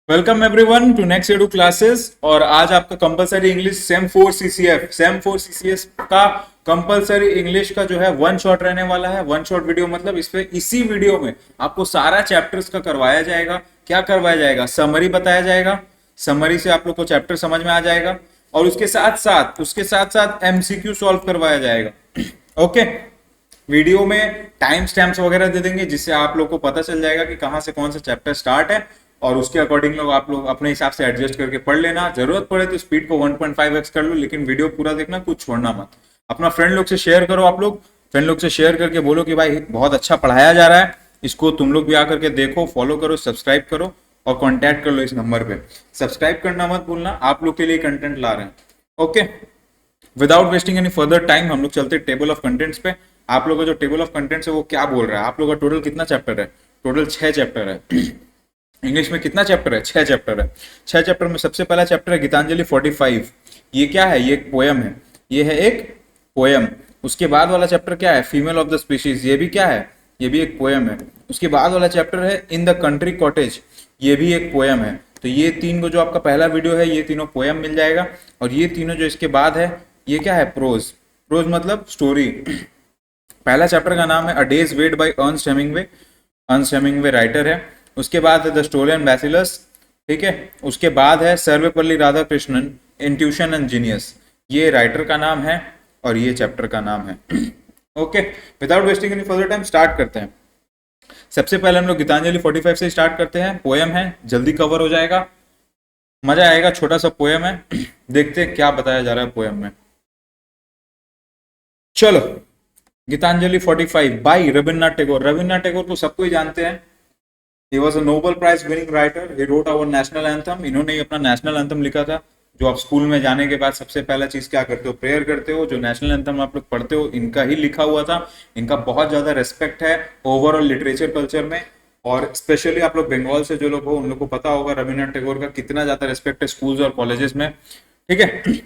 Welcome everyone to next edu classes. और आज आपका कंपलसरी इंग्लिश सेम 4 CCF का कंपलसरी इंग्लिश का जो है वन शॉट रहने वाला है। वन शॉट वीडियो मतलब इसी वीडियो में आपको सारा चैप्टर्स का करवाया जाएगा। क्या करवाया जाएगा? समरी बताया जाएगा। समरी से आप लोग को चैप्टर समझ में आ जाएगा और उसके साथ साथ MCQ सॉल्व करवाया जाएगा। ओके, वीडियो में टाइम स्टैम्प्स वगैरह दे देंगे जिससे आप लोग को पता चल जाएगा कि कहाँ से कौन सा चैप्टर स्टार्ट है और उसके अकॉर्डिंग लोग आप लोग अपने हिसाब से एडजस्ट करके पढ़ लेना। जरूरत पड़े तो स्पीड को 1.5x कर लो, लेकिन वीडियो पूरा देखना, कुछ छोड़ना मत। अपना फ्रेंड लोग से शेयर करो। आप लोग फ्रेंड लोग से शेयर करके बोलो कि भाई बहुत अच्छा पढ़ाया जा रहा है, इसको तुम लोग भी आकर के देखो, फॉलो करो, सब्सक्राइब करो और कॉन्टैक्ट कर लो इस नंबर पे। सब्सक्राइब करना मत भूलना, आप लोग के लिए कंटेंट ला रहे हैं। Okay, without wasting any further time हम लोग चलते टेबल ऑफ कंटेंट्स पे। आप लोगों का जो टेबल ऑफ कंटेंट्स है वो क्या बोल रहा है? आप लोगों का टोटल कितना चैप्टर है? टोटल 6 चैप्टर है। इंग्लिश में कितना चैप्टर है? 6 चैप्टर है। 6 चैप्टर में सबसे पहला चैप्टर है गीतांजलि 45। ये क्या है? ये एक पोयम है। ये है एक पोयम। उसके बाद वाला चैप्टर क्या है? Female of the species. ये भी क्या है? ये भी एक पोयम है। उसके बाद वाला चैप्टर है इन द कंट्री कॉटेज। ये भी एक पोयम है। तो ये तीन को जो आपका पहला वीडियो है ये तीनों पोयम मिल जाएगा। और ये तीनों जो इसके बाद है ये क्या है? प्रोज। प्रोज मतलब स्टोरी। पहला चैप्टर का नाम है a day's wait by Ernest Hemingway. Ernest Hemingway writer है। उसके बाद है द स्टोलन बैसिलस, ठीक है। उसके बाद है Sarvepalli Radhakrishnan intuition and genius. ये राइटर का नाम है और ये चैप्टर का नाम है। Okay, without wasting any further time start करते हैं। सबसे पहले हम लोग गीतांजलि 45 से स्टार्ट करते हैं। पोयम है, जल्दी कवर हो जाएगा, मजा आएगा। छोटा सा पोयम है, देखते हैं क्या बताया जा रहा है पोयम में। चलो, गीतांजलि 45 बाई रविन्द्रनाथ टैगोर। रविन्द्रनाथ टैगोर को सबको ही जानते हैं। He was a Nobel Prize winning writer. He wrote our national anthem. इन्होंने ही अपना नेशनल एंथम लिखा था, जो आप स्कूल में जाने के बाद सबसे पहला चीज क्या करते हो? प्रेयर करते हो। जो नेशनल एंथम आप लोग पढ़ते हो इनका ही लिखा हुआ था। इनका बहुत ज्यादा रेस्पेक्ट है ओवरऑल लिटरेचर कल्चर में, और स्पेशली आप लोग बंगाल से जो लोग हो उन लोग को पता होगा रविन्द्रनाथ टैगोर का कितना ज्यादा रेस्पेक्ट है स्कूल्स और कॉलेजेस में, ठीक है।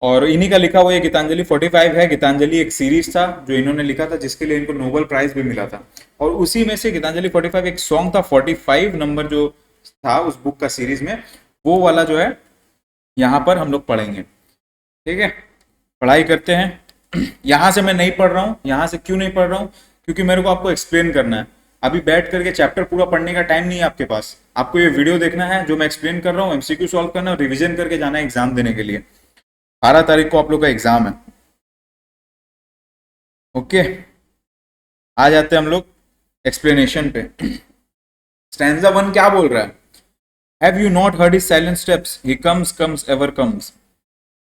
और इन्हीं का लिखा हुआ ये गीतांजलि 45 है। गीतांजलि एक सीरीज था जो इन्होंने लिखा था जिसके लिए इनको नोबेल प्राइज भी मिला था। और उसी में से गीतांजलि 45 एक सॉन्ग था। 45 नंबर जो था उस बुक का सीरीज में, वो वाला जो है यहाँ पर हम लोग पढ़ेंगे, ठीक है। पढ़ाई करते हैं। यहाँ से मैं नहीं पढ़ रहा हूँ। यहाँ से क्यों नहीं पढ़ रहा हूँ? क्योंकि मेरे को आपको एक्सप्लेन करना है। अभी बैठ करके चैप्टर पूरा पढ़ने का टाइम नहीं है आपके पास। आपको ये वीडियो देखना है जो मैं एक्सप्लेन कर रहा हूँ, MCQ सॉल्व करना है और रिविजन करके जाना है एग्जाम देने के लिए। 18 तारीख को आप लोग का एग्जाम है। ओके, आ जाते हैं हम लोग एक्सप्लेनेशन पे। स्टैंजा 1 क्या बोल रहा है? Have you not heard his silent steps, he comes comes ever comes.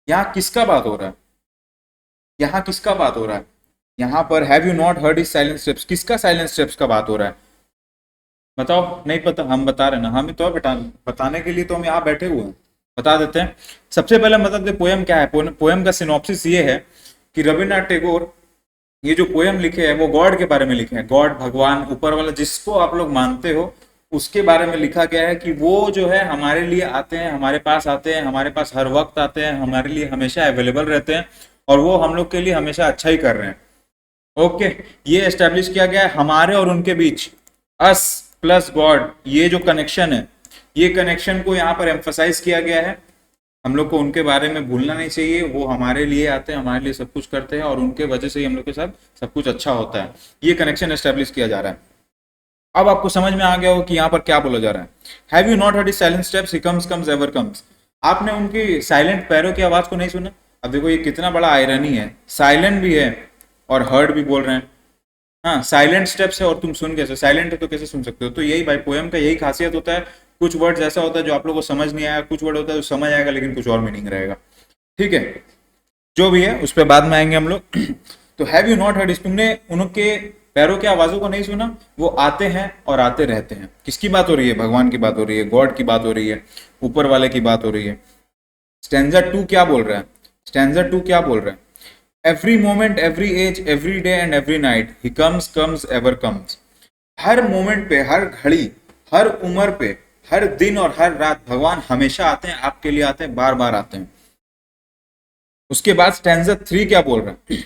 यहाँ किसका बात हो रहा है? यहाँ किसका बात हो रहा है? यहाँ पर have you not heard his silent steps, किसका साइलेंट स्टेप्स का बात हो रहा है? बताओ। नहीं पता? हम बता रहे ना, हम तो बताने के लिए तो हम यहाँ बैठे हुए हैं, बता देते हैं। सबसे पहले मतलब दे पोयम क्या है। पोयम का सिनॉप्सिस ये है कि रविन्द्रनाथ टैगोर ये जो पोयम लिखे हैं वो गॉड के बारे में लिखे हैं। गॉड, भगवान, ऊपर वाला जिसको आप लोग मानते हो उसके बारे में लिखा गया है कि वो जो है हमारे लिए आते हैं, हमारे पास आते हैं, हमारे पास हर वक्त आते हैं, हमारे लिए हमेशा अवेलेबल रहते हैं और वो हम लोग के लिए हमेशा अच्छा ही कर रहे हैं। ओके, ये एस्टेब्लिश किया गया है हमारे और उनके बीच, अस प्लस गॉड, ये जो कनेक्शन है, ये कनेक्शन को यहाँ पर एम्फसाइज किया गया है। हम लोग को उनके बारे में भूलना नहीं चाहिए। वो हमारे लिए आते हैं, हमारे लिए सब कुछ करते हैं और उनके वजह से ही हम लोग के साथ सब कुछ अच्छा होता है। ये कनेक्शन एस्टेब्लिश किया जा रहा है। अब आपको समझ में आ गया हो कि यहाँ पर क्या बोला जा रहा है। Have you not heard his silent steps, he comes comes ever comes. आपने उनकी साइलेंट पैरों की आवाज को नहीं सुना? अब देखो ये कितना बड़ा आयरनी है, साइलेंट भी है और हर्ड भी बोल रहे हैं। हाँ, साइलेंट स्टेप्स है और तुम सुन कैसे? साइलेंट है तो कैसे सुन सकते हो? तो यही भाई पोयम का यही खासियत होता है। कुछ वर्ड्स ऐसा होता है जो आप लोगों को समझ नहीं आया, कुछ वर्ड होता है जो समझ आएगा लेकिन कुछ और मीनिंग रहेगा, ठीक है। जो भी है उस पर बाद में आएंगे हम लोग। तो हैव यू नॉट हर्ड, तुमने उनके पैरों की आवाजों को नहीं सुना? वो आते हैं और आते रहते हैं। किसकी बात हो रही है? भगवान की बात हो रही है, गॉड की बात हो रही है, ऊपर वाले की बात हो रही है। स्टैंजा 2 क्या बोल रहा है? स्टैंजा 2 क्या बोल रहा है? Every moment, every age, every day and every night, he comes comes ever comes. हर मोमेंट पे, हर घड़ी, हर उम्र पे, हर दिन और हर रात भगवान हमेशा आते हैं, आपके लिए आते हैं, बार बार आते हैं। उसके बाद स्टैंजा 3 क्या बोल रहा है?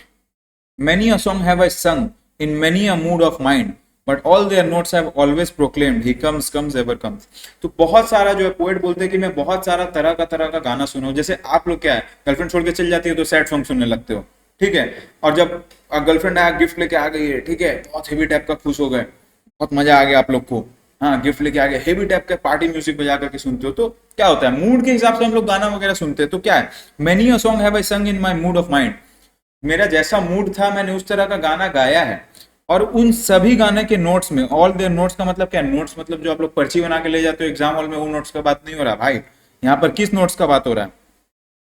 Many a song have I sung in many a mood of mind. but all their notes have always proclaimed he comes ever comes. तो बहुत सारा जो है पोएट बोलते हैं कि मैं बहुत सारा तरह का गाना सुना हूं। जैसे आप लोग क्या है, गर्लफ्रेंड छोड़ के चल जाती है तो सैड सॉन्ग सुनने लगते हो, ठीक है, और जब गर्लफ्रेंड आया गिफ्ट लेके आ गई है, ठीक है, बहुत हेवी टाइप का खुश हो गए, बहुत मजा आ गया आप लोग को, हाँ गिफ्ट लेके आ गया, हेवी टाइप का पार्टी म्यूजिक बजा करके सुनते हो, तो क्या होता है मूड के हिसाब से हम लोग गाना वगैरह सुनते हैं। तो क्या है, many a song have I sung in my mood of mind, मेरा जैसा मूड था मैंने उस तरह का गाना गाया है। और उन सभी गाने के नोट्स में, ऑल देयर नोट्स का मतलब क्या है, नोट्स मतलब जो आप लोग पर्ची बना के ले जाते हो एग्जाम हॉल में, वो नोट्स का बात नहीं हो रहा भाई, यहाँ पर किस नोट्स का बात हो रहा है,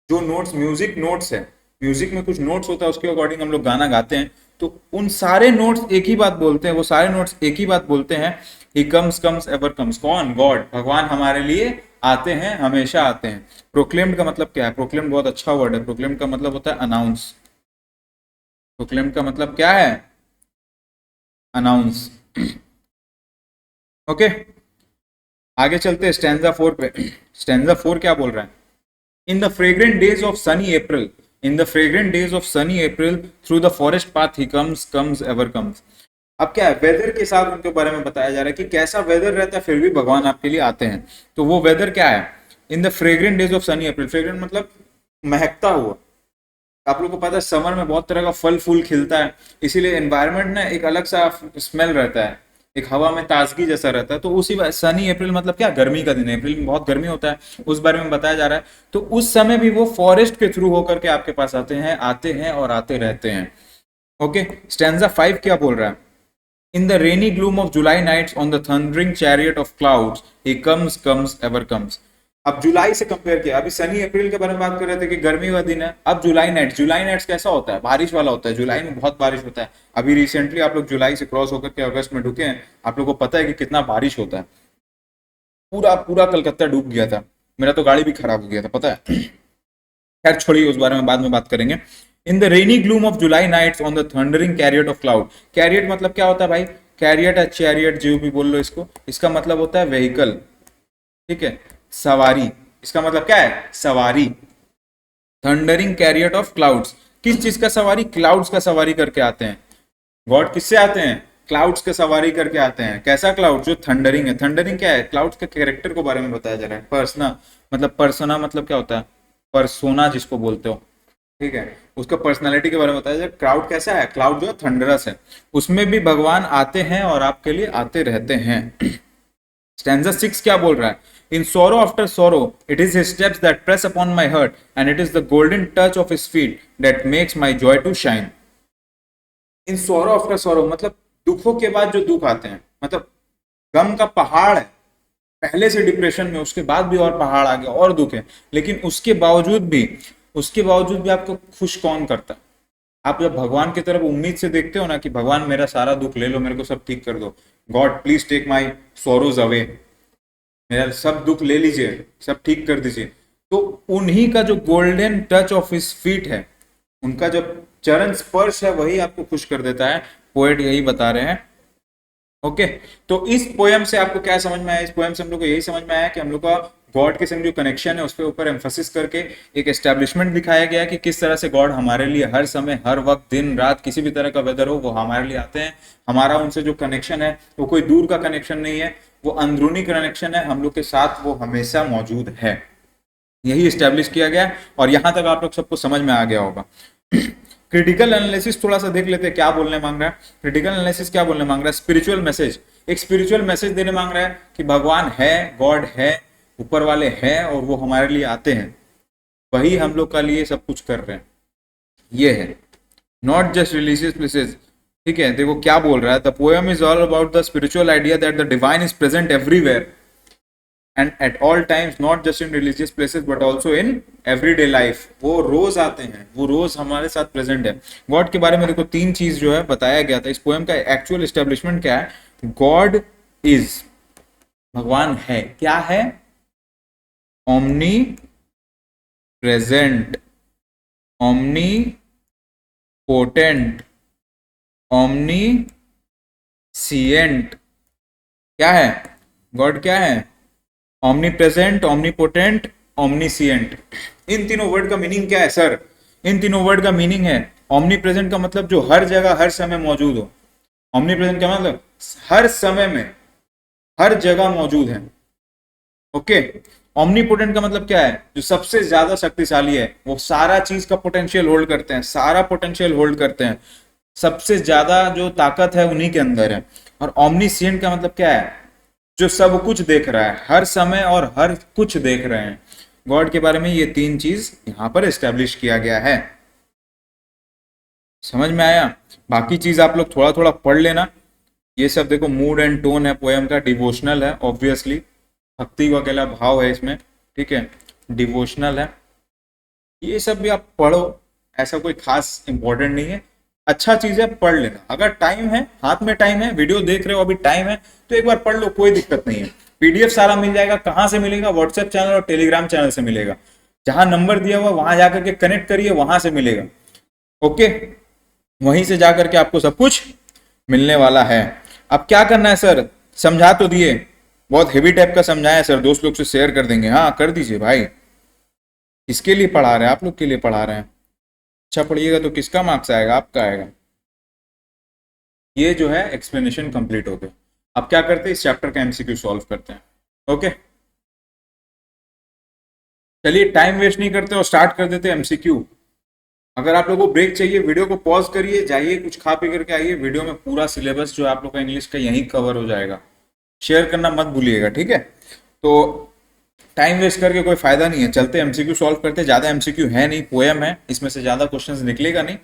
जो नोट्स म्यूजिक नोट्स है, म्यूजिक में कुछ नोट्स होता है उसके अकॉर्डिंग हम लोग गाना गाते हैं, तो उन सारे नोट्स एक ही बात बोलते हैं, वो सारे नोट्स एक ही बात बोलते हैं, ही कम्स एवर कम्स। कौन, गॉड, भगवान हमारे लिए आते हैं, हमेशा आते हैं। प्रोक्लेम्ड का मतलब क्या है, प्रोक्लेम्ड बहुत अच्छा वर्ड है, प्रोक्लेम्ड का मतलब होता है अनाउंस, प्रोक्लेम्ड का मतलब क्या है, अनाउंस। ओके आगे चलते हैं स्टैंजा 4 पे। स्टैंजा 4 क्या बोल रहा है, in the fragrant days of Sunny April, in the fragrant days of Sunny April through the forest path he comes ever comes. अब क्या है, वेदर के साथ उनके बारे में बताया जा रहा है कि कैसा वेदर रहता है फिर भी भगवान आपके लिए आते हैं। तो वो वेदर क्या है, in the fragrant days of Sunny April, fragrant मतलब महकता हुआ, आप लोग को पता है समर में बहुत तरह का फल फूल खिलता है, इसीलिए एनवायरनमेंट ना एक अलग सा स्मेल रहता है, एक हवा में ताजगी जैसा रहता है। तो उसी सनी अप्रैल मतलब क्या, गर्मी का दिन है, अप्रैल में बहुत गर्मी होता है, उस बारे में बताया जा रहा है। तो उस समय भी वो फॉरेस्ट के थ्रू होकर के आपके पास आते हैं और आते रहते हैं। ओके स्टैंजा 5 क्या बोल रहा है, in the rainy gloom of July nights on the thundering chariot of clouds he comes ever comes. अब जुलाई से कंपेयर किया, अभी सनी अप्रैल के बारे में बात कर रहे थे कि गर्मी का दिन है, अब जुलाई नाइट्स कैसा होता है, बारिश वाला होता है, जुलाई में बहुत बारिश होता है। अभी रिसेंटली आप लोग जुलाई से क्रॉस होकर के अगस्त में ढुके हैं, आप लोग को पता है कि कितना बारिश होता है, पूरा पूरा कलकत्ता डूब गया था, मेरा तो गाड़ी भी खराब हो गया था पता है। खैर छोड़िए उस बारे में बाद में बात करेंगे। In the rainy gloom of July nights on the thundering chariot of clouds, chariot मतलब क्या होता है भाई, कैरियट है, चैरियट जो भी बोल लो इसको, इसका मतलब होता है व्हीकल, ठीक है, सवारी, इसका मतलब क्या है, सवारी। थंडरिंग कैरियट ऑफ क्लाउड्स, किस चीज का सवारी, क्लाउड्स का सवारी करके आते हैं। गॉड किससे आते हैं, क्लाउड्स के सवारी करके आते हैं। कैसा क्लाउड, जो थंडरिंग है, थंडरिंग क्या है, क्लाउड्स के कैरेक्टर को बारे में बताया जा रहा है। पर्सना मतलब क्या होता है, परसोना जिसको बोलते हो, ठीक है, उसका पर्सनालिटी के बारे में बताया जाए। क्लाउड कैसा है, क्लाउड जो है थंडरस है, उसमें भी भगवान आते हैं और आपके लिए आते रहते हैं। स्टैंजा 6 क्या बोल रहा है, in sorrow after sorrow it is his steps that press upon my heart and it is the golden touch of his feet that makes my joy to shine। in sorrow after sorrow मतलब दुखों के बाद जो दुख आते हैं, मतलब गम का पहाड़ है, पहले से डिप्रेशन में, उसके बाद भी और पहाड़ आ गया और दुख है, लेकिन उसके बावजूद भी आपको खुश कौन करता है, आप जब भगवान की तरफ उम्मीद से देखते हो ना कि भगवान मेरा सारा दुख ले लो, मेरे को सब ठीक कर दो, god please take my sorrows away, मेरा सब दुख ले लीजिए, सब ठीक कर दीजिए, तो उन्हीं का जो golden touch of his feet है, उनका जो चरण स्पर्श है, वही आपको खुश कर देता है। पोएट यही बता रहे हैं। ओके तो इस पोएम से आपको क्या समझ में आया, इस पोएम से हम लोग को यही समझ में आया कि हम लोग का गॉड के संग जो कनेक्शन है उसके ऊपर एम्फोसिस करके एक एस्टेब्लिशमेंट दिखाया गया कि किस तरह से गॉड हमारे लिए हर समय, हर वक्त, दिन रात, किसी भी तरह का वेदर हो, वो हमारे लिए आते हैं। हमारा उनसे जो कनेक्शन है वो कोई दूर का कनेक्शन नहीं है, वो अंदरूनी कनेक्शन है, हम लोग के साथ वो हमेशा मौजूद है, यही एस्टेब्लिश किया गया। और यहां तक आप लोग सबको समझ में आ गया होगा। क्रिटिकल एनालिसिस थोड़ा सा देख लेते हैं क्या बोलने मांग रहा है। क्रिटिकल एनालिसिस क्या बोलने मांग रहा है, स्पिरिचुअल मैसेज, एक स्पिरिचुअल मैसेज देने मांग रहा है कि भगवान है, गॉड है, ऊपर वाले हैं और वो हमारे लिए आते हैं, वही हम लोग का लिए सब कुछ कर रहे हैं, ये है, नॉट जस्ट रिलीजियस प्लेसेस। ठीक है, देखो क्या बोल रहा है, the poem is all about the spiritual idea that the divine is present everywhere and at all times, not just in religious places but also in everyday life. वो रोज आते हैं, वो रोज हमारे साथ प्रेजेंट है। गॉड के बारे में देखो 3 चीज जो है बताया गया था। इस पोएम का एक्चुअल एस्टेब्लिशमेंट क्या है, गॉड इज, भगवान है, क्या है, omnipresent, omnipotent, omniscient. क्या है, गॉड क्या है, omnipresent, omnipotent, omniscient. इन तीनों वर्ड का मीनिंग क्या है सर, इन तीनों वर्ड का मीनिंग है, ओमनी प्रेजेंट का मतलब जो हर जगह हर समय मौजूद हो, ओमनी प्रेजेंट का मतलब हर समय में, हर जगह मौजूद है। ओके, ओमनीपोटेंट का मतलब क्या है? जो सबसे ज्यादा शक्तिशाली है, वो सारा चीज का पोटेंशियल होल्ड करते हैं, सारा पोटेंशियल होल्ड करते हैं, सबसे ज्यादा जो ताकत है उन्हीं के अंदर है। और ओमनीसिएंट का मतलब क्या है? जो सब कुछ देख रहा है, हर समय और हर कुछ देख रहे हैं। गॉड के बारे में ये तीन चीज यहां पर एस्टेब्लिश किया गया है। समझ में आया? बाकी चीज आप लोग थोड़ा थोड़ा पढ़ लेना। ये सब देखो मूड एंड टोन है पोएम का, डिवोशनल है ऑब्वियसली, भक्ति का अकेला भाव है इसमें, ठीक है, डिवोशनल है। ये सब भी आप पढ़ो, ऐसा कोई खास इंपॉर्टेंट नहीं है, अच्छा चीज है, पढ़ लेना। अगर टाइम है, हाथ में टाइम है, वीडियो देख रहे हो अभी टाइम है, तो एक बार पढ़ लो, कोई दिक्कत नहीं है। पीडीएफ सारा मिल जाएगा। कहाँ से मिलेगा? व्हाट्सएप चैनल और टेलीग्राम चैनल से मिलेगा। जहां नंबर दिया हुआ वहां जाकर के कनेक्ट करिए, वहां से मिलेगा। ओके, वहीं से जाकर के आपको सब कुछ मिलने वाला है। अब क्या करना है सर? समझा तो दिए, बहुत हेवी टाइप का समझाया सर, दोस्त लोग से शेयर कर देंगे। हाँ कर दीजिए भाई, किसके लिए पढ़ा रहे हैं? आप लोग के लिए पढ़ा रहे हैं। अच्छा पढ़िएगा तो किसका मार्क्स आएगा? आपका आएगा। ये जो है एक्सप्लेनेशन कंप्लीट हो गया। अब क्या करते हैं? इस चैप्टर का एमसीक्यू सॉल्व करते हैं। ओके, चलिए टाइम वेस्ट नहीं करते और स्टार्ट कर देते हैं एमसीक्यू। अगर आप लोगों को ब्रेक चाहिए, वीडियो को पॉज करिए, जाइए कुछ खा पी करके आइए। वीडियो में पूरा सिलेबस जो आप लोग का इंग्लिश का यहीं कवर हो जाएगा। शेयर करना मत भूलिएगा, ठीक है? तो टाइम वेस्ट करके कोई फायदा नहीं है। चलते एमसीक्यू सॉल्व करते। ज्यादा एमसीक्यू है नहीं, पोएम है, इसमें से ज्यादा क्वेश्चंस निकलेगा नहीं।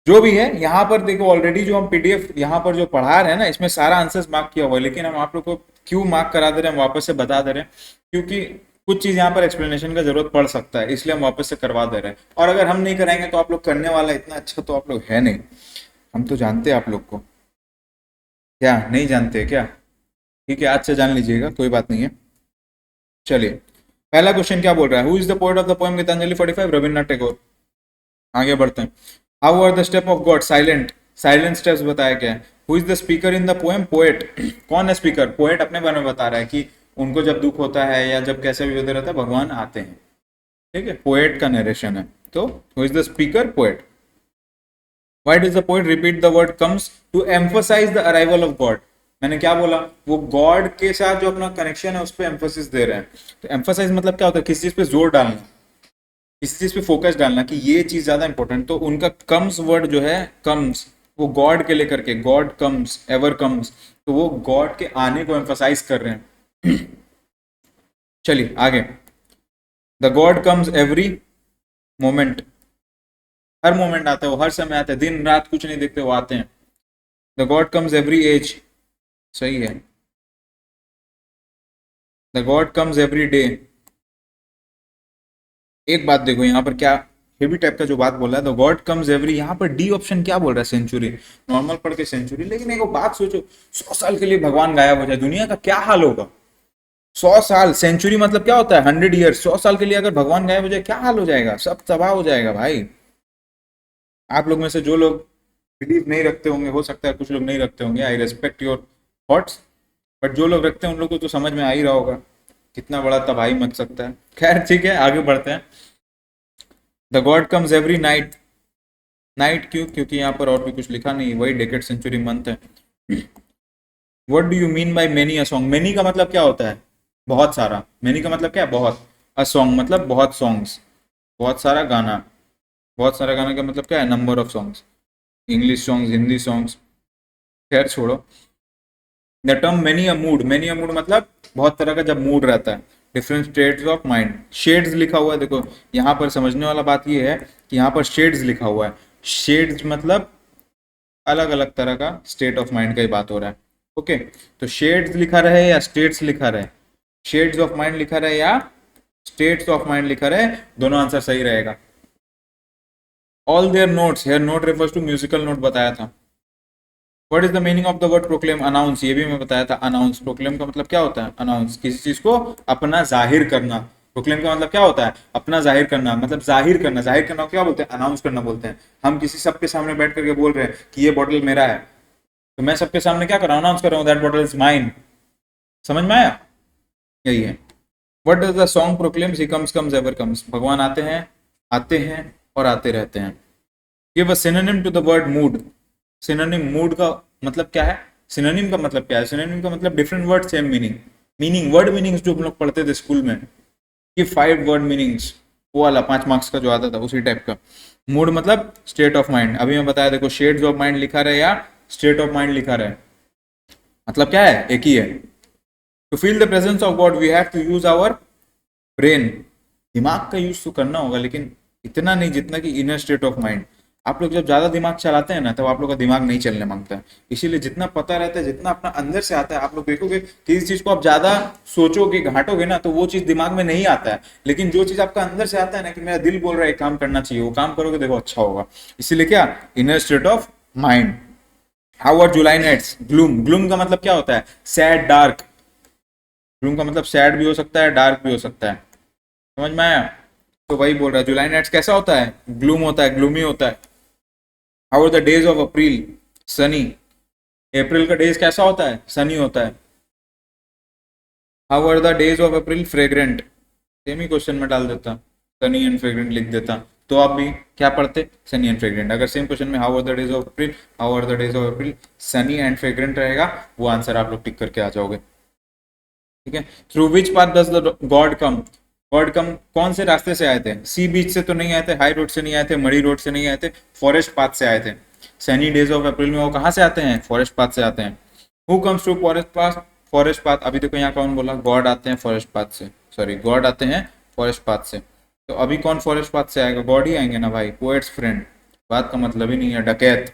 जो भी है यहाँ पर देखो, ऑलरेडी जो हम पीडीएफ यहाँ पर जो पढ़ा रहे हैं ना, इसमें सारा आंसर्स मार्क किया हुआ है, लेकिन हम आप लोग को क्यों मार्क करा दे रहे हैं, वापस से बता दे रहे हैं, क्योंकि कुछ चीज यहाँ पर एक्सप्लेनेशन का जरूरत पड़ सकता है, इसलिए हम वापस से करवा दे रहे हैं। और अगर हम नहीं कराएंगे तो आप लोग करने वाला इतना अच्छा तो आप लोग है नहीं। हम तो जानते हैं आप लोग को, क्या नहीं जानते क्या? ठीक है, आज से जान लीजिएगा, कोई बात नहीं है। चलिए, पहला क्वेश्चन क्या बोल रहा है? Who is the poet of the poem Gitanjali 45? Rabindranath Tagore. आगे बढ़ते हैं। How are the step of God? Silent. Silent steps बताया गया है। Who is the speaker in the poem? Poet. कौन है स्पीकर? पोएट अपने बारे में बता रहा है कि उनको जब दुख होता है या जब कैसे भी होते रहता है, भगवान आते हैं। ठीक है, पोएट का नरेशन है। तो who is the speaker? Poet. Why does the poet repeat the word comes? To emphasize the arrival of God. मैंने क्या बोला? वो गॉड के साथ जो अपना कनेक्शन है उस पर एम्फोसिस दे रहे हैं। तो एम्फोसाइज मतलब क्या होता है? किसी चीज पे जोर डालना, किसी चीज पे फोकस डालना कि ये चीज ज्यादा इंपॉर्टेंट। तो उनका कम्स वर्ड जो है, कम्स, वो गॉड के लेकर के, गॉड कम्स, एवर कम्स, तो वो गॉड के आने को एम्फोसाइज कर रहे हैं। चलिए आगे। The God comes every moment. Her moment आता है वो, हर समय आता है, दिन रात कुछ नहीं देखते, वो आते हैं। The God comes every age. सही है। The God comes every day. एक बात देखो यहाँ पर क्या हेवी टाइप का जो बात बोल रहा है, द गॉड कम्स एवरी, यहाँ पर डी ऑप्शन क्या बोल रहा है? सेंचुरी। नॉर्मल पढ़ के सेंचुरी, लेकिन एक बात सोचो, 100 साल के लिए भगवान गायब हो जाए, दुनिया का क्या हाल होगा? 100 साल, सेंचुरी मतलब क्या होता है? 100 ईयर। 100 साल के लिए अगर भगवान गायब हो जाए, क्या हाल हो जाएगा? सब तबाह हो जाएगा भाई। आप लोग में से जो लोग बिलीव नहीं रखते होंगे, हो सकता है कुछ लोग नहीं रखते होंगे, आई रेस्पेक्ट योर थॉट्स, बट जो लोग रखते हैं उन लोग को तो समझ में आ ही रहा होगा कितना बड़ा तबाही मच सकता है। खैर ठीक है, आगे बढ़ते हैं। The God comes every night. Night क्यों? क्योंकि यहाँ पर और भी कुछ लिखा नहीं, वही डेकेड सेंचुरी मंथ है। What do you mean by many a song? Many का मतलब क्या होता है? बहुत सारा। मेनी का मतलब क्या है? बहुत। अ सॉन्ग मतलब बहुत सॉन्ग्स, बहुत सारा गाना। बहुत सारा गाना का मतलब क्या है? Number of songs. English songs, Hindi songs, खैर छोड़ो। The term many a mood. Many a mood मतलब बहुत तरह का जब मूड रहता है, different states of mind. Shades लिखा हुआ है, देखो यहाँ पर समझने वाला बात ये है कि यहाँ पर शेड्स लिखा हुआ है। शेड्स मतलब अलग अलग तरह का स्टेट ऑफ माइंड का ही बात हो रहा है। ओके, तो शेड्स लिखा रहे या स्टेट्स लिखा रहे, शेड्स ऑफ माइंड लिखा रहे या स्टेट्स ऑफ माइंड लिखा रहे, दोनों आंसर सही रहेगा। All their notes. Here note refers to musical note बताया था। What is the meaning of the word proclaim? Announce, ये भी मैं बताया था। अनाउंस, प्रोक्लेम का मतलब क्या होता है? अनाउंस, किसी चीज को अपना जाहिर करना। प्रोक्लेम का मतलब क्या होता है? अपना जाहिर करना, मतलब जाहिर करना। जाहिर करना क्या बोलते हैं? अनाउंस करना बोलते हैं। हम किसी सबके सामने बैठ करके बोल रहे हैं कि ये बॉटल मेरा है, तो मैं सबके सामने क्या कर रहा हूँ? अनाउंस कर रहा हूँ दैट बॉटल इज माइन। समझ में आया? यही है। What does the song proclaims? He comes comes ever comes. भगवान आते हैं और आते रहते हैं। Give a synonym to the word mood. Synonym mood का मतलब क्या है? सिनोनिम का मतलब क्या है? सिनोनिम का मतलब different word same meaning. Word meanings जो हम लोग पढ़ते थे स्कूल में कि 5 वर्ड मीनिंग्स, वो वाला 5 मार्क्स का जो आता था उसी टाइप का। मूड मतलब स्टेट ऑफ माइंड। अभी मैं बताया देखो, शेड्स ऑफ माइंड लिखा रहे या स्टेट ऑफ माइंड लिखा रहे, मतलब क्या है? एक ही है। To feel the presence of God we have to use our brain. दिमाग का यूज तो करना होगा, लेकिन इतना नहीं जितना कि इनर स्टेट ऑफ माइंड। आप लोग जब ज्यादा दिमाग चलाते हैं ना, तब आप लोग का दिमाग नहीं चलने मांगता है। इसीलिए जितना पता रहता है, जितना अपना अंदर से आता है, आप लोग देखोगे किसी चीज को आप ज्यादा सोचोगे, घाटोगे ना, तो वो चीज दिमाग में नहीं आता है। लेकिन जो चीज आपका अंदर से आता है ना, कि मेरा दिल बोल रहा है एक काम करना चाहिए, वो काम करोगे देखो अच्छा होगा। इसीलिए क्या? Inner state of mind. How are July nights? Gloom. Gloom का मतलब क्या होता है? Sad, dark. ग्लूम का मतलब सैड भी हो सकता है, डार्क भी हो सकता है। समझ में आया? तो वही बोल रहा है, जुलाई नाइट्स कैसा होता है? ग्लूम होता है, ग्लूमी होता है। How are the days of April? Sunny. April का डेज कैसा होता है? सनी होता है। How are the days of April? Fragrant. Same ही क्वेश्चन में डाल देता, सनी एंड फ्रेग्रेंट लिख देता, तो आप भी क्या पढ़ते? Sunny and fragrant. अगर सेम क्वेश्चन में how are the days of April, how are the days of April, sunny and fragrant रहेगा, वो आंसर आप लोग टिक करके आ जाओगे। ठीक है। Through which path does the God come? God come कौन से रास्ते से आए थे? सी बीच से तो नहीं आए थे, हाई रोड से नहीं आए थे, मड़ी रोड से नहीं आए थे, फॉरेस्ट पाथ से आए थे। सनी डेज ऑफ अप्रैल में वो कहाँ से आते हैं? फॉरेस्ट पाथ से आते हैं। Who comes to forest path? Forest path. अभी देखो यहाँ कौन बोला? गॉड आते हैं फॉरेस्ट पाथ से, सॉरी गॉड आते हैं फॉरेस्ट पाथ से। तो अभी कौन फॉरेस्ट पाथ से आएगा? गॉड ही आएंगे ना भाई, पोएट्स फ्रेंड। बात का मतलब ही नहीं है। डकैत,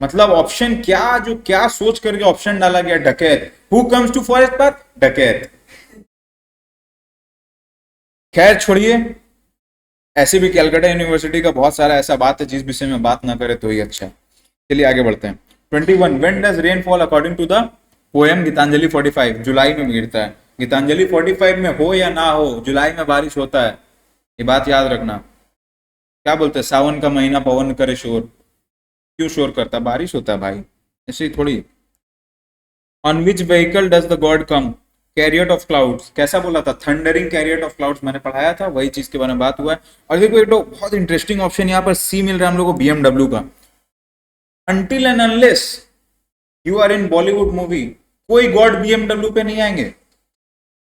मतलब ऑप्शन क्या, जो क्या सोच करके ऑप्शन डाला गया? डकैत। Who comes to forest path? डकैत। खैर छोड़िए, ऐसे भी कैलकाटा यूनिवर्सिटी का बहुत सारा ऐसा बात है जिस विषय में बात ना करे तो ही अच्छा है। चलिए आगे बढ़ते हैं। 21 when does rain fall according to the poem Gitanjali 45? जुलाई में गिरता है। गीतांजलि 45 में हो या ना हो, जुलाई में बारिश होता है, ये बात याद रखना। क्या बोलते हैं? सावन का महीना पवन करे शोर। क्यों शोर करता है? बारिश होता है भाई, ऐसे ही थोड़ी। On which vehicle does the God come? Chariot of clouds. कैसा बोला था? थंडरिंग कैरियट ऑफ क्लाउड्स, मैंने पढ़ाया था, वही चीज के बारे में बात हुआ है। और देखो एक तो बहुत इंटरेस्टिंग ऑप्शन यहाँ पर सी मिल रहा है हम लोग को, बीएमडब्ल्यू का। Until and unless you are in Bollywood movie, कोई गॉड बीएमडब्ल्यू पे नहीं आएंगे।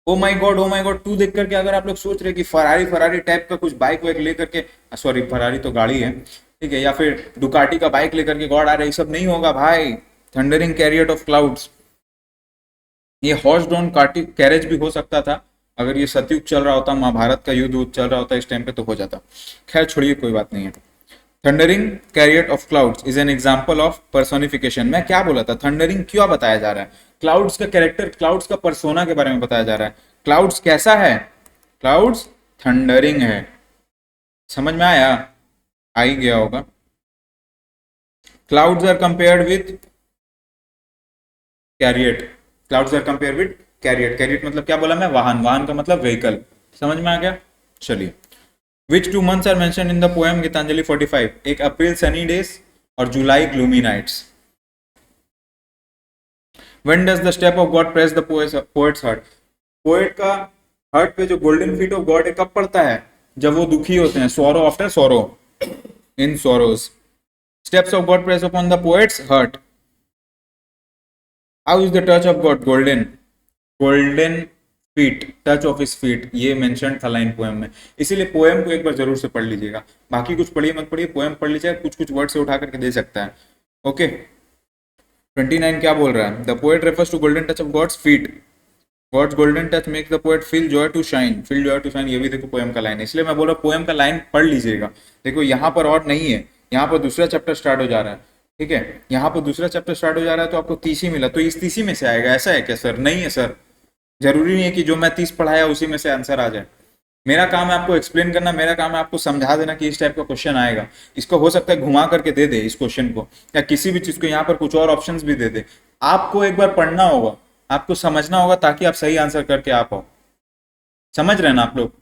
Oh my God, oh my God 2 देख करके अगर आप लोग सोच रहे कि फरारी फरारी टाइप का कुछ बाइक वाइक लेकर के, सॉरी फरारी तो गाड़ी है, ठीक है, या फिर डुकाटी का बाइक लेकर के गॉड आ रहे, ये सब नहीं होगा भाई। थंडरिंग कैरियट ऑफ क्लाउड्स, ये हॉर्स ड्रॉन कैरेज भी हो सकता था अगर ये सतयुग चल रहा होता, महाभारत का युद्ध चल रहा होता इस टाइम पे, तो हो जाता। खैर छोड़िए, कोई बात नहीं है। Thundering chariot of clouds is an example of personification. मैं क्या बोला था? थंडरिंग क्यों बताया जा रहा है? क्लाउड्स का कैरेक्टर, क्लाउड्स का पर्सोना के बारे में बताया जा रहा है। क्लाउड्स कैसा है? क्लाउड्स थंडरिंग है। समझ में आया? आ ही गया होगा। Clouds are compared with chariot. Clouds are compare with chariot. Chariot मतलब क्या बोला मैं? वाहन। वाहन का मतलब व्हीकल। समझ में आ गया? चलिए। Which 2 months are mention in the poem Gitanjali 45? एक अप्रैल सनी डेज और July gloomy nights. When does the step of God press the poet's heart? Poet का हार्ट पे जो गोल्डन फीट ऑफ गॉड है कब पड़ता है? जब वो दुखी होते हैं। Sorrow after sorrow, in sorrows. Steps of God press upon the poet's heart. How is the touch of God? Golden, golden feet, touch of his feet, ये मेंशन था लाइन पोएम में। इसीलिए पोएम को एक बार जरूर से पढ़ लीजिएगा। बाकी कुछ पढ़िए मत पढ़िए, पोएम पढ़ लीजिएगा, कुछ कुछ वर्ड से उठा करके दे सकता है। ओके। 29 क्या बोल रहा है? The poet refers to golden touch of God's feet. God's golden touch makes the poet feel joy to shine. Feel joy to shine, ये भी देखो पोएम का लाइन है, इसलिए मैं बोल रहा पोएम का लाइन पढ़ लीजिएगा। देखो यहाँ पर और नहीं है, यहाँ पर दूसरा चैप्टर स्टार्ट हो जा रहा है, ठीक है, यहाँ पर दूसरा चैप्टर स्टार्ट हो जा रहा है, तो आपको 30 ही मिला, तो इस 30 में से आएगा। ऐसा है क्या सर? नहीं है सर, जरूरी नहीं है कि जो मैं 30 पढ़ाया उसी में से आंसर आ जाए। मेरा काम है आपको एक्सप्लेन करना, मेरा काम है आपको समझा देना कि इस टाइप का क्वेश्चन आएगा। इसको हो सकता है घुमा करके दे दे इस क्वेश्चन को, या किसी भी चीज को यहाँ पर कुछ और ऑप्शंस भी दे दे। आपको एक बार पढ़ना होगा, आपको समझना होगा, ताकि आप सही आंसर करके आ पाओ। समझ रहे हैं ना आप लोग?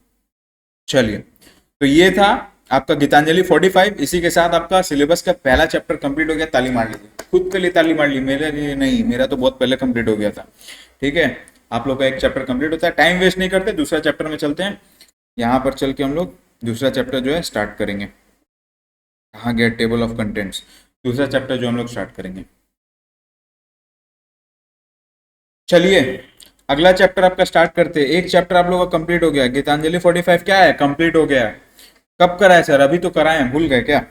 चलिए, तो ये था आपका गीतांजलि 45। इसी के साथ आपका सिलेबस का पहला चैप्टर कंप्लीट हो गया। ताली मार लीजिए, खुद के लिए ताली मार ली, मेरे लिए नहीं, मेरा तो बहुत पहले कंप्लीट हो गया था। ठीक है, आप लोग का एक चैप्टर कंप्लीट होता है। टाइम वेस्ट नहीं करते, दूसरा चैप्टर में चलते हैं। यहाँ पर चल के हम लोग दूसरा चैप्टर जो है स्टार्ट करेंगे। कहाँ गया टेबल ऑफ कंटेंट्स? दूसरा चैप्टर जो हम लोग स्टार्ट करेंगे। चलिए अगला चैप्टर आपका स्टार्ट करते हैं। एक चैप्टर आप लोगों का कंप्लीट हो गया, गीतांजलि 45 क्या है, कंप्लीट हो गया है। कब कराए सर, अभी तो कराए हैं, भूल गए क्या?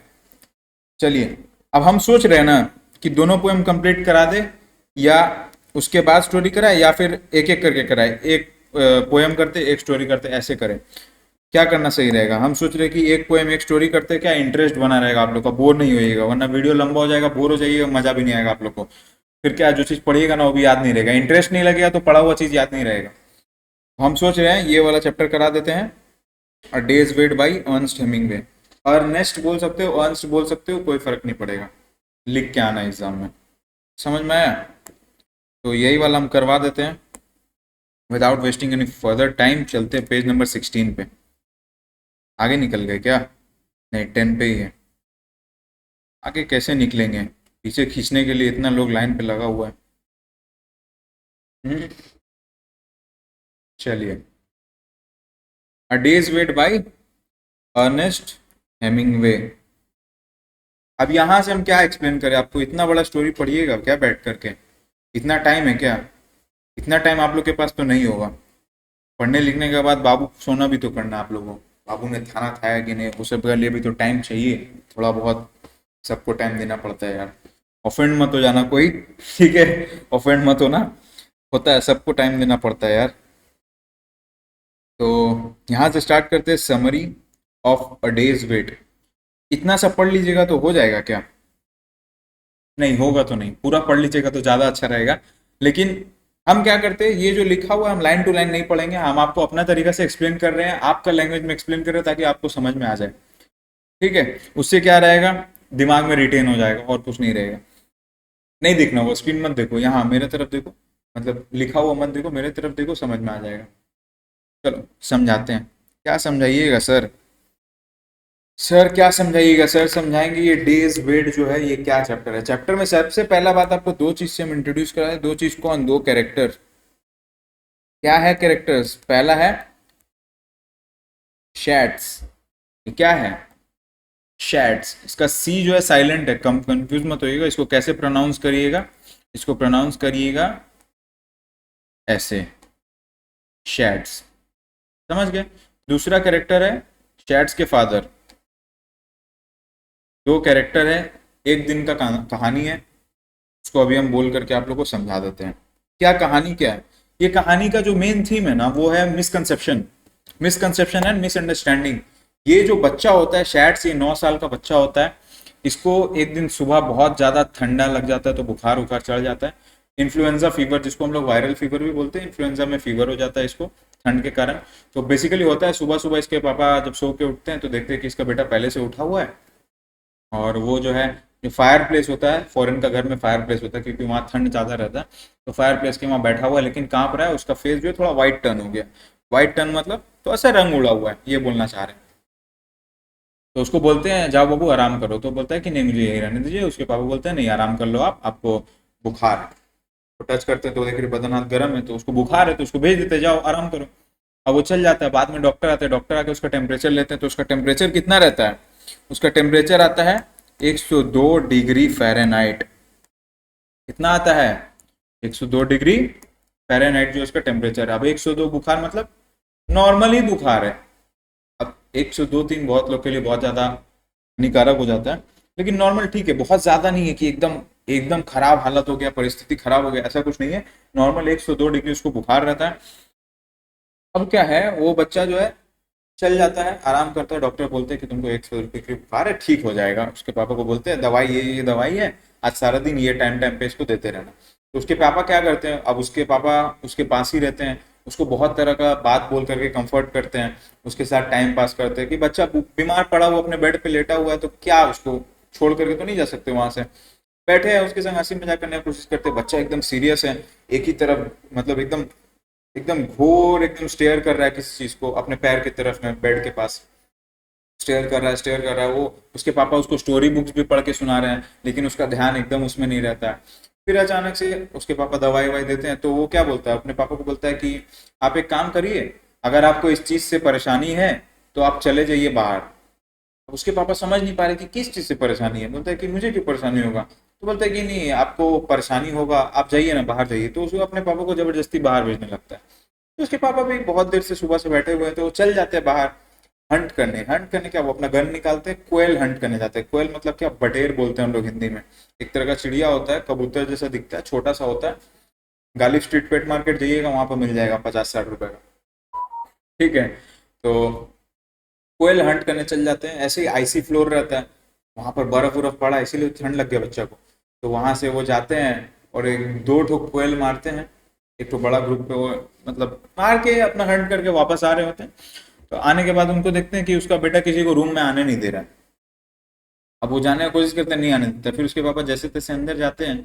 चलिए अब हम सोच रहे हैं ना कि दोनों पोएम कंप्लीट करा दे, या उसके बाद स्टोरी कराए, या फिर एक एक करके कराए, एक पोएम करते एक स्टोरी करते, ऐसे करें। क्या करना सही रहेगा? हम सोच रहे हैं कि एक पोएम एक स्टोरी करते, क्या इंटरेस्ट बना रहेगा आप लोग का, बोर नहीं होइएगा, वरना वीडियो लंबा हो जाएगा, बोर हो जाइएगा, मजा भी नहीं आएगा आप लोग को। फिर क्या, जो चीज़ पढ़िएगा ना वो भी याद नहीं रहेगा, इंटरेस्ट नहीं लगेगा तो पढ़ा हुआ चीज़ याद नहीं रहेगा। हम सोच रहे हैं ये वाला चैप्टर करा देते हैं, a day's wait by Ernest Hemingway. Ernest बोल सकते हो, अर्नस्ट बोल सकते हो, कोई फर्क नहीं पड़ेगा, लिख के आना एग्जाम में। समझ में आया? तो यही वाला हम करवा देते हैं without wasting any further time. चलते हैं पेज नंबर 16 पे। आगे निकल गए क्या? नहीं, 10 पे ही है। आगे कैसे निकलेंगे, पीछे खींचने के लिए इतना लोग लाइन पे लगा हुआ है। हम्म, चलिए, a day's wait by Ernest Hemingway. अब यहाँ से हम क्या एक्सप्लेन करें आपको, इतना बड़ा स्टोरी पढ़िएगा क्या बैठ करके? इतना टाइम है क्या? इतना टाइम आप लोग के पास तो नहीं होगा। पढ़ने लिखने के बाद बाबू सोना भी तो करना आप लोगों को, बाबू ने खाना खाया कि नहीं, उस सब के लिए भी तो टाइम चाहिए थोड़ा बहुत। सबको टाइम देना पड़ता है यार। ऑफेंड मत हो जाना कोई, ठीक है? ऑफेंड मत हो ना, होता है, सबको टाइम देना पड़ता है यार। तो यहाँ से स्टार्ट करते हैं, summary of a day's wait. इतना सब पढ़ लीजिएगा तो हो जाएगा क्या? नहीं होगा तो नहीं, पूरा पढ़ लीजिएगा तो ज़्यादा अच्छा रहेगा। लेकिन हम क्या करते हैं, ये जो लिखा हुआ है हम लाइन टू लाइन नहीं पढ़ेंगे, हम आपको अपना तरीका से एक्सप्लेन कर रहे हैं, आपका लैंग्वेज में एक्सप्लेन कर रहे हैं ताकि आपको समझ में आ जाए। ठीक है? उससे क्या रहेगा, दिमाग में रिटेन हो जाएगा और कुछ नहीं रहेगा। नहीं दिखना होगा, स्क्रीन मत देखो, यहाँ मेरे तरफ देखो, मतलब लिखा हुआ मत देखो, मेरे तरफ देखो, समझ में आ जाएगा। चलो समझाते हैं। क्या समझाइएगा सर? सर क्या समझाइएगा सर? समझाएंगे ये डेज वेट जो है ये क्या चैप्टर है। चैप्टर में सबसे पहला बात आपको दो चीज से हम इंट्रोड्यूस करा है। दो चीज कौन? दो कैरेक्टर। क्या है कैरेक्टर्स? पहला है शैट्स। ये क्या है? शैट्स। इसका सी जो है साइलेंट है, कम कंफ्यूज मत होइएगा, इसको कैसे प्रोनाउंस करिएगा, इसको प्रोनाउंस करिएगा ऐसे, शैट्स। समझ गए? दूसरा कैरेक्टर है शैट्स के फादर। दो कैरेक्टर है, एक दिन का कहानी है, उसको अभी हम बोल करके आप लोग को समझा देते हैं। क्या कहानी क्या है? ये कहानी का जो मेन थीम है ना वो है मिसकंसेप्शन। Misconception and misunderstanding. ये जो बच्चा होता है शैट्स, ये 9 साल का बच्चा होता है। इसको एक दिन सुबह बहुत ज़्यादा ठंडा लग जाता है, तो बुखार उखार चढ़ जाता है। इन्फ्लुएंजा फीवर, जिसको हम लोग वायरल फीवर भी बोलते हैं, इन्फ्लुएंजा में फीवर हो जाता है इसको ठंड के कारण। तो बेसिकली होता है सुबह सुबह इसके पापा जब सो के उठते हैं तो देखते हैं कि इसका बेटा पहले से उठा हुआ है, और वो जो है, जो फायर प्लेस होता है, फॉरेन का घर में फायर प्लेस होता है क्योंकि वहाँ ठंड ज़्यादा रहता है, तो फायर प्लेस के वहाँ बैठा हुआ है लेकिन कांप रहा है। उसका फेस जो है थोड़ा वाइट टर्न हो गया। वाइट टर्न मतलब तो ऐसा रंग उड़ा हुआ है, ये बोलना चाह रहे हैं। तो उसको बोलते हैं जाओ बाबू आराम करो, तो बोलता है कि नहीं मुझे यही रहने दीजिए। उसके पापा बोलते हैं नहीं आराम कर लो आप, आपको बुखार है। तो टच करते हैं तो देख रहे बदन हाथ गर्म है, तो उसको बुखार है, तो उसको भेज देते हैं जाओ आराम करो। अब वो चल जाता है। बाद में डॉक्टर आते हैं, डॉक्टर आके उसका टेम्परेचर लेते हैं, तो उसका टेम्परेचर कितना रहता है? उसका टेम्परेचर आता है 102 डिग्री फ़ारेनहाइट। कितना आता है? 102 डिग्री फ़ारेनहाइट जो उसका टेम्परेचर है। अब 102 बुखार मतलब नॉर्मली बुखार है। अब 102 3 बहुत लोग के लिए बहुत ज़्यादा हानिकारक हो जाता है, लेकिन नॉर्मल ठीक है, बहुत ज़्यादा नहीं है कि एकदम एकदम खराब हालत हो गया, परिस्थिति खराब हो गया, ऐसा कुछ नहीं है। नॉर्मल 102 डिग्री उसको बुखार रहता है। अब क्या है, वो बच्चा जो है चल जाता है, आराम करता है। डॉक्टर बोलते हैं कि तुमको 100 रुपये की बुखार है, ठीक हो जाएगा। उसके पापा को बोलते हैं दवाई ये दवाई है, आज सारा दिन ये टाइम टाइम पे इसको देते रहना। तो उसके पापा क्या करते हैं, अब उसके पापा उसके पास ही रहते हैं, उसको बहुत तरह का बात बोल करके कंफर्ट करते हैं, उसके साथ टाइम पास करते हैं कि बच्चा बीमार पड़ा हुआ अपने बेड पे लेटा हुआ है, तो क्या उसको छोड़ करके तो नहीं जा सकते वहां से। बैठे हैं उसके संग हंसी मजाक करने की कोशिश करते हैं। बच्चा एकदम सीरियस है, एक ही तरफ, मतलब एकदम एकदम घोर, एकदम स्टेयर कर रहा है किसी चीज को, अपने पैर की तरफ में बेड के पास स्टेयर कर रहा है, स्टेयर कर रहा है वो। उसके पापा उसको स्टोरी बुक्स भी पढ़ के सुना रहे हैं, लेकिन उसका ध्यान एकदम उसमें नहीं रहता है। फिर अचानक से उसके पापा दवाई ववाई देते हैं, तो वो क्या बोलता है, अपने पापा को बोलता है कि आप एक काम करिए, अगर आपको इस चीज से परेशानी है तो आप चले जाइए बाहर। अब उसके पापा समझ नहीं पा रहे कि किस चीज से परेशानी है। बोलता है कि मुझे क्यों परेशानी होगा, तो बोलता है कि नहीं आपको परेशानी होगा, आप जाइए ना, बाहर जाइए। तो उसको अपने पापा को जबरदस्ती बाहर भेजने लगता है। तो उसके पापा भी बहुत देर से सुबह से बैठे हुए हैं, तो वो चल जाते हैं बाहर हंट करने क्या, वो अपना गन निकालते हैं, कोयल हंट करने जाते हैं। कोयल मतलब क्या, बटेर बोलते हैं हम लोग हिंदी में। एक तरह का चिड़िया होता है, कबूतर जैसा दिखता है, छोटा सा होता है। गालिब स्ट्रीट पेट मार्केट जाइएगा, वहां पर मिल जाएगा 50-60 रुपए का। ठीक है। तो कोयल हंट करने चल जाते हैं। ऐसे ही आइसी फ्लोर रहता है, वहां पर बर्फ उर्फ पड़ा है, इसीलिए ठंड लग गया बच्चा को। तो वहां से वो जाते हैं और एक दो ठो कोयल मारते हैं। एक तो बड़ा ग्रुप पे वो मतलब मार के अपना हंट करके वापस आ रहे होते हैं। तो आने के बाद उनको देखते हैं कि उसका बेटा किसी को रूम में आने नहीं दे रहा है। अब वो जाने की कोशिश करते हैं, नहीं आने देते। फिर उसके पापा जैसे तैसे अंदर जाते हैं,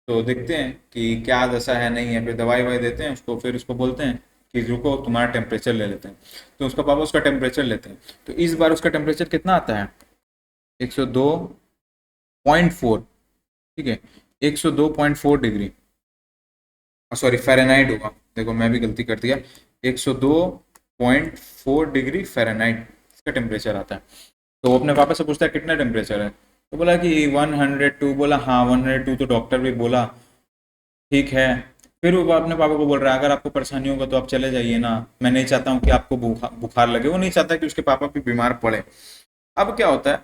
तो देखते हैं कि क्या दशा है, नहीं है। फिर दवाई ववाई देते हैं उसको, फिर उसको बोलते हैं कि रुको तुम्हारा टेम्परेचर ले लेते हैं। तो उसका पापा उसका टेम्परेचर लेते हैं। तो इस बार उसका टेम्परेचर कितना आता है, 102.4। ठीक है, 102.4 डिग्री, सॉरी फ़ारेनहाइट होगा। देखो मैं भी गलती कर दिया, 102.4 डिग्री फ़ारेनहाइट इसका टेम्परेचर आता है। तो वो अपने पापा से पूछता है कितना टेम्परेचर है। तो बोला कि 102। बोला हाँ 102 तो डॉक्टर भी बोला, ठीक है। फिर वो अपने पापा को बोल रहा है अगर आपको परेशानी होगा तो आप चले जाइए ना, मैं नहीं चाहता हूँ कि आपको बुखार लगे। वो नहीं चाहता कि उसके पापा भी बीमार पड़े। अब क्या होता है,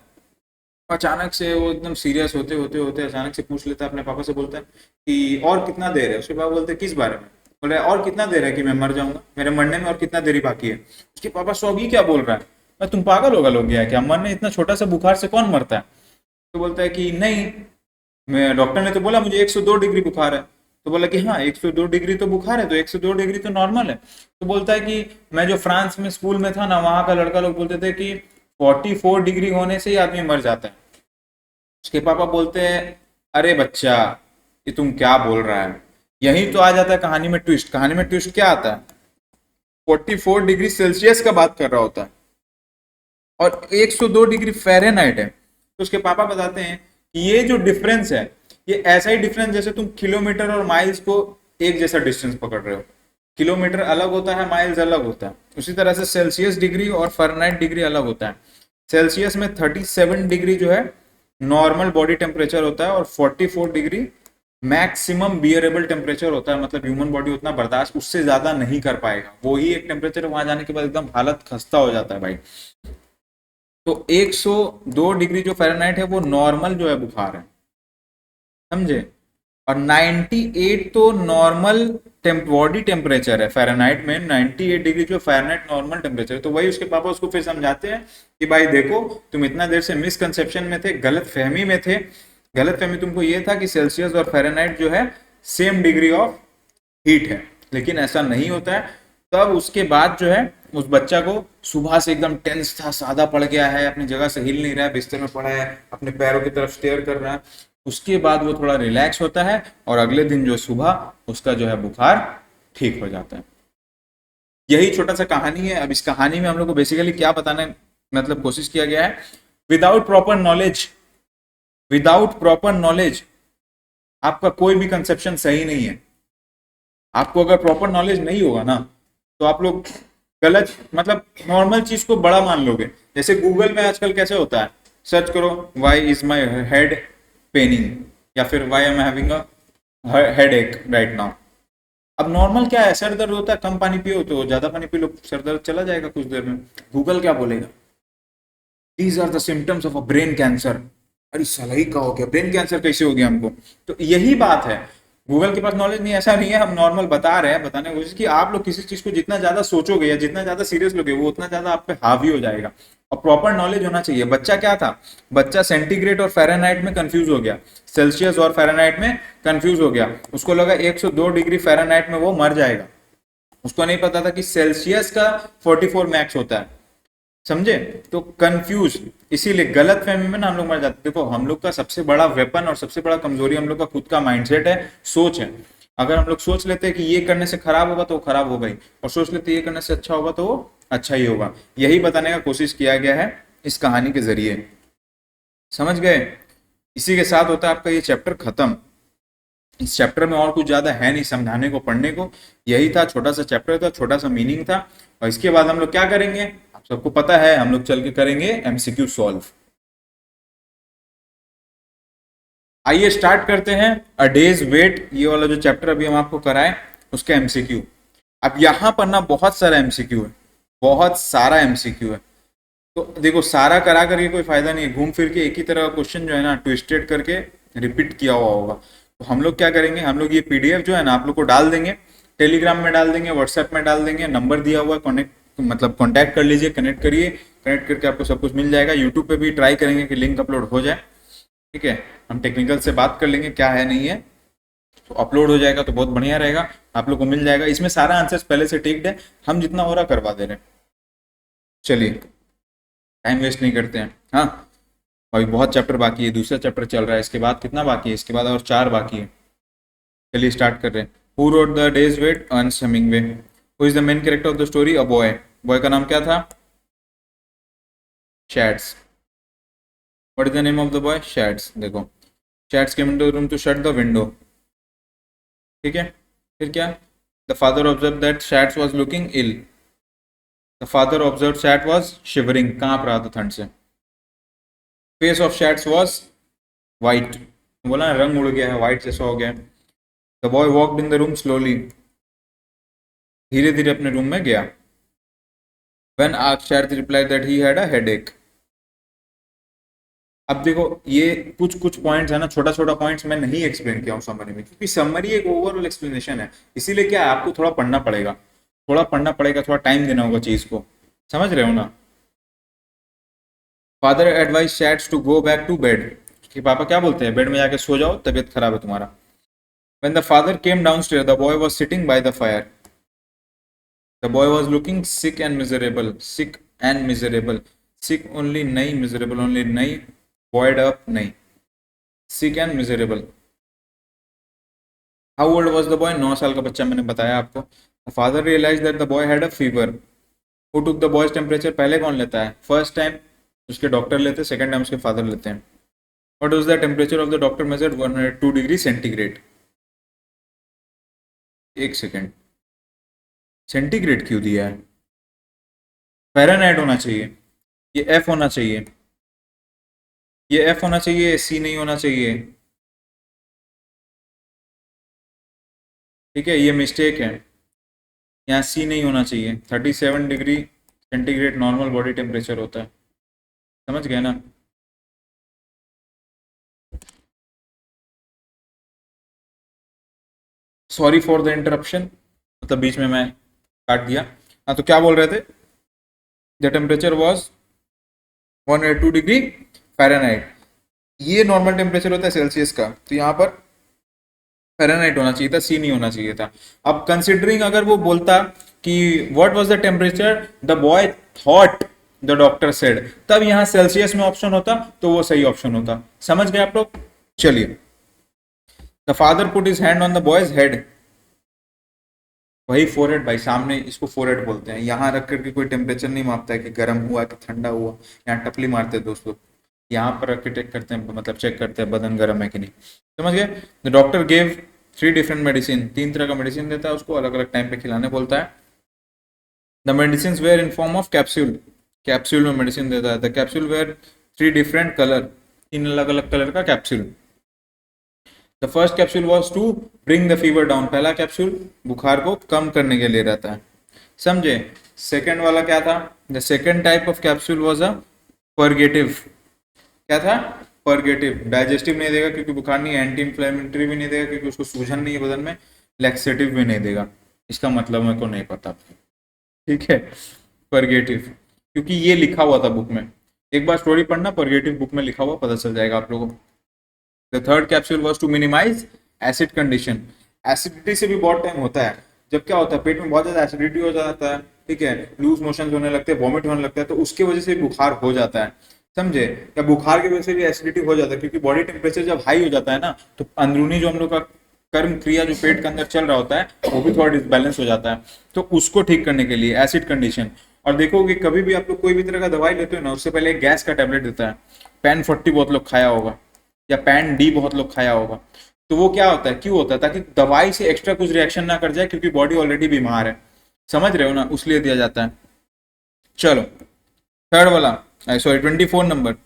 अचानक से वो एकदम सीरियस होते होते होते अचानक से पूछ लेता है, अपने पापा से बोलता है कि और कितना देर है। उसके पापा बोलते हैं किस बारे में। बोले और कितना देर है कि मैं मर जाऊंगा, मेरे मरने में और कितना देरी बाकी है। उसके पापा शौक ही क्या बोल रहा है, तुम पागल होगा लोग गया क्या, मरने इतना छोटा सा बुखार से कौन मरता है। तो बोलता है कि नहीं, मैं डॉक्टर ने तो बोला मुझे 102 डिग्री बुखार है। तो बोला कि हाँ 102 डिग्री तो बुखार है, तो 102 डिग्री तो नॉर्मल है। तो बोलता है कि मैं जो फ्रांस में स्कूल में था ना, वहां का लड़का लोग बोलते थे कि 44 डिग्री होने से ही आदमी मर जाता है। उसके पापा बोलते हैं अरे बच्चा, ये तुम क्या बोल रहा है। यही तो आ जाता है कहानी में ट्विस्ट। कहानी में ट्विस्ट क्या आता है, 44 डिग्री सेल्सियस का बात कर रहा होता है और 102 डिग्री फ़ारेनहाइट है। तो उसके पापा बताते हैं कि ये जो डिफरेंस है, ये ऐसा ही डिफरेंस जैसे तुम किलोमीटर और माइल्स को एक जैसा डिस्टेंस पकड़ रहे हो। किलोमीटर अलग होता है, माइल्स अलग होता है। उसी तरह से सेल्सियस डिग्री और फ़ारेनहाइट डिग्री अलग होता है। सेल्सियस में 37 डिग्री जो है नॉर्मल बॉडी टेम्परेचर होता है, और 44 डिग्री मैक्सिमम बियरेबल टेम्परेचर होता है। मतलब ह्यूमन बॉडी उतना बर्दाश्त उससे ज्यादा नहीं कर पाएगा। वो ही एक टेम्परेचर, वहां जाने के बाद एकदम हालत खस्ता हो जाता है भाई। तो 102 डिग्री जो फ़ारेनहाइट है वो नॉर्मल जो है बुखार है, समझे। और 98 तो नॉर्मल बॉडी टेम्परेचर है। फ़ारेनहाइट में 98 डिग्री जो फ़ारेनहाइट नॉर्मल टेम्परेचर है। तो वही उसके पापा उसको फिर समझाते हैं कि भाई देखो, तुम इतना देर से मिसकंसेप्शन में थे, गलत फहमी में थे। गलत फहमी तुमको ये था कि सेल्सियस और फ़ारेनहाइट जो है सेम डिग्री ऑफ हीट है, लेकिन ऐसा नहीं होता है। तब उसके बाद जो है उस बच्चा को सुबह से एकदम टेंस था, सादा पड़ गया है, अपनी जगह से हिल नहीं रहा है, बिस्तर में पड़ा है, अपने पैरों की तरफ स्टेयर कर रहा है। उसके बाद वो थोड़ा रिलैक्स होता है और अगले दिन जो सुबह उसका जो है बुखार ठीक हो जाता है। यही छोटा सा कहानी है। अब इस कहानी में हम लोग को बेसिकली क्या बताने मतलब कोशिश किया गया है, without proper knowledge, without proper knowledge आपका कोई भी कंसेप्शन सही नहीं है। आपको अगर प्रॉपर नॉलेज नहीं होगा ना, तो आप लोग गलत मतलब नॉर्मल चीज को बड़ा मान लोगे। जैसे गूगल में आजकल कैसे होता है, सर्च करो why is my head paining, या फिर why am having a headache right now. अब नॉर्मल क्या है, सर दर्द होता है, कम पानी पियो, तो ज्यादा पानी पी लो, सर दर्द चला जाएगा कुछ देर में। गूगल क्या बोलेगा, these are the symptoms of a brain cancer. अरे साला ही का हो गया, ब्रेन कैंसर कैसे हो गया हमको। तो यही बात है, गूगल के पास नॉलेज नहीं, ऐसा नहीं है। हम नॉर्मल बता रहे हैं, बताने की कोशिश कि आप लोग किसी चीज को जितना ज्यादा सोचोगे या जितना ज्यादा सीरियस लोगे, वो उतना ज्यादा आप पे हावी हो जाएगा। और प्रॉपर नॉलेज होना चाहिए। बच्चा क्या था, बच्चा सेंटीग्रेड और फ़ारेनहाइट में कंफ्यूज हो गया, सेल्सियस और फ़ारेनहाइट में कंफ्यूज हो गया। उसको लगा 102 डिग्री फ़ारेनहाइट में वो मर जाएगा। उसको नहीं पता था कि सेल्सियस का 44 मैक्स होता है, समझे। तो कंफ्यूज, इसीलिए गलत फहमी में ना हम लोग मर जाते। देखो हम लोग का सबसे बड़ा वेपन और सबसे बड़ा कमजोरी हम लोग का खुद का माइंडसेट है, सोच है। अगर हम लोग सोच लेते हैं कि ये करने से खराब होगा तो वो खराब होगा ही, और सोच लेते हैं ये करने से अच्छा होगा तो वो अच्छा ही होगा। यही बताने का कोशिश किया गया है इस कहानी के जरिए, समझ गए। इसी के साथ होता है आपका ये चैप्टर खत्म। इस चैप्टर में और कुछ ज्यादा है नहीं समझाने को, पढ़ने को। यही था, छोटा सा चैप्टर था, छोटा सा मीनिंग था। और इसके बाद हम लोग क्या करेंगे, आप सबको पता है, हम लोग चल के करेंगे एमसीक्यू सॉल्व। आइए स्टार्ट करते हैं अ डेज वेट, ये वाला जो चैप्टर अभी हम आपको कराए उसका एमसीक्यू। अब यहाँ पर ना बहुत सारा एमसीक्यू है, बहुत सारा एमसीक्यू है। तो देखो सारा करा करके कोई फायदा नहीं है, घूम फिर के एक ही तरह का क्वेश्चन जो है ना ट्विस्टेड करके रिपीट किया हुआ होगा। तो हम लोग क्या करेंगे, हम लोग ये पीडीएफ जो है ना आप लोग को डाल देंगे, टेलीग्राम में डाल देंगे, व्हाट्सएप में डाल देंगे, नंबर दिया हुआ है, कनेक्ट मतलब कांटेक्ट कर लीजिए, कनेक्ट करिए, कनेक्ट करके आपको सब कुछ मिल जाएगा। यूट्यूब पे भी ट्राई करेंगे कि लिंक अपलोड हो जाए, ठीक है। हम टेक्निकल से बात कर लेंगे क्या है नहीं है, तो अपलोड हो जाएगा तो बहुत बढ़िया रहेगा, आप लोग को मिल जाएगा। इसमें सारा आंसर्स पहले से टिक्ड है, हम जितना हो रहा करवा दे रहे हैं। चलिए टाइम वेस्ट नहीं करते हैं। हाँ अभी बहुत चैप्टर बाकी है, दूसरा चैप्टर चल रहा है, इसके बाद कितना बाकी है, इसके बाद और 4 बाकी है। चलिए स्टार्ट कर रहे हैं। Who wrote the day's wait, Ernest Hemingway. Who is the main character of the story, a boy. Boy का नाम क्या था, Schatz. What is the name of the boy, Schatz. देखो Schatz came into the room to shut the window, ठीक है। फिर क्या, the father observe that Schatz was looking ill. The father observe Schatz was shivering, कांप रहा था ठंड से। Face of shades was white, बोला ना रंग उड़ गया है, वाइट जैसा हो गया। The boy walked in the room slowly, धीरे धीरे अपने रूम में गया। When asked Schatz replied that he had a headache. अब देखो ये कुछ कुछ पॉइंट्स है ना, छोटा छोटा पॉइंट्स मैं नहीं एक्सप्लेन किया हूँ समरी में, क्योंकि समरी एक ओवरऑल एक्सप्लेनेशन है, इसीलिए क्या है आपको थोड़ा पढ़ना पड़ेगा, थोड़ा पढ़ना पड़ेगा, थोड़ा टाइम देना होगा चीज को, समझ रहे हो ना। Father advise Schatz to go back to bed, कि पापा क्या बोलते हैं, बेड में जाके सो जाओ, तबीयत खराब है तुम्हारा। When the father came downstair the boy was sitting by the fire. The boy was looking sick and miserable, sick and miserable, sick only नहीं, मिजरेबल ओनली नहीं, बॉयड अप नहीं, sick and miserable. How old was the boy, 9 साल का बच्चा, मैंने बताया आपको। The father realize that the boy had a fever. Who took the boy's temperature, पहले कौन लेता है, फर्स्ट टाइम उसके डॉक्टर लेते हैं, सेकंड टाइम उसके फादर लेते हैं। What was the temperature of the doctor measured, 102 degree centigrade. एक सेकेंड, सेंटीग्रेड क्यों दिया है, फ़ारेनहाइट होना चाहिए, ये एफ होना चाहिए, ये एफ होना चाहिए, सी नहीं होना चाहिए, ठीक है, ये मिस्टेक है, यहाँ सी नहीं होना चाहिए। 37 degree centigrade normal body temperature होता है, समझ गए ना। सॉरी फॉर द इंटरप्शन, मतलब बीच में मैं काट दिया। हाँ तो क्या बोल रहे थे, the temperature was 102 degree Fahrenheit, ये नॉर्मल टेम्परेचर होता है सेल्सियस का, तो यहाँ पर फ़ारेनहाइट होना चाहिए था, सी नहीं होना चाहिए था। अब कंसिडरिंग अगर वो बोलता कि what was the temperature the boy thought the doctor said, तब यहाँ सेल्सियस में ऑप्शन होता तो वो सही ऑप्शन होता, समझ गए आप लोग। चलिए, the father put his hand on the boys head, वही फोरहेड भाई, सामने इसको फोरहेड बोलते हैं, यहाँ रख करके कोई टेम्परेचर नहीं मापता है कि गर्म हुआ कि ठंडा हुआ, यहाँ टपली मारते हैं दोस्तों, यहाँ पर रख के चेक करते हैं, मतलब चेक करते हैं बदन गर्म है कि नहीं, समझ गए। The doctor gave 3 different medicine, 3 तरह का मेडिसिन देता है उसको, अलग अलग टाइम पे खिलाने बोलता है। The medicine were in form of capsule, capsule में मेडिसिन देता है। The capsule were 3 different colour, 3 अलग अलग कलर का capsule. The first capsule was to bring the fever down, पहला कैप्सूल बुखार को कम करने के लिए रहता है, समझे। सेकेंड वाला क्या था, the second type of capsule was a purgative, क्या था, परगेटिव, डाइजेस्टिव नहीं देगा क्योंकि बुखार नहीं है, एंटी इन्फ्लेमेटरी भी नहीं देगा क्योंकि उसको सूजन नहीं है बदन में, लैक्सेटिव भी नहीं देगा, इसका मतलब मेरे को नहीं पता, ठीक है, परगेटिव, क्योंकि ये लिखा हुआ था बुक में, एक बार स्टोरी पढ़ना, परगेटिव बुक में लिखा हुआ पता चल जाएगा आप लोगों को। The third capsule was to minimize acid condition, acidity से भी बहुत टाइम होता है, जब क्या होता है पेट में बहुत ज्यादा एसिडिटी हो जाता है, ठीक है, लूज मोशन होने लगते हैं, वॉमिट होने लगता है, तो उसकी वजह से बुखार हो जाता है, समझे, या बुखार की वजह से भी एसिडिटी हो जाता है, क्योंकि बॉडी टेम्परेचर जब हाई हो जाता है ना, तो अंदरूनी जो हम लोग का कर्म क्रिया जो पेट के अंदर चल रहा होता है वो भी थोड़ा डिसबैलेंस हो जाता है, तो उसको ठीक करने के लिए एसिड कंडीशन। और देखोगे कभी भी आप लोग कोई भी तरह का दवाई लेते हो ना, उससे पहले एक गैस का टैबलेट देता है, पैन 40 बहुत लोग खाया होगा, या पैन डी बहुत लोग खाया होगा, तो वो क्या होता है, क्यों होता है, ताकि दवाई से एक्स्ट्रा कुछ रिएक्शन ना कर जाए, क्योंकि बॉडी ऑलरेडी बीमार है, समझ रहे हो ना, उसलिए दिया जाता है। चलो थर्ड वाला, sorry 24 number,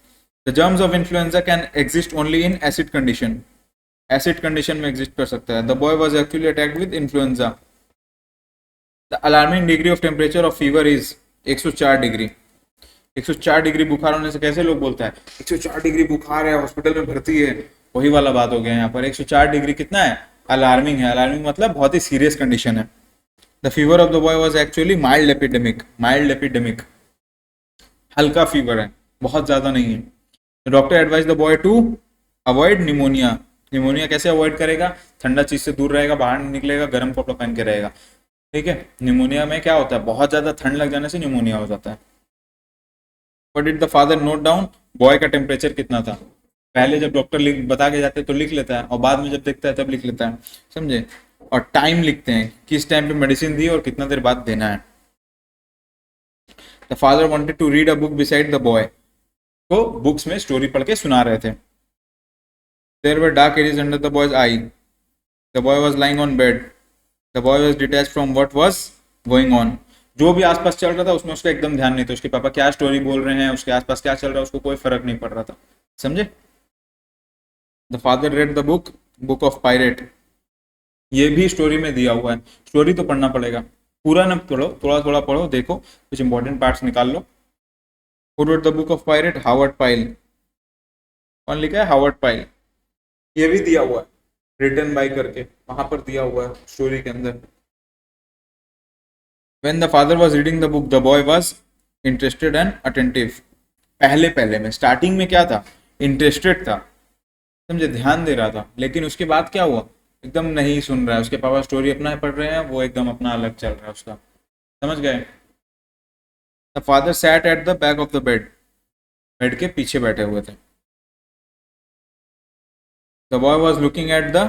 the germs of influenza can exist only in acid condition, acid condition में एग्जिस्ट कर सकता है। The boy was actually attacked with influenza. The alarming degree of temperature of fever is 104 degree. 104 degree बुखार होने से कैसे लोग बोलते हैं 104 डिग्री बुखार है, हॉस्पिटल में भर्ती है, वही वाला बात हो गया यहाँ पर। 104 डिग्री कितना है, अलार्मिंग है। अलार्मिंग मतलब बहुत ही सीरियस कंडीशन है। The fever of the boy was actually mild epidemic. Mild epidemic, हल्का फीवर है, बहुत ज्यादा नहीं है। Doctor advise the boy to avoid pneumonia. Pneumonia कैसे अवॉइड करेगा, ठंडा चीज से दूर रहेगा, बाहर नहीं निकलेगा, गर्म कपड़ा पहन के रहेगा। ठीक है, निमोनिया में क्या होता है, बहुत ज्यादा ठंड लग जाने से निमोनिया हो जाता है। But did the father note down boy का टेम्परेचर कितना था। पहले जब डॉक्टर बता के जाते हैं तो लिख लेता है, और बाद में जब देखता है तब लिख लेता है, समझे। और टाइम लिखते हैं, किस टाइम पे मेडिसिन दी और कितना देर बाद देना है। The father wanted to read a book beside the boy. तो बुक्स में स्टोरी पढ़ के सुना रहे थे। There were dark areas under the boys eye. The boy was lying on bed. The boy was detached from what was going on. जो भी आसपास चल रहा था उसमें उसका एकदम ध्यान नहीं था। उसके पापा क्या स्टोरी बोल रहे हैं, उसके आसपास क्या चल रहा है, उसको कोई फर्क नहीं पड़ रहा था, समझे। The father read the book, book of pirate. ये भी स्टोरी में दिया हुआ है, स्टोरी तो पढ़ना पड़ेगा, पूरा न पढ़ो, थोड़ा थोड़ा पढ़ो, देखो कुछ इंपॉर्टेंट पार्ट्स निकाल लो। Who wrote the book of pirate, Howard Pyle. कौन लिखा है, हावर्ड पाइल। ये भी दिया हुआ है, रिटन बाय करके वहां पर दिया हुआ है स्टोरी के अंदर। When the father was reading the book, the boy was interested and attentive. पहले पहले में स्टार्टिंग में क्या था, इंटरेस्टेड था, समझे, ध्यान दे रहा था। लेकिन उसके बाद क्या हुआ, एकदम नहीं सुन रहा है। उसके पापा स्टोरी अपना पढ़ रहे हैं, वो एकदम अपना अलग चल रहा है उसका, समझ गए। The father sat at the back of the bed. Bed के पीछे बैठे हुए थे। The boy was looking at the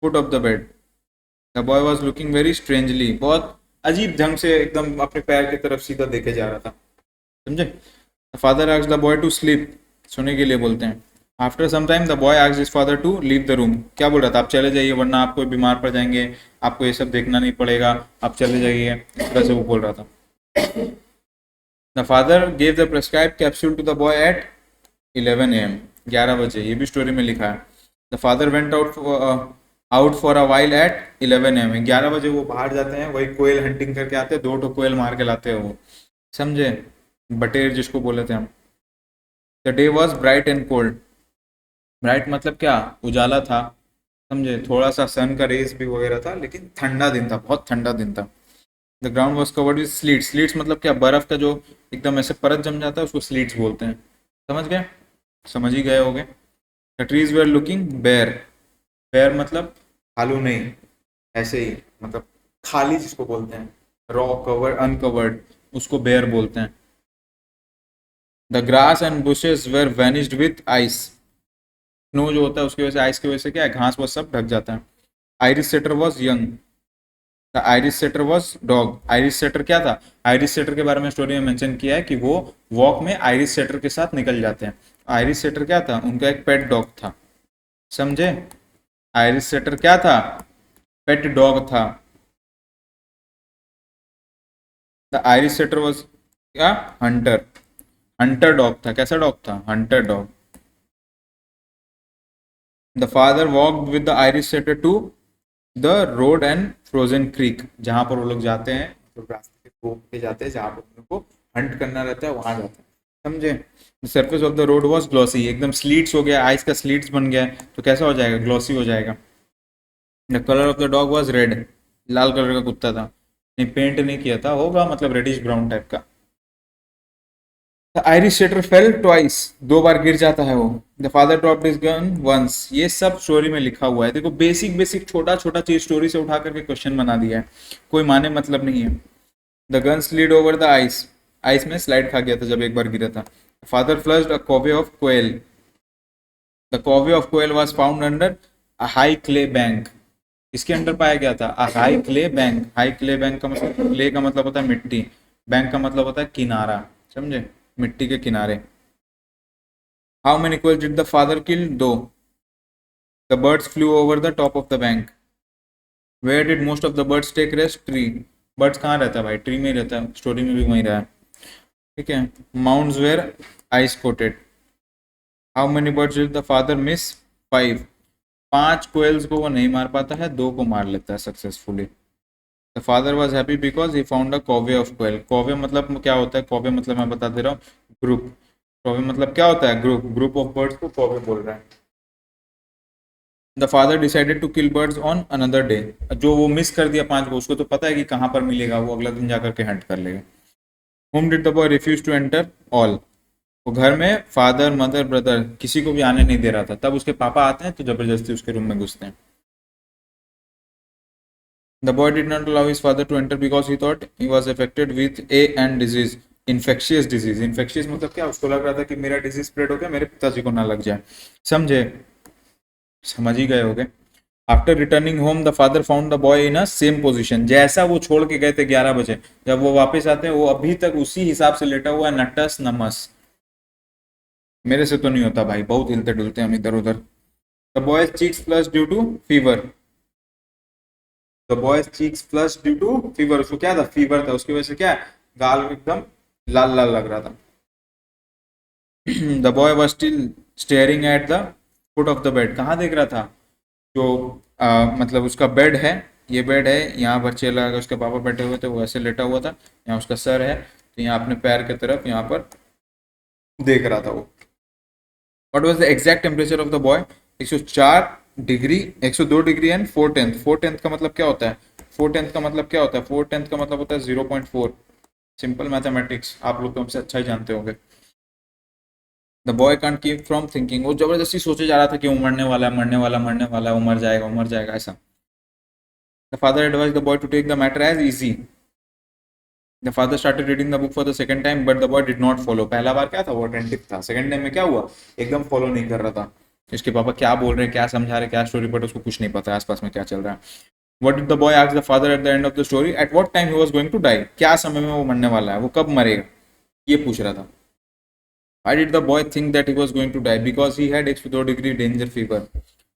foot of the bed. The boy was looking very strangely. बहुत अजीब ढंग से एकदम अपने पैर की तरफ सीधा देखे जा रहा था, समझे। The father asked the boy to sleep. सोने के लिए बोलते हैं। After some time the boy asked his father to leave the room. क्या बोल रहा था, आप चले जाइए वरना आप कोई बीमार पड़ जाएंगे, आपको ये सब देखना नहीं पड़ेगा, आप चले जाइए, इस तरह से वो बोल रहा था। The father gave the prescribe capsule to the boy at 11 AM, 11 बजे। ये भी स्टोरी में लिखा है। The father went out for a while at 11 AM। 11 बजे वो बाहर जाते हैं, वही कोयल हंटिंग करके आते हैं, 2 कोयल मार के लाते हैं वो, समझे, बटेर जिसको बोले थे हम। The day was bright and cold. Bright मतलब क्या, उजाला था, समझे, थोड़ा सा सन का रेस भी वगैरह था, लेकिन ठंडा दिन था, बहुत ठंडा दिन था। The ground was covered with sleets. Sleets मतलब क्या, बर्फ का जो एकदम ऐसे परत जम जाता है उसको स्लीट्स बोलते हैं, समझ गए, समझ ही गए होगे। The trees were looking bare. Bare मतलब खालू नहीं, ऐसे ही मतलब खाली जिसको बोलते हैं, रॉ कवर्ड अनकवर्ड, उसको बेयर बोलते हैं। The grass and bushes were vanished with ice. Snow जो होता है उसकी वजह से, आइस की वजह से क्या है, घास वो सब ढक जाता है। Irish setter was young. The Irish setter was dog. Irish setter क्या था, आयरिश सेटर के बारे में स्टोरी में मेंशन किया है कि वो वॉक में आयरिश सेटर के साथ निकल जाते हैं। आयरिश सेटर क्या था, उनका एक पेट डॉग था, समझे। आयरिश सेटर क्या था, पेट डॉग था। द आयरिश सेटर वॉज क्या, हंटर। हंटर डॉग था, कैसा डॉग था, hunter dog. The father walked with the Irish setter to the road and frozen creek. जहां पर वो लोग जाते हैं, तो रास्ते पे घूम के जाते हैं, जहां पर उनको हंट करना रहता है वहां जाते हैं, समझे। The surface of the road was glossy. एकदम स्लीट्स हो गया, आइस का स्लीट्स बन गया है, तो कैसा हो जाएगा, ग्लॉसी हो जाएगा। The colour of the dog was red. Lal colour का कुत्ता था, नहीं पेंट नहीं किया था, होगा मतलब रेडिश ब्राउन टाइप का। The Irish setter fell twice. 2 बार गिर जाता है वो। The father dropped his gun once. ये सब स्टोरी में लिखा हुआ है, देखो बेसिक बेसिक छोटा छोटा चीज स्टोरी से उठा करके क्वेश्चन बना दिया है, कोई माने मतलब नहीं है। The gun slid over the ice. Ice में स्लाइड खा गया था जब एक बार गिरा था। Father flushed a covey of quail. The covey of quail was found under a high clay bank. इसके अंडर पाया गया था, a high clay bank. High clay bank का मतलब, क्ले का मतलब होता है मिट्टी, बैंक का मतलब होता है किनारा, समझे, मिट्टी के किनारे। How many quails did the father kill? 2. The birds flew over the top of the bank. Where did most of the birds take rest? Tree. Birds कहाँ रहता है भाई, ट्री में ही रहता है, स्टोरी में भी वहीं रहा है, ठीक है। Mounds were ice coated. How many birds did the father miss? 5. 5 coils को वो नहीं मार पाता है, 2 को मार लेता है successfully. The father was happy because he found a covey of quail. Covey मतलब क्या होता है? कॉवे मतलब मैं बता दे रहा हूँ, ग्रुप। कॉवे मतलब क्या होता है? ग्रुप। ग्रुप ऑफ बर्ड्स को कॉवे बोल रहा है। The father decided to kill birds on another day. जो वो मिस कर दिया 5 को, उसको तो पता है कि कहाँ पर मिलेगा, वो अगला दिन जाकर के हंट कर लेगा। Home did the boy refuse to enter all. वो घर में फादर मदर ब्रदर किसी को भी आने नहीं दे रहा था, तब उसके पापा आते हैं तो जबरदस्ती उसके रूम में घुसते हैं। The boy did not allow his father to enter because he thought he was affected with a and disease, infectious disease। infectious मतलब क्या? उसको लग रहा था कि मेरा डिजीज स्प्रेड हो गया, मेरे पिताजी को ना लग जाए। समझे? समझ ही गए होगे। After returning home the father found the boy in a same position. जैसा वो छोड़ के गए थे 11 बजे, जब वो वापस आते हैं वो अभी तक उसी हिसाब से लेटा हुआ है, नटस नमस। मेरे से तो नहीं होता भाई, बहुत हिलते डुलते हम इधर उधर। The boy's cheeks flush due to fever. The boy's cheeks flush due to fever. उसको क्या था? फीवर था, उसकी वजह से क्या, गाल एकदम लाल लाल लग रहा था। The boy was still staring at the foot of the bed. कहाँ देख रहा था? जो मतलब उसका बेड है, ये बेड है, यहाँ पर चेला उसके पापा बैठे हुए थे, वो ऐसे लेटा हुआ था, यहाँ उसका सर है, तो यहाँ अपने पैर की तरफ यहाँ पर देख रहा था वो। What was the exact temperature of the boy? 104 degree, 102 degree and 4/10। 4/10 का मतलब क्या होता है? 4/10 का मतलब क्या होता है? 4/10 का मतलब होता है 0.4। सिंपल मैथमेटिक्स आप लोग तो हमसे अच्छा ही जानते होंगे। The boy can't keep from thinking. वो जबरदस्ती सोचे जा रहा था कि वो मरने वाला है, मरने वाला, मरने वाला है, वो मर जाएगा ऐसा। The father advise the boy to take the matter as easy. The father started reading the book for the second time but the boy did not follow. पहला बार क्या था? वो अटेंटिव था। सेकंड टाइम में क्या हुआ? एकदम फॉलो नहीं कर रहा था। इसके पापा क्या बोल रहे हैं, क्या समझा रहे हैं, क्या स्टोरी, बट उसको कुछ नहीं पता आसपास में क्या चल रहा है। What did the boy ask the father at the end of the story? At what time he was going to die. क्या समय में वो मरने वाला है, वो कब मरेगा, ये पूछ रहा था। Why did the boy think that he was going to die? Because he had 102 degree danger fever.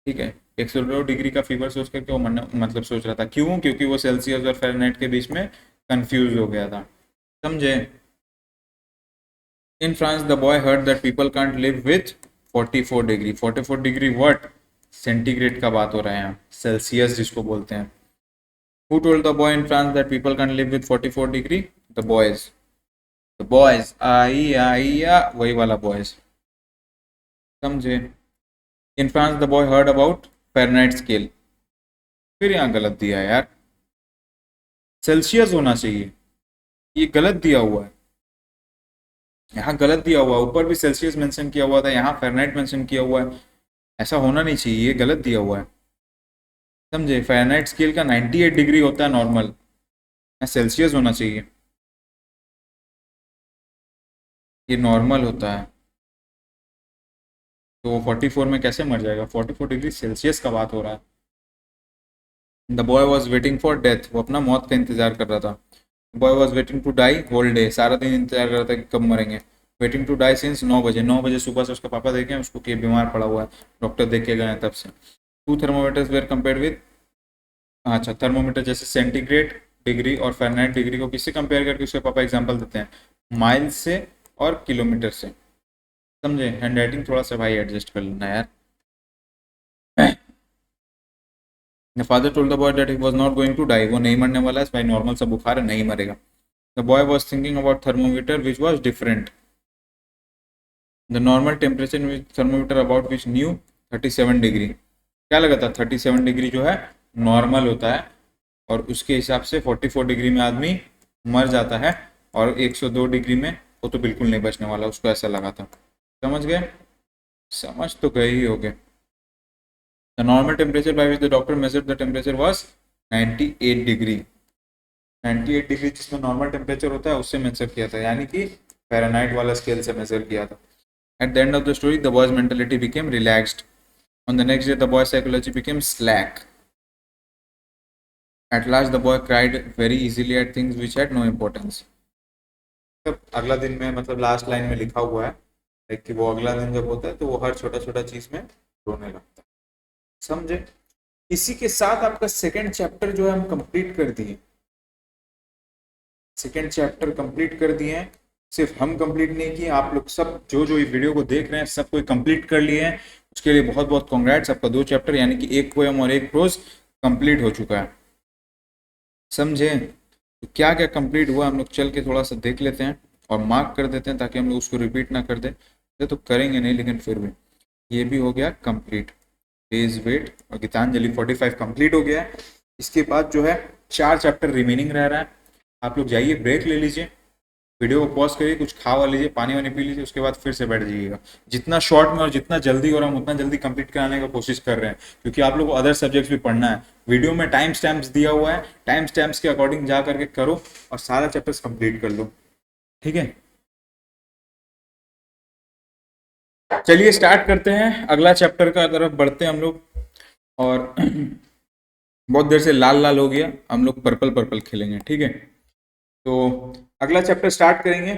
ठीक है, 102 डिग्री का फीवर सोच करके वो मरने मतलब सोच रहा था। क्यों? क्योंकि वो सेल्सियस और फ़ारेनहाइट के बीच में कंफ्यूज हो गया था। समझे? In France the boy heard that people can't live with 44 degree. 44 degree what? Centigrade का बात हो रहा है यहाँ, सेल्सियस जिसको बोलते हैं। Who told the boy in France that people can't live with 44 degree? The boys. The boys आई आई या वही वाला बॉयज। समझे? In France the boy heard about Fahrenheit scale. फिर यहाँ गलत दिया है यार, सेल्सियस होना चाहिए, ये गलत दिया हुआ है। यहाँ गलत दिया हुआ है, ऊपर भी सेल्सियस मेंशन किया हुआ था, यहाँ फ़ारेनहाइट मेंशन किया हुआ है। ऐसा होना नहीं चाहिए, ये गलत दिया हुआ है। समझे? फ़ारेनहाइट स्केल का 98 डिग्री होता है नॉर्मल, सेल्सियस होना चाहिए, ये नॉर्मल होता है। तो 44 में कैसे मर जाएगा? 44 डिग्री सेल्सियस का बात हो रहा है। The boy was waiting for death. वो अपना मौत का इंतजार कर रहा था। Boy was waiting to die whole day. सारा दिन इंतजार कर रहा था कि कब मरेंगे। वेटिंग टू डाई सिंस 9 बजे। 9 बजे सुबह से उसका पापा देखे उसको कि बीमार पड़ा हुआ है, डॉक्टर देख के गए हैं तब से। 2 थर्मोमीटर्स वेयर कंपेयर्ड विद, अच्छा थर्मोमीटर जैसे सेंटीग्रेड डिग्री और फ़ारेनहाइट डिग्री को किससे कंपेयर करके उसके पापा एग्जांपल देते हैं? माइल से और किलोमीटर से। समझे? हैंड राइटिंग थोड़ा सा भाई एडजस्ट कर लेना यार। The father told the boy that he was not going to die. वो नहीं मरने वाला है भाई, नॉर्मल सा बुखार है, नहीं मरेगा। The boy was thinking about thermometer which was different. The normal temperature which thermometer about which new 37 degree. क्या लगा था? 37 डिग्री जो है नॉर्मल होता है, और उसके हिसाब से 44 डिग्री में आदमी मर जाता है, और 102 डिग्री में वो तो बिल्कुल नहीं बचने वाला, उसको ऐसा लगा था। समझ गए? समझ तो गए ही होगे। The normal temperature by which the doctor measured the temperature was 98 degree. 98 degree जिसमें नॉर्मल टेम्परेचर होता है उससे मेजर किया था, यानी कि फ़ारेनहाइट वाला स्केल से मेजर किया था। At the end of the story, the boy's mentality became relaxed. On the next day, the boy's psychology became slack. At last, the boy cried very easily at things which had no importance. तब अगला दिन में मतलब last line में लिखा हुआ है कि वो अगला दिन जब होता है तो वो हर छोटा छोटा चीज में रोने लगता है। समझे? इसी के साथ आपका सेकंड चैप्टर जो है हम कंप्लीट कर दिए। सेकंड चैप्टर कंप्लीट कर दिए हैं। सिर्फ हम कंप्लीट नहीं किए, आप लोग सब जो जो ये वीडियो को देख रहे हैं सब कोई कंप्लीट कर लिए हैं। उसके लिए बहुत बहुत कॉन्ग्रेट्स, आपका 2 चैप्टर यानी कि 1 पोएम और 1 प्रोज कंप्लीट हो चुका है। समझे? तो क्या क्या कंप्लीट हुआ हम लोग चल के थोड़ा सा देख लेते हैं और मार्क कर देते हैं ताकि हम लोग उसको रिपीट ना कर दें। ये तो करेंगे नहीं लेकिन फिर भी ये भी हो गया कंप्लीट। डेज वेट और गीतांजलि 45 कंप्लीट हो गया है। इसके बाद जो है 4 चैप्टर रिमेनिंग रह रहा है। आप लोग जाइए, ब्रेक ले लीजिए, वीडियो को पॉज करिए, कुछ खा वा लीजिए, पानी वानी पी लीजिए, उसके बाद फिर से बैठ जाइएगा। जितना शॉर्ट में और जितना जल्दी हो रहा हम उतना जल्दी कंप्लीट कराने का कोशिश कर रहे हैं, क्योंकि आप लोग को अदर सब्जेक्ट्स भी पढ़ना है। वीडियो में टाइम स्टैम्प्स दिया हुआ है, टाइम स्टैम्प्स के अकॉर्डिंग जा करके करो और सारा चैप्टर्स कंप्लीट कर लो। ठीक है, चलिए स्टार्ट करते हैं, अगला चैप्टर का तरफ बढ़ते हैं हम लोग। और बहुत देर से लाल लाल हो गया, हम लोग पर्पल पर्पल खेलेंगे। ठीक है, तो अगला चैप्टर स्टार्ट करेंगे।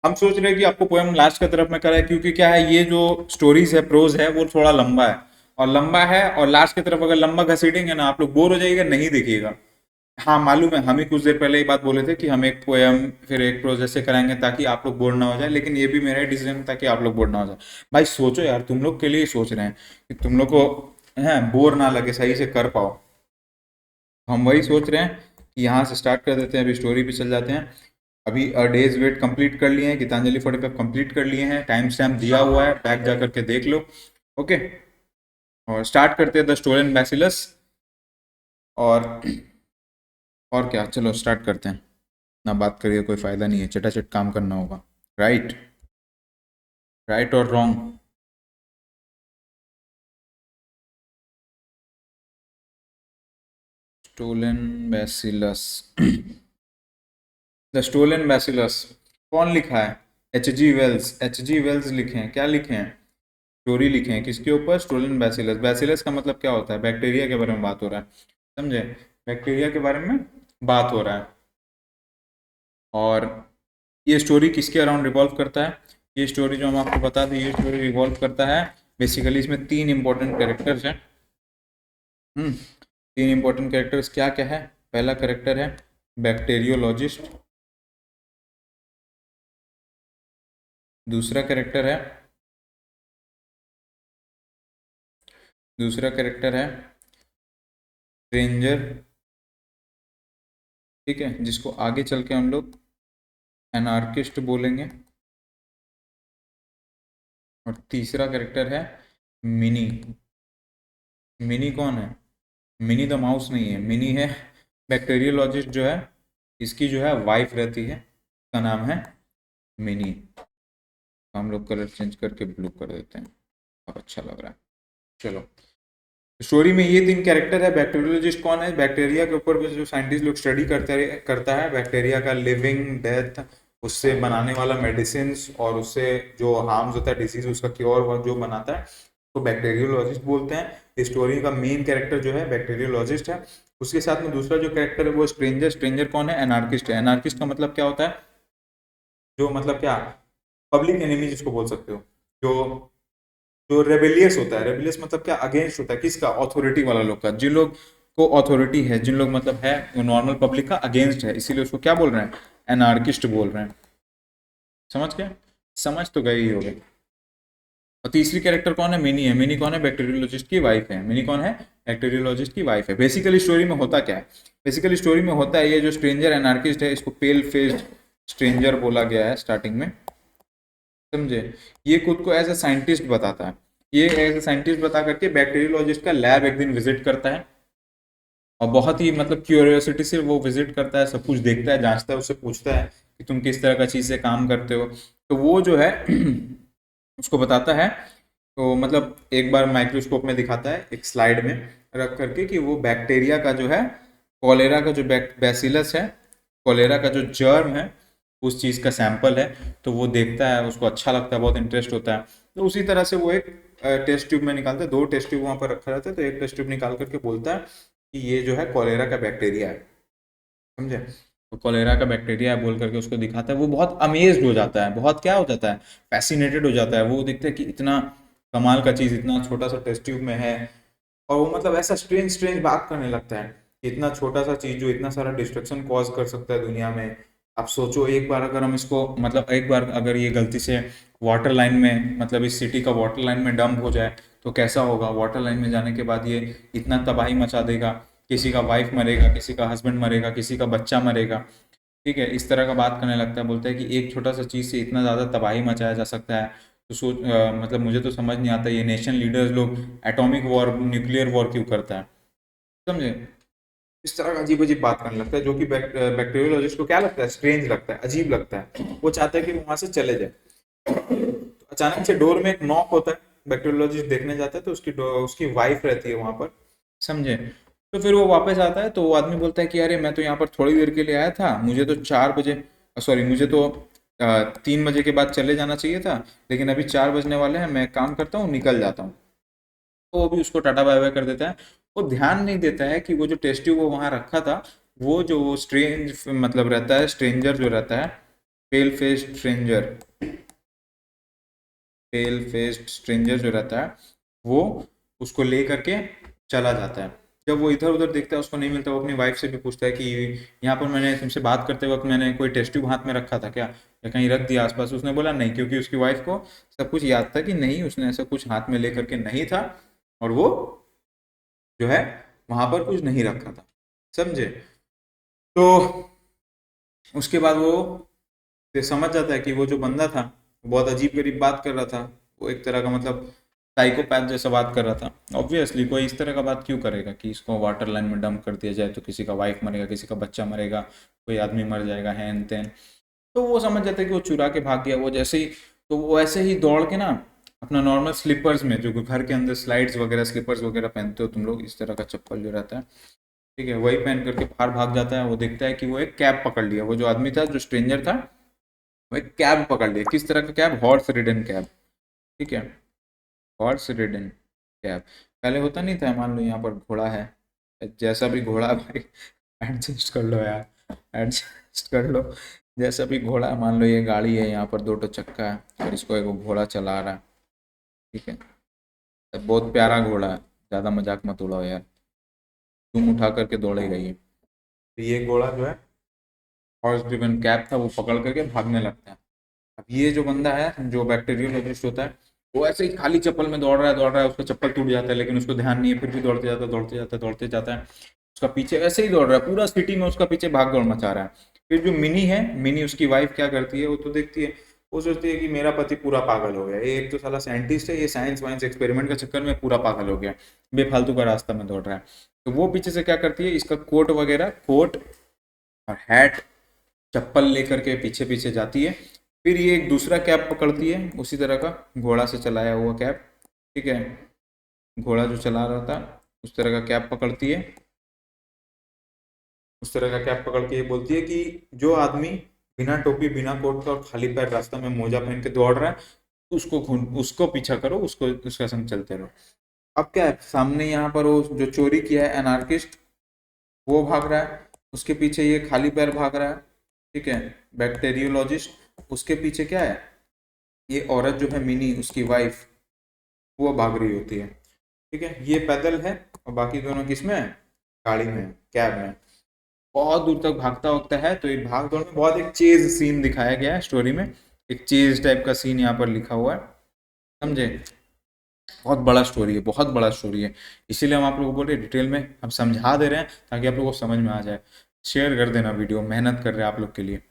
हम सोच रहे हैं कि आपको पोएम लास्ट का तरफ में कराए, क्योंकि क्या है, ये जो स्टोरीज है, प्रोज है, वो थोड़ा लंबा है और लंबा है, और लास्ट की तरफ अगर लंबा घसीटेंगे ना आप लोग बोर हो जाइएगा, नहीं देखिएगा। हाँ मालूम है, हम ही कुछ देर पहले ही बात बोले थे कि हम एक पोएम फिर एक प्रोज ऐसे कराएंगे ताकि आप लोग बोर ना हो जाए, लेकिन ये भी मेरा डिसीजन ताकि आप लोग बोर ना हो जाए। भाई सोचो यार, तुम लोग के लिए ही सोच रहे हैं कि तुम लोग को है बोर ना लगे, सही से कर पाओ। हम वही सोच रहे हैं कि यहाँ से स्टार्ट कर देते हैं, अभी स्टोरी पे चल जाते हैं। अभी डेज वेट कंप्लीट कर लिए हैं, गीतांजलि 45 कंप्लीट कर लिए हैं, टाइम स्टैम्प दिया हुआ है, बैक जा करके देख लो। ओके, और स्टार्ट करते हैं द स्टोलन बैसिलस। और और क्या, चलो स्टार्ट करते हैं। ना बात करिए, कोई फायदा नहीं है, चटाचट काम करना होगा। राइट, राइट और wrong? Stolen bacillus the stolen bacillus कौन लिखा है? H G Wells. H G Wells लिखे हैं, क्या लिखे हैं? स्टोरी लिखे हैं, किसके ऊपर? Stolen bacillus. बैसिलस का मतलब क्या होता है? बैक्टीरिया के बारे में बात हो रहा है, समझे? बैक्टीरिया के बारे में बात हो रहा है। और ये स्टोरी किसके अराउंड रिवॉल्व करता है? ये स्टोरी जो हम आपको बता दें, ये स्टोरी रिवॉल्व करता है बेसिकली, इसमें 3 इंपॉर्टेंट कैरेक्टर्स हैं। 3 इंपॉर्टेंट कैरेक्टर्स क्या क्या है? पहला कैरेक्टर है बैक्टीरियोलॉजिस्ट, दूसरा कैरेक्टर है स्ट्रेंजर, ठीक है, जिसको आगे चल के हम लोग एनार्किस्ट बोलेंगे। और तीसरा कैरेक्टर है मिनी। मिनी कौन है? मिनी द माउस नहीं है, मिनी है बैक्टीरियोलॉजिस्ट जो है, इसकी जो है वाइफ रहती है, उसका नाम है मिनी। हम लोग कलर चेंज करके ब्लू कर देते हैं, अब अच्छा लग रहा है। चलो, स्टोरी में ये 3 कैरेक्टर है। बैक्टीरियोलॉजिस्ट कौन है? बैक्टीरिया के ऊपर जो साइंटिस्ट लोग स्टडी करता है, बैक्टीरिया का लिविंग, डेथ, उससे बनाने वाला मेडिसिन और उससे जो हार्म्स होता है, डिसीज, उसका क्योर जो बनाता है, तो बैक्टीरियोलॉजिस्ट बोलते हैं। स्टोरी का मेन कैरेक्टर जो है बैक्टीरियोलॉजिस्ट है। उसके साथ में दूसरा जो कैरेक्टर है वो स्ट्रेंजर। स्ट्रेंजर कौन है? एनार्किस्ट है। एनार्किस्ट का मतलब क्या होता है? जो मतलब क्या, पब्लिक एनिमी जिसको बोल सकते हो, जो जो रेबेलियस होता है। रेबेलियस मतलब क्या? अगेंस्ट होता है, किसका? अथॉरिटी वाला लोग का। जिन लोग को अथॉरिटी है, जिन लोग मतलब है वो नॉर्मल पब्लिक का अगेंस्ट है, इसीलिए उसको क्या बोल रहे हैं? एनार्किस्ट बोल रहे हैं। समझ गए? समझ तो गए ही हो गए। और तीसरी कैरेक्टर कौन है? मिनी है। मिनी कौन है? बैक्टीरियोलॉजिस्ट की वाइफ है। मिनी कौन है? बैक्टीरियोलॉजिस्ट की वाइफ है। बेसिकली स्टोरी में होता क्या है? बेसिकली स्टोरी में होता है, ये जो स्ट्रेंजर एनार्किस्ट है, इसको पेल फेस्ड स्ट्रेंजर बोला गया है स्टार्टिंग में, समझे? ये खुद को एज ए साइंटिस्ट बताता है। ये एज ए साइंटिस्ट बता करके बैक्टीरियोलॉजिस्ट का लैब एक दिन विजिट करता है, और बहुत ही मतलब क्यूरियोसिटी से वो विजिट करता है, सब कुछ देखता है, जांचता है, उससे पूछता है कि तुम किस तरह का चीज़ से काम करते हो। तो वो जो है उसको बताता है। तो मतलब एक बार माइक्रोस्कोप में दिखाता है, एक स्लाइड में रख करके, कि वो बैक्टीरिया का जो है, कॉलेरा का जो बैसिलस है, कॉलेरा का जो जर्म है, उस चीज़ का सैंपल है। तो वो देखता है, उसको अच्छा लगता है, बहुत इंटरेस्ट होता है। तो उसी तरह से वो एक टेस्ट ट्यूब में निकालता है, 2 टेस्ट ट्यूब वहाँ पर रखा रहता है, तो एक टेस्ट ट्यूब निकाल करके बोलता है कि ये जो है कॉलेरा का बैक्टीरिया है, समझे? तो कॉलेरा का बैक्टीरिया है बोल करके उसको दिखाता है। वो बहुत अमेज्ड हो जाता है, बहुत क्या हो जाता है, फैसिनेटेड हो जाता है। वो देखता है कि इतना कमाल का चीज़ इतना छोटा सा टेस्ट ट्यूब में है, और वो मतलब ऐसा स्ट्रेंज स्ट्रेंज बात करने लगता है कि इतना छोटा सा चीज़ जो इतना सारा डिस्ट्रक्शन कॉज कर सकता है दुनिया में। आप सोचो, एक बार अगर हम इसको मतलब एक बार अगर ये गलती से वाटर लाइन में, मतलब इस सिटी का वाटर लाइन में डंप हो जाए, तो कैसा होगा, वाटर लाइन में जाने के बाद ये इतना तबाही मचा देगा, किसी का वाइफ मरेगा, किसी का हस्बैंड मरेगा, किसी का बच्चा मरेगा। ठीक है, इस तरह का बात करने लगता है, बोलता है कि एक छोटा सा चीज़ से इतना ज़्यादा तबाही मचाया जा सकता है। तो सोच मतलब मुझे तो समझ नहीं आता ये नेशन लीडर्स लोग एटॉमिक वॉर, न्यूक्लियर वॉर क्यों करता है, समझे। इस तरह का अजीब अजीब बात करने लगता है, जो कि बैक्टीरियोलॉजिस्ट को क्या लगता है, स्ट्रेंज लगता है, अजीब लगता है। वो चाहता है कि वहां से चले जाए। तो अचानक से डोर में एक नॉक होता है, बैक्टीरियोलॉजिस्ट देखने जाता है, तो उसकी वाइफ रहती है वहां पर, समझे। तो फिर वो वापस आता है, तो वो आदमी बोलता है कि अरे मैं तो यहाँ पर थोड़ी देर के लिए आया था, मुझे तो 4 बजे, सॉरी मुझे तो 3 बजे के बाद चले जाना चाहिए था, लेकिन अभी 4 बजने वाले हैं, मैं एक काम करता हूँ, निकल जाता हूँ। तो वो भी उसको टाटा बाय बाय कर देता है। वो ध्यान नहीं देता है कि वो जो टेस्ट ट्यूब वो वहां रखा था, वो जो स्ट्रेंज मतलब रहता है, स्ट्रेंजर जो रहता है, पेल फेस्ड स्ट्रेंजर, पेल फेस्ड स्ट्रेंजर जो रहता है, वो उसको ले करके चला जाता है। जब वो इधर उधर देखता है, उसको नहीं मिलता, वो अपनी वाइफ से भी पूछता है कि यहाँ पर मैंने तुमसे बात करते वक्त मैंने कोई टेस्ट ट्यूब हाथ में रखा था क्या, या कहीं रख दिया आसपास। उसने बोला नहीं, क्योंकि उसकी वाइफ को सब कुछ याद था कि नहीं, उसने ऐसा कुछ हाथ में ले करके नहीं था, और वो जो है वहां पर कुछ नहीं रखा था, समझे। तो उसके बाद वो फिर समझ जाता है कि वो जो बंदा था वो बहुत अजीब गरीब बात कर रहा था, वो एक तरह का मतलब साइकोपैथ जैसा बात कर रहा था। ऑब्वियसली कोई इस तरह का बात क्यों करेगा कि इसको वाटर लाइन में डंप कर दिया जाए तो किसी का वाइफ मरेगा, किसी का बच्चा मरेगा, कोई आदमी मर जाएगा, हैन तैन। तो वो समझ जाता है कि वो चुरा के भाग गया। वो जैसे ही, तो वो ऐसे ही दौड़ के ना अपना नॉर्मल स्लीपर्स में, जो घर के अंदर स्लाइड्स वगैरह स्लीपर्स वगैरह पहनते हो तुम लोग, इस तरह का चप्पल जो रहता है, ठीक है, वही पहन करके बाहर भाग जाता है। वो देखता है कि वो एक कैब पकड़ लिया, वो जो आदमी था जो स्ट्रेंजर था, वो एक कैब पकड़ लिया। किस तरह का कैब, हॉर्स रिडन कैब, ठीक है, हॉर्स रिडन कैब। पहले होता नहीं था, मान लो यहाँ पर घोड़ा है, जैसा भी घोड़ा है भाई, एडजस्ट कर लो यार, एडजस्ट कर लो। जैसा भी घोड़ा है, मान लो ये गाड़ी है, यहाँ पर 2 चक्का है और इसको एक घोड़ा चला रहा है, ठीक है। तो बहुत प्यारा घोड़ा है, ज़्यादा मजाक मत उड़ाओ यार, तुम उठा करके दौड़ेगा ये। तो ये घोड़ा जो है, हॉर्स ड्रिवन कैब था, वो पकड़ करके भागने लगता है। अब ये जो बंदा है जो बैक्टीरियोलॉजिस्ट होता है, वो ऐसे ही खाली चप्पल में दौड़ रहा है, उसका चप्पल टूट जाता है, लेकिन उसको ध्यान नहीं है, फिर भी दौड़ते जाता है, दौड़ते जाता है, दौड़ते जाता है। उसका पीछे ऐसे ही दौड़ रहा है, पूरा सिटी में उसका पीछे भाग दौड़ मचा रहा है। फिर जो मिनी है, मिनी उसकी वाइफ क्या करती है, वो तो देखती है, वो सोचती है कि मेरा पति पूरा पागल हो गया, ये एक तो साला साइंटिस्ट है, ये साइंस वाइंस एक्सपेरिमेंट के चक्कर में पूरा पागल हो गया, बेफालतू का रास्ता में दौड़ रहा है। तो वो पीछे से क्या करती है, इसका कोट वगैरह, कोट और हैट, चप्पल लेकर के पीछे पीछे जाती है। फिर ये एक दूसरा कैब पकड़ती है, उसी तरह का घोड़ा से चलाया हुआ कैब, ठीक है, घोड़ा जो चला रहा था उस तरह का कैब पकड़ती है। उस तरह का कैब पकड़ के ये बोलती है कि जो आदमी बिना टोपी बिना कोट का और खाली पैर रास्ता में मोजा पहन के दौड़ रहा है, उसको पीछा करो, उसको उसका संग चलते रहो। अब क्या है, सामने यहाँ पर वो जो चोरी किया है एनार्किस्ट, वो भाग रहा है, उसके पीछे ये खाली पैर भाग रहा है, ठीक है, बैक्टीरियोलॉजिस्ट। उसके पीछे क्या है, ये औरत जो है मिनी, उसकी वाइफ, वो भाग रही होती है, ठीक है। ये पैदल है और बाकी दोनों किस में है, गाड़ी में, कैब में। बहुत दूर तक भागता भागता है। तो ये भाग दौड़ में बहुत एक चेज सीन दिखाया गया है स्टोरी में, एक चेज टाइप का सीन यहाँ पर लिखा हुआ है, समझे। बहुत बड़ा स्टोरी है, बहुत बड़ा स्टोरी है, इसीलिए हम आप लोगों को बोल रहे डिटेल में हम समझा दे रहे हैं ताकि आप लोगों को समझ में आ जाए। शेयर कर देना वीडियो, मेहनत कर रहे हैं आप लोग के लिए।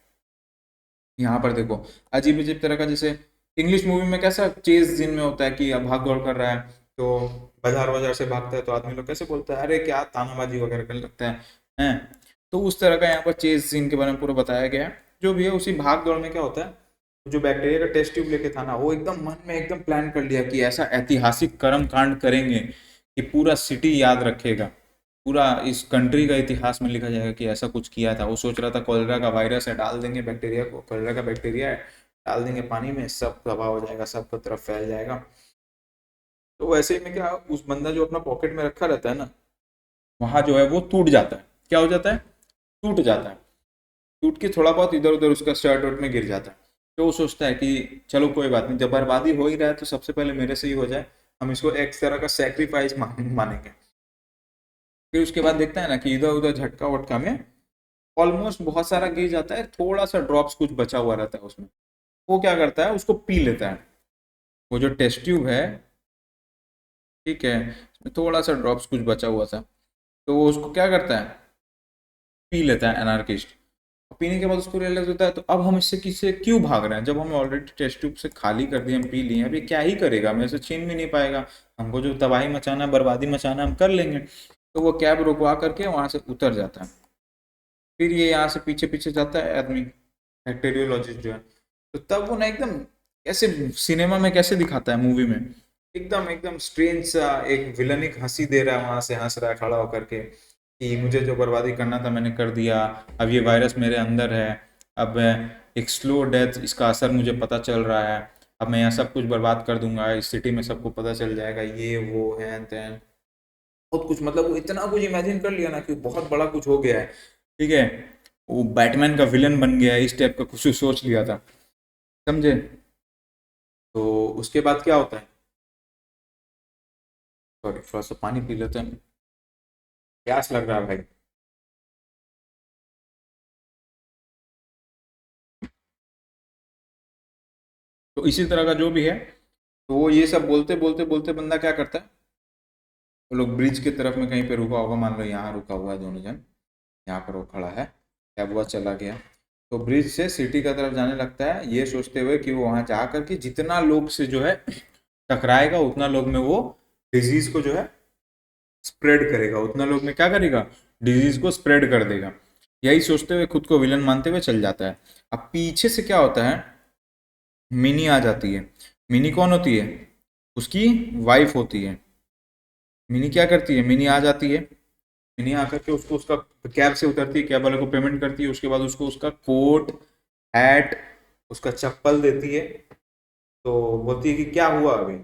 यहाँ पर देखो, अजीब अजीब तरह का, जैसे इंग्लिश मूवी में कैसा चेज सीन में होता है कि अब भाग दौड़ कर रहा है, तो बाजार बाजार से भागता है, तो आदमी लोग कैसे बोलता है, अरे क्या तानाबाजी वगैरह करने लगता है, हैं। तो उस तरह का यहाँ पर चेज सीन के बारे में पूरा बताया गया है। जो भी है, उसी भाग दौड़ में क्या होता है, जो बैक्टीरिया का टेस्ट ट्यूब लेके था ना, वो एकदम मन में एकदम प्लान कर लिया कि ऐसा ऐतिहासिक कर्म कांड करेंगे कि पूरा सिटी याद रखेगा, पूरा इस कंट्री का इतिहास में लिखा जाएगा कि ऐसा कुछ किया था। वो सोच रहा था कोलेरा का वायरस है, डाल देंगे बैक्टीरिया को, कोलेरा का बैक्टीरिया है, डाल देंगे पानी में, सब तबाह हो जाएगा, सब तरफ फैल जाएगा। तो वैसे में क्या, उस बंदा जो अपना पॉकेट में रखा रहता है ना, वहां जो है वो टूट जाता है। क्या हो जाता है, टूट जाता है। टूट के थोड़ा बहुत इधर उधर उसका शर्ट वर्ट में गिर जाता है। तो वो सोचता है कि चलो कोई बात नहीं, जब बर्बादी हो ही रहा है तो सबसे पहले मेरे से ही हो जाए, हम इसको एक तरह का सेक्रीफाइस मानेंगे। फिर उसके बाद देखता है ना कि इधर उधर झटका वटका में ऑलमोस्ट बहुत सारा गिर जाता है, थोड़ा सा ड्रॉप्स कुछ बचा हुआ रहता है उसमें। वो क्या करता है, उसको पी लेता है। वो जो टेस्ट ट्यूब है, ठीक है, इसमें थोड़ा सा ड्रॉप्स कुछ बचा हुआ था, तो वो उसको क्या करता है, पी लेता है एनार्किस्ट। पीने के बाद उसको रियलाइज होता है तो अब हम इससे किससे क्यों भाग रहे हैं, जब हमें ऑलरेडी टेस्ट ट्यूब से खाली कर दिया, हम पी लिए, अभी क्या ही करेगा, हमें से छीन भी नहीं पाएगा, हमको जो तबाही मचाना बर्बादी मचाना हम कर लेंगे। तो वो कैब रुकवा करके वहां से उतर जाता है। फिर ये यहाँ से पीछे पीछे जाता है आदमी, बैक्टीरियोलॉजिस्ट जो है। तो तब वो ना एकदम, ऐसे सिनेमा में कैसे दिखाता है मूवी में, एकदम एकदम स्ट्रेंज सा एक विलनिक हंसी दे रहा है, वहां से हंस रहा है खड़ा होकर के, कि मुझे जो बर्बादी करना था मैंने कर दिया, अब ये वायरस मेरे अंदर है, अब एक स्लो डेथ इसका असर मुझे पता चल रहा है, अब मैं यहाँ सब कुछ बर्बाद कर दूंगा, इस सिटी में सबको पता चल जाएगा, ये वो है तैन, बहुत कुछ, मतलब वो इतना कुछ इमेजिन कर लिया ना कि बहुत बड़ा कुछ हो गया है। ठीक है, वो बैटमैन का विलन बन गया है, इस टाइप का कुछ सोच लिया था, समझे। तो उसके बाद क्या होता है, सॉरी थोड़ा सा पानी पी लेते हैं, प्यास लग रहा है भाई। तो इसी तरह का जो भी है, तो वो ये सब बोलते बोलते बोलते बंदा क्या करता है, वो लोग ब्रिज की तरफ में कहीं पे रुका होगा, मान लो यहाँ रुका हुआ है दोनों जन, यहाँ पर वो खड़ा है, कैब हुआ चला गया, तो ब्रिज से सिटी का तरफ जाने लगता है, ये सोचते हुए कि वो वहां जा करके जितना लोग से जो है टकराएगा, उतना लोग में वो डिजीज को जो है स्प्रेड करेगा, उतना लोग में क्या करेगा, डिजीज को स्प्रेड कर देगा। यही सोचते हुए खुद को विलन मानते हुए चल जाता है। अब पीछे से क्या होता है, मिनी आ जाती है। मिनी कौन होती है, उसकी वाइफ होती है। मिनी क्या करती है, मिनी आ जाती है, मिनी आकर के उसको उसका कैब से उतरती है, कैब वाले को पेमेंट करती है, उसके बाद उसको उसका कोट, हैट, उसका चप्पल देती है। तो बोलती है कि क्या हुआ अभी,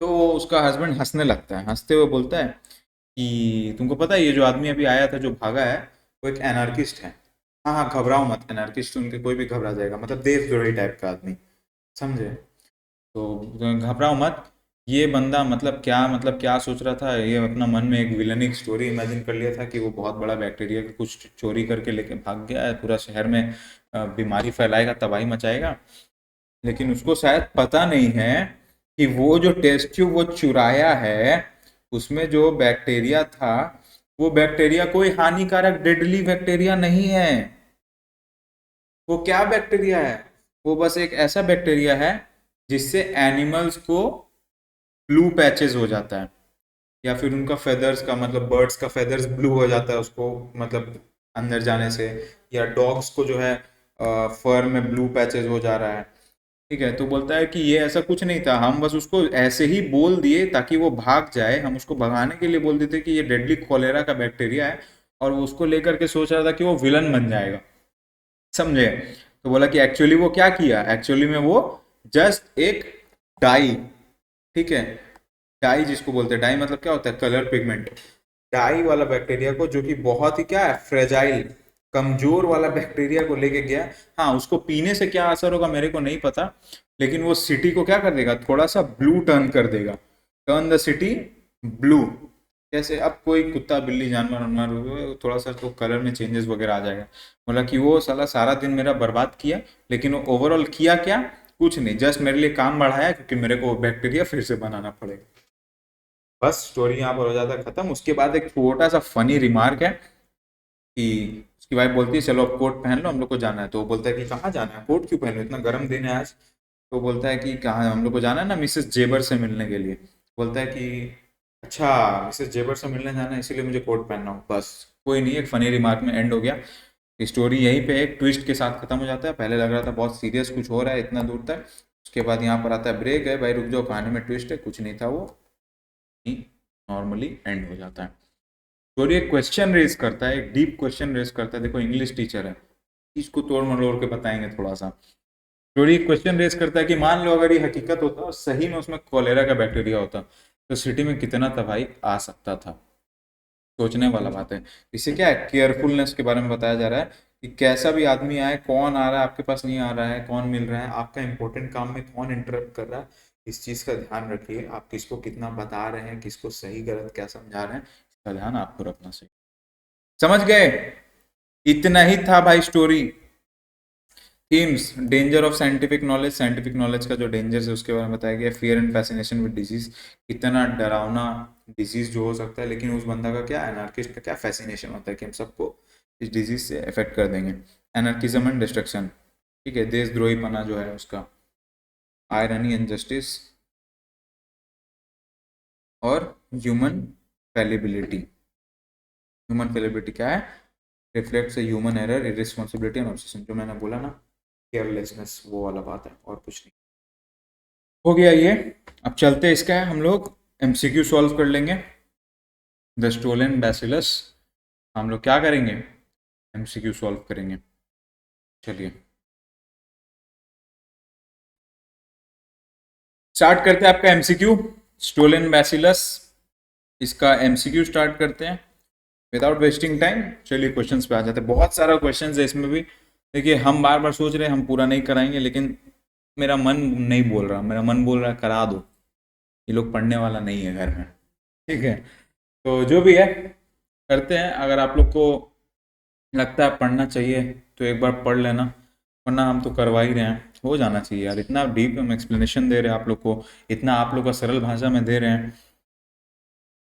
तो उसका हस्बैंड हंसने लगता है, हंसते हुए बोलता है कि तुमको पता है ये जो आदमी अभी आया था जो भागा है, वो एक एनार्किस्ट है। हाँ हाँ घबराओ मत, एनार्किस्ट सुन के कोई भी घबरा जाएगा, मतलब देशद्रोही टाइप का आदमी, समझे। तो घबराओ मत, ये बंदा मतलब क्या सोच रहा था, ये अपना मन में एक विलनिक स्टोरी इमेजिन कर लिया था कि वो बहुत बड़ा बैक्टीरिया का कुछ चोरी करके लेके भाग गया है, पूरा शहर में बीमारी फैलाएगा, तबाही मचाएगा। लेकिन उसको शायद पता नहीं है कि वो जो टेस्ट ट्यूब वो चुराया है, उसमें जो बैक्टीरिया था, वो बैक्टीरिया कोई हानिकारक डेडली बैक्टीरिया नहीं है। वो क्या बैक्टीरिया है, वो बस एक ऐसा बैक्टीरिया है जिससे एनिमल्स को ब्लू पैचेस हो जाता है, या फिर उनका फेदर्स का मतलब बर्ड्स का फेदर्स ब्लू हो जाता है उसको, मतलब अंदर जाने से, या डॉग्स को जो है फर में ब्लू पैचेस हो जा रहा है। ठीक है, तो बोलता है कि ये ऐसा कुछ नहीं था, हम बस उसको ऐसे ही बोल दिए ताकि वो भाग जाए, हम उसको भगाने के लिए बोल देते कि ये डेडली कॉलेरा का बैक्टीरिया है, और वो उसको लेकर के सोच रहा था कि वो विलन बन जाएगा, समझे। तो बोला कि एक्चुअली वो क्या किया, एक्चुअली में वो जस्ट एक डाई, ठीक है, डाई जिसको बोलते हैं, डाई मतलब क्या होता है, कलर पिगमेंट, डाई वाला बैक्टीरिया को, जो कि बहुत ही क्या है, फ्रेजाइल, कमजोर वाला बैक्टीरिया को लेके गया। हाँ, उसको पीने से क्या असर होगा मेरे को नहीं पता, लेकिन वो सिटी को क्या कर देगा, थोड़ा सा ब्लू टर्न कर देगा, टर्न द सिटी ब्लू। जैसे अब कोई कुत्ता बिल्ली जानवर वानवर हुए, थोड़ा सा तो कलर में चेंजेस वगैरह आ जाएगा। बोला कि वो साला सारा दिन मेरा बर्बाद किया, लेकिन वो ओवरऑल किया क्या, कुछ नहीं, जस्ट मेरे लिए काम बढ़ाया, क्योंकि मेरे को बैक्टीरिया फिर से बनाना पड़ेगा। बस स्टोरी यहाँ पर हो जाता है खत्म। उसके बाद एक छोटा सा फनी रिमार्क है कि उसकी वाइफ बोलती है चलो अब कोट पहन लो, हम लोग को जाना है। तो वो बोलता है कि कहाँ जाना है, कोट क्यों पहन लो, इतना गर्म दिन है आज। तो बोलता है कि कहाँ, हम लोग को जाना है ना मिसेस जेबर से मिलने के लिए। बोलता है कि अच्छा, मिसेस जेबर से मिलने जाना है इसीलिए मुझे कोट पहनना हो, बस। कोई नहीं, एक फनी रिमार्क में एंड हो गया। स्टोरी यहीं पे एक ट्विस्ट के साथ खत्म हो जाता है। पहले लग रहा था बहुत सीरियस कुछ हो रहा है इतना दूर तक, उसके बाद यहाँ पर आता है ब्रेक है, भाई रुक जाओ कहानी में ट्विस्ट है, कुछ नहीं था वो, नॉर्मली एंड हो जाता है। स्टोरी एक क्वेश्चन रेज करता है, एक डीप क्वेश्चन रेज करता है। देखो इंग्लिश टीचर है, इसको तोड़ मरोड़ के बताएंगे थोड़ा सा। स्टोरी एक क्वेश्चन रेज करता है कि मान लो अगर ये हकीकत होता और सही में उसमें कॉलेरा का बैक्टीरिया होता, तो सिटी में कितना तबाही आ सकता था। सोचने वाला बात है। इससे क्या है, केयरफुलनेस के बारे में बताया जा रहा है कि कैसा भी आदमी आए, कौन आ रहा है आपके पास, नहीं आ रहा है, कौन मिल रहा है, आपका इंपॉर्टेंट काम में कौन इंटरप्ट कर रहा है, इस चीज़ का ध्यान रखिए। आप किसको कितना बता रहे हैं, किसको सही गलत क्या समझा रहे हैं, इसका ध्यान आपको रखना चाहिए। समझ गए, इतना ही था भाई story. Themes, danger of scientific knowledge, scientific knowledge का जो डेंजर है उसके बारे में बताया गया। Fear and fascination with disease, कितना डरावना डिजीज जो हो सकता है, लेकिन उस बंदा का क्या, एनार्किस्ट का क्या फैसिनेशन होता है कि हम सबको इस डिजीज से अफेक्ट कर देंगे। एनार्किज्म एंड डिस्ट्रक्शन, ठीक है, देशद्रोहीपना जो है उसका, आयरनी एंड जस्टिस, और ह्यूमन फैलिबिलिटी। ह्यूमन फैलिबिलिटी क्या है, reflects human error, irresponsibility and obsession, जो मैंने बोला ना, केयरलेसनेस, वो वाला बात है और कुछ नहीं। हो गया ये। अब चलते इसका हम लोग एमसीक्यू सॉल्व कर लेंगे। द स्टोलन बैसिलस, हम लोग क्या करेंगे, एमसीक्यू सॉल्व करेंगे। चलिए स्टार्ट करते हैं आपका एमसीक्यू, स्टोलन बैसिलस, इसका एमसीक्यू स्टार्ट करते हैं विदाउट वेस्टिंग टाइम। चलिए क्वेश्चंस पे आ जाते हैं। बहुत सारा क्वेश्चंस है इसमें भी। देखिए हम बार बार सोच रहे हैं हम पूरा नहीं कराएंगे, लेकिन मेरा मन नहीं बोल रहा, मेरा मन बोल रहा है करा दो, ये लोग पढ़ने वाला नहीं है घर में, ठीक है। तो जो भी है करते हैं। अगर आप लोग को लगता है पढ़ना चाहिए तो एक बार पढ़ लेना, वरना हम तो करवा ही रहे हैं, हो जाना चाहिए यार। इतना डीप हम एक्सप्लेनेशन दे रहे हैं आप लोग को, इतना आप लोग का सरल भाषा में दे रहे हैं,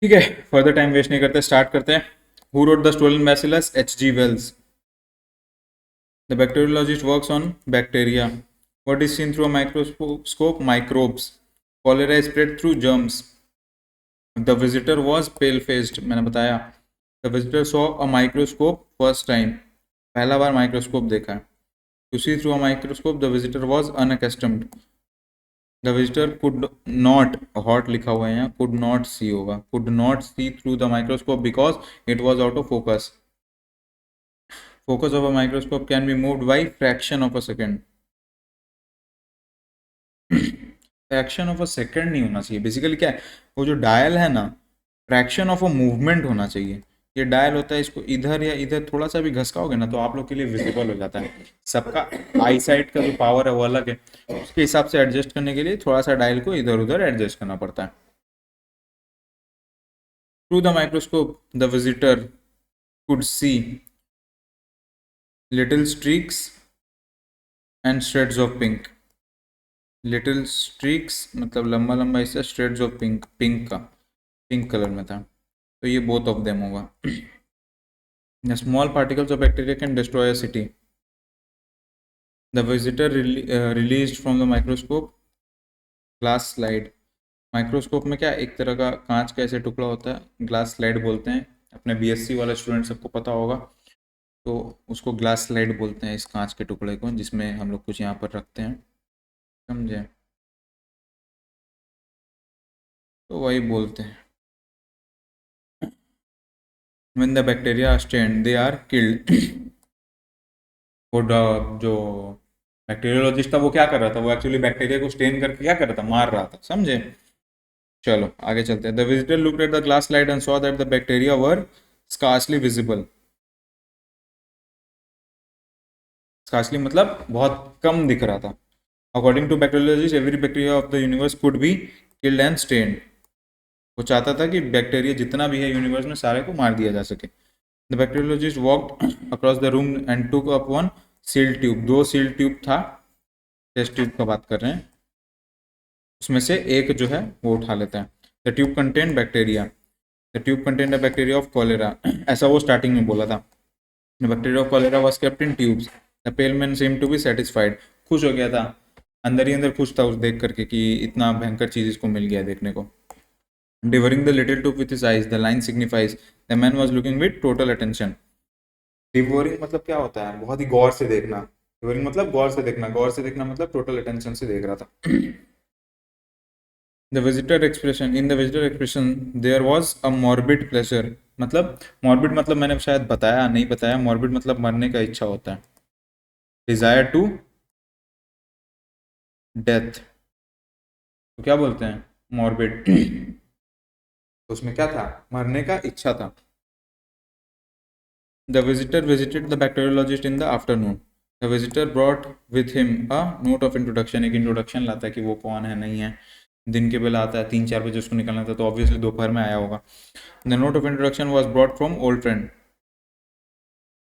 ठीक है। फर्दर टाइम वेस्ट नहीं करते, स्टार्ट करते हैं। Who wrote the stolen bacillus? H.G. Wells. The bacteriologist works on bacteria. What is seen through a microscope? Microbes. Cholera is spread through germs. The visitor was pale-faced. मैंने बताया। The visitor saw a microscope first time. पहला बार microscope देखा है। To see through a microscope, the visitor was unaccustomed. The visitor could not, hot लिखा हुआ है यहाँ, could not see होगा, could not see through the microscope because it was out of focus. Focus of a microscope can be moved by fraction of a second. Fraction of a second नहीं होना चाहिए। Basically क्या है, वो जो dial है ना, फ्रैक्शन ऑफ अ मूवमेंट होना चाहिए। ये डायल होता है, इसको इधर या इधर थोड़ा सा भी घसकाओगे ना तो आप लोग के लिए विजिबल हो जाता है। सबका आई साइट का जो पावर है वो अलग है, उसके हिसाब से एडजस्ट करने के लिए थोड़ा सा डायल को इधर उधर एडजस्ट करना पड़ता है। Through the microscope the visitor could see little streaks and shreds of pink. Little streaks मतलब लंबा लंबा हिस्सा, स्ट्रेड्स ऑफ पिंक, पिंक का, पिंक कलर में था, तो ये बोथ ऑफ देम होगा। Small particles of bacteria can destroy a city. The visitor released from the microscope glass slide. Microscope में क्या, एक तरह का कांच का ऐसे टुकड़ा होता है, ग्लास स्लाइड बोलते हैं। अपने बीएससी वाले स्टूडेंट सबको पता होगा, तो उसको ग्लास स्लाइड बोलते हैं इस कांच के टुकड़े को, जिसमें हम लोग कुछ यहाँ पर रखते हैं, समझे, तो वही बोलते हैं। When the bacteria are stained, they are killed. वो जो बैक्टीरियोलॉजिस्ट था वो क्या कर रहा था, वो एक्चुअली बैक्टीरिया को स्टेन करके क्या कर रहा था, मार रहा था, समझे। चलो आगे चलते हैं। The visitor looked at the glass slide and saw that the bacteria were scarcely visible. Scarcely मतलब बहुत कम दिख रहा था। According to bacteriologist every bacteria of the universe could be killed and stained. वो चाहता था कि बैक्टीरिया जितना भी है यूनिवर्स में सारे को मार दिया जा सके। The bacteriologist walked across the room and took up one seal tube. दो सील ट्यूब था, टेस्ट ट्यूब का बात कर रहे हैं, उसमें से एक जो है वो उठा लेता है। The tube contain bacteria, the tube contain the bacteria of cholera, ऐसा वो स्टार्टिंग में बोला था। The bacteria of cholera was kept in tubes. The pale man seem to be satisfied, खुश हो गया था, अंदर ही अंदर खुश था उस देख करके कि इतना भयंकर चीज इसको मिल गया देखने को। Devouring the little tube with his eyes, the line signifies the man was looking with total attention. Devouring मतलब क्या होता है, बहुत ही गौर से देखना। Devouring मतलब गौर से देखना, गौर से देखना मतलब टोटल अटेंशन से देख रहा था। The visitor expression, in the visitor expression there was a morbid pleasure। मतलब morbid मतलब मैंने शायद बताया नहीं बताया, morbid मतलब मरने का इच्छा होता है। Desire to death, तो क्या बोलते हैं, morbid। तो उसमें क्या था, मरने का इच्छा था। The visitor visited the bacteriologist in the afternoon. The visitor brought with him a note of introduction। एक इंट्रोडक्शन लाता है कि वो कौन है नहीं है। दिन के बेला आता है, 3-4 बजे उसको निकलना था, तो ऑब्वियसली दोपहर में आया होगा। The note of introduction was brought from old friend.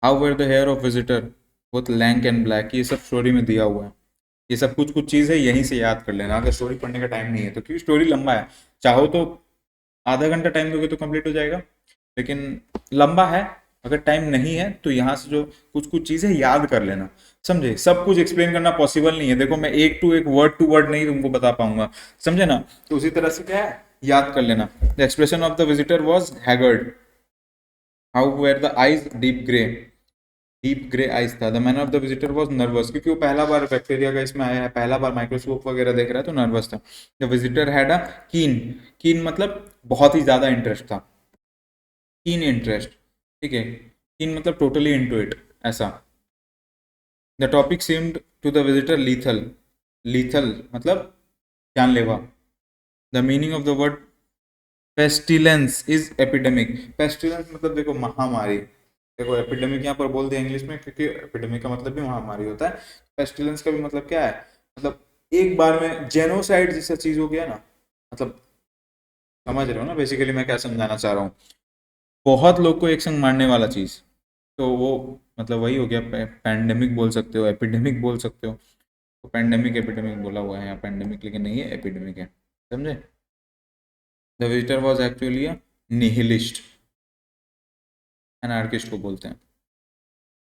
How were the hair of visitor? बहुत लैंक एंड ब्लैक, ये सब स्टोरी में दिया हुआ है। ये सब कुछ कुछ चीज़ है, यहीं से याद कर लेना अगर स्टोरी पढ़ने का टाइम नहीं है तो, क्योंकि स्टोरी लंबा है। चाहो तो आधा घंटा टाइम दोगे तो कंप्लीट हो जाएगा, लेकिन लंबा है। अगर टाइम नहीं है तो यहाँ से जो कुछ कुछ चीज़ें याद कर लेना, समझे। सब कुछ एक्सप्लेन करना पॉसिबल नहीं है, देखो मैं एक टू वर्ड नहीं तुमको बता पाऊंगा, समझे ना। तो उसी तरह से क्या है, याद कर लेना। The expression of the visitor was haggard, how were the eyes deep grey, deep grey eyes था। The manner of the visitor was nervous, क्योंकि वो पहला बार बैक्टीरिया का इसमें आया है, पहला बार माइक्रोस्कोप वगैरह देख रहा है, तो नर्वस था। द विजिटर हैड अ कीन, कीन मतलब बहुत ही ज्यादा इंटरेस्ट था, कीन इंटरेस्ट, ठीक है। कीन मतलब टोटली इनटू इट, ऐसा। The topic seemed to the visitor lethal, lethal मतलब जानलेवा। The meaning of the word pestilence is epidemic, pestilence मतलब देखो महामारी, देखो एपिडेमिक यहाँ पर बोल दिया इंग्लिश में, क्योंकि एपिडेमिक का मतलब भी महामारी होता है। पेस्टिलेंस का भी मतलब क्या है, मतलब एक बार में जेनोसाइड जैसा चीज हो गया ना, मतलब समझ रहे हो ना बेसिकली मैं क्या समझाना चाह रहा हूँ। बहुत लोग को एक संग मारने वाला चीज, तो वो मतलब वही हो गया, पैंडेमिक बोल सकते हो, एपिडेमिक बोल सकते हो। तो पैंडेमिक एपिडेमिक बोला हुआ है यहाँ, पैंडेमिक लेकिन नहीं है, एपिडेमिक है, समझे। The visitor was actually a nihilist, anarchist को बोलते हैं।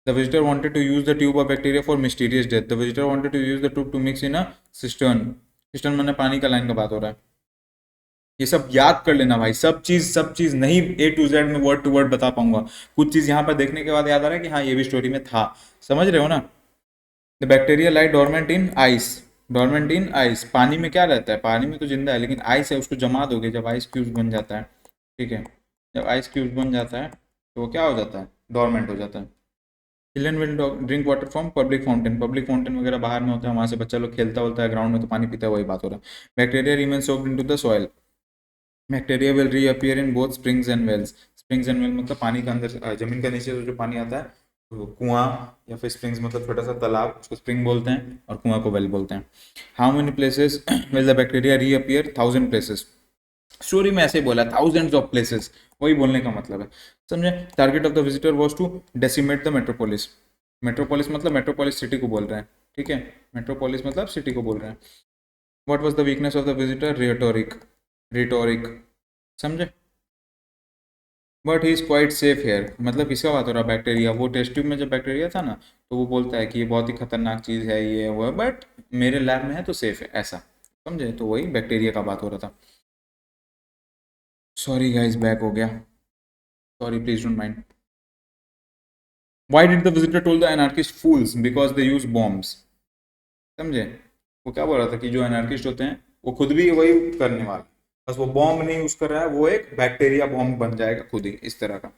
The visitor wanted to use the tube of bacteria for mysterious death. The visitor wanted to use the tube to mix in a cistern. Cistern मैंने पानी का line का बात हो रहा है। ये सब याद कर लेना भाई, सब चीज नहीं ए टू जेड में वर्ड टू वर्ड बता पाऊंगा, कुछ चीज यहाँ पर देखने के बाद याद आ रहा है कि हाँ ये भी स्टोरी में था, समझ रहे हो ना। The bacteria lie dormant in ice, dormant in ice, पानी में क्या रहता है, पानी में तो जिंदा है, लेकिन आइस है, उसको जमा दोगे जब आइस क्यूब्स बन जाता है, ठीक है। जब आइस क्यूब्स बन जाता है तो वो क्या हो जाता है, डोरमेंट हो जाता है। Children will drink water from public fountain, public fountain वगैरह बाहर में होता है, वहां से बच्चा लोग खेलता होता है ग्राउंड में तो पानी पीता है, वही बात हो रहा है। Bacteria remain soaked into the soil, bacteria will reappear in both springs and wells, springs and well मतलब पानी के अंदर जमीन के नीचे से जो पानी आता है, तो कुआं या फिर स्प्रिंग्स मतलब छोटा सा तालाब, उसको स्प्रिंग बोलते हैं, और कुआं को वेल बोलते हैं। How many places will the bacteria reappear, 1000 places, story में ऐसे ही बोला, थाउजेंड्स ऑफ प्लेसेस, वही बोलने का मतलब है, समझे। Target of the visitor was to decimate the metropolis, metropolis मतलब मेट्रोपोलिस सिटी को बोल रहे हैं, ठीक है। मेट्रोपोलिस मतलब सिटी को बोल रहे हैं। What was the weakness of the visitor, rhetoric, rhetoric, समझे। But he is quite safe here, मतलब किसका बात हो रहा है, बैक्टीरिया, वो टेस्ट ट्यूब में जब बैक्टीरिया था ना, तो वो बोलता है कि ये बहुत ही खतरनाक चीज़ है, ये वो है, बट मेरे लैब में है तो सेफ है, ऐसा, समझे। तो वही बैक्टीरिया का बात हो रहा था। सॉरी गाइस, बैक हो गया, sorry please don't mind. Why did the visitor told the anarchist fools? Because they use bombs. समझे। वो क्या बोल रहा था कि जो एनार्किस्ट होते हैं वो खुद भी वही करने वाले, बस वो बॉम्ब नहीं यूज कर रहा है, वो एक बैक्टीरिया बॉम्ब बन जाएगा खुद ही, इस तरह का।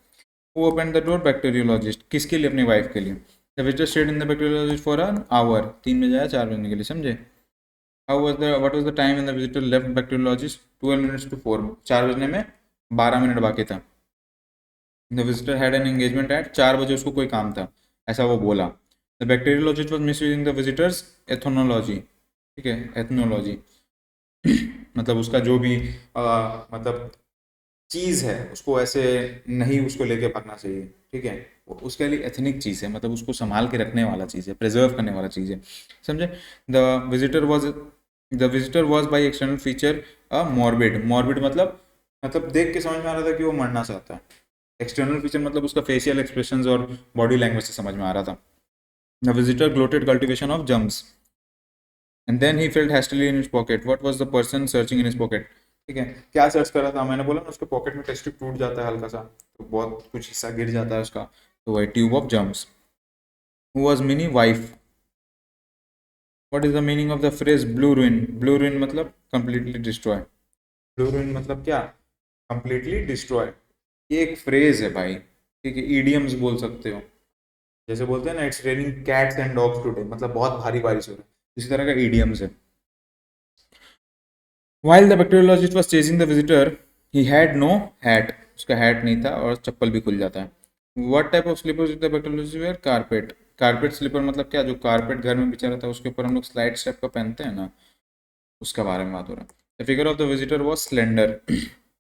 वो ओपन द डोर, बैक्टीरियोलॉजिस्ट, किसके लिए, अपनी वाइफ के लिए। The visitor stayed in the bacteriologist for an hour, 3 बजे आया, 4 बजने के लिए, समझे। How was the what was the time in the visitor left bacteriologist, 12 minutes to 4, 4 बजने में 12 मिनट बाकी था। The visitor had an engagement at, 4 बजे उसको कोई काम था, ऐसा वो बोला। The bacteriologist was misusing the visitors ethnology, ठीक है, एथनोलॉजी मतलब उसका जो भी मतलब चीज़ है उसको ऐसे नहीं उसको लेके भागना चाहिए, ठीक है। उसके लिए एथनिक चीज़ है, मतलब उसको संभाल के रखने वाला चीज़ है, प्रिजर्व करने वाला चीज़ है, समझे। The visitor was, the visitor was by external feature a morbid, morbid मतलब देख के समझ में आ रहा था कि वो मरना चाहता है। एक्सटर्नल फीचर मतलब उसका फेशियल एक्सप्रेशंस और बॉडी लैंग्वेज से समझ में आ रहा था। The visitor gloated cultivation of germs, and then he felt hastily in his pocket, what was the person searching in his pocket, ठीक है। क्या सर्च कर रहा था, मैंने बोला ना उसके पॉकेट में टेस्ट ट्यूब टूट जाता है हल्का सा, तो बहुत कुछ हिस्सा गिर जाता है उसका, तो वही tube of germs. Who was mini wife, what is the meaning of the phrase blue ruin, blue ruin मतलब कंप्लीटली डिस्ट्रॉय, ब्लू रुइन मतलब क्या, कंप्लीटली डिस्ट्रॉय। ये एक फ्रेज है भाई, ठीक है, ईडियम्स बोल सकते हो, जैसे बोलते हैं ना it's raining cats and dogs today, मतलब बहुत भारी बारिश हो रही है, इसी तरह का ईडियम्स है। While the bacteriologist was chasing the visitor, he had no hat. उसका हैट नहीं था और चप्पल भी खुल जाता है। What type of slippers did the bacteriologist wear? Carpet. Carpet slipper मतलब क्या, जो कारपेट घर में बिछा रहता है उसके ऊपर हम लोग स्लाइड स्टेप का पहनते हैं ना, उसका बारे में बात हो रहा है। The figure of the visitor was slender,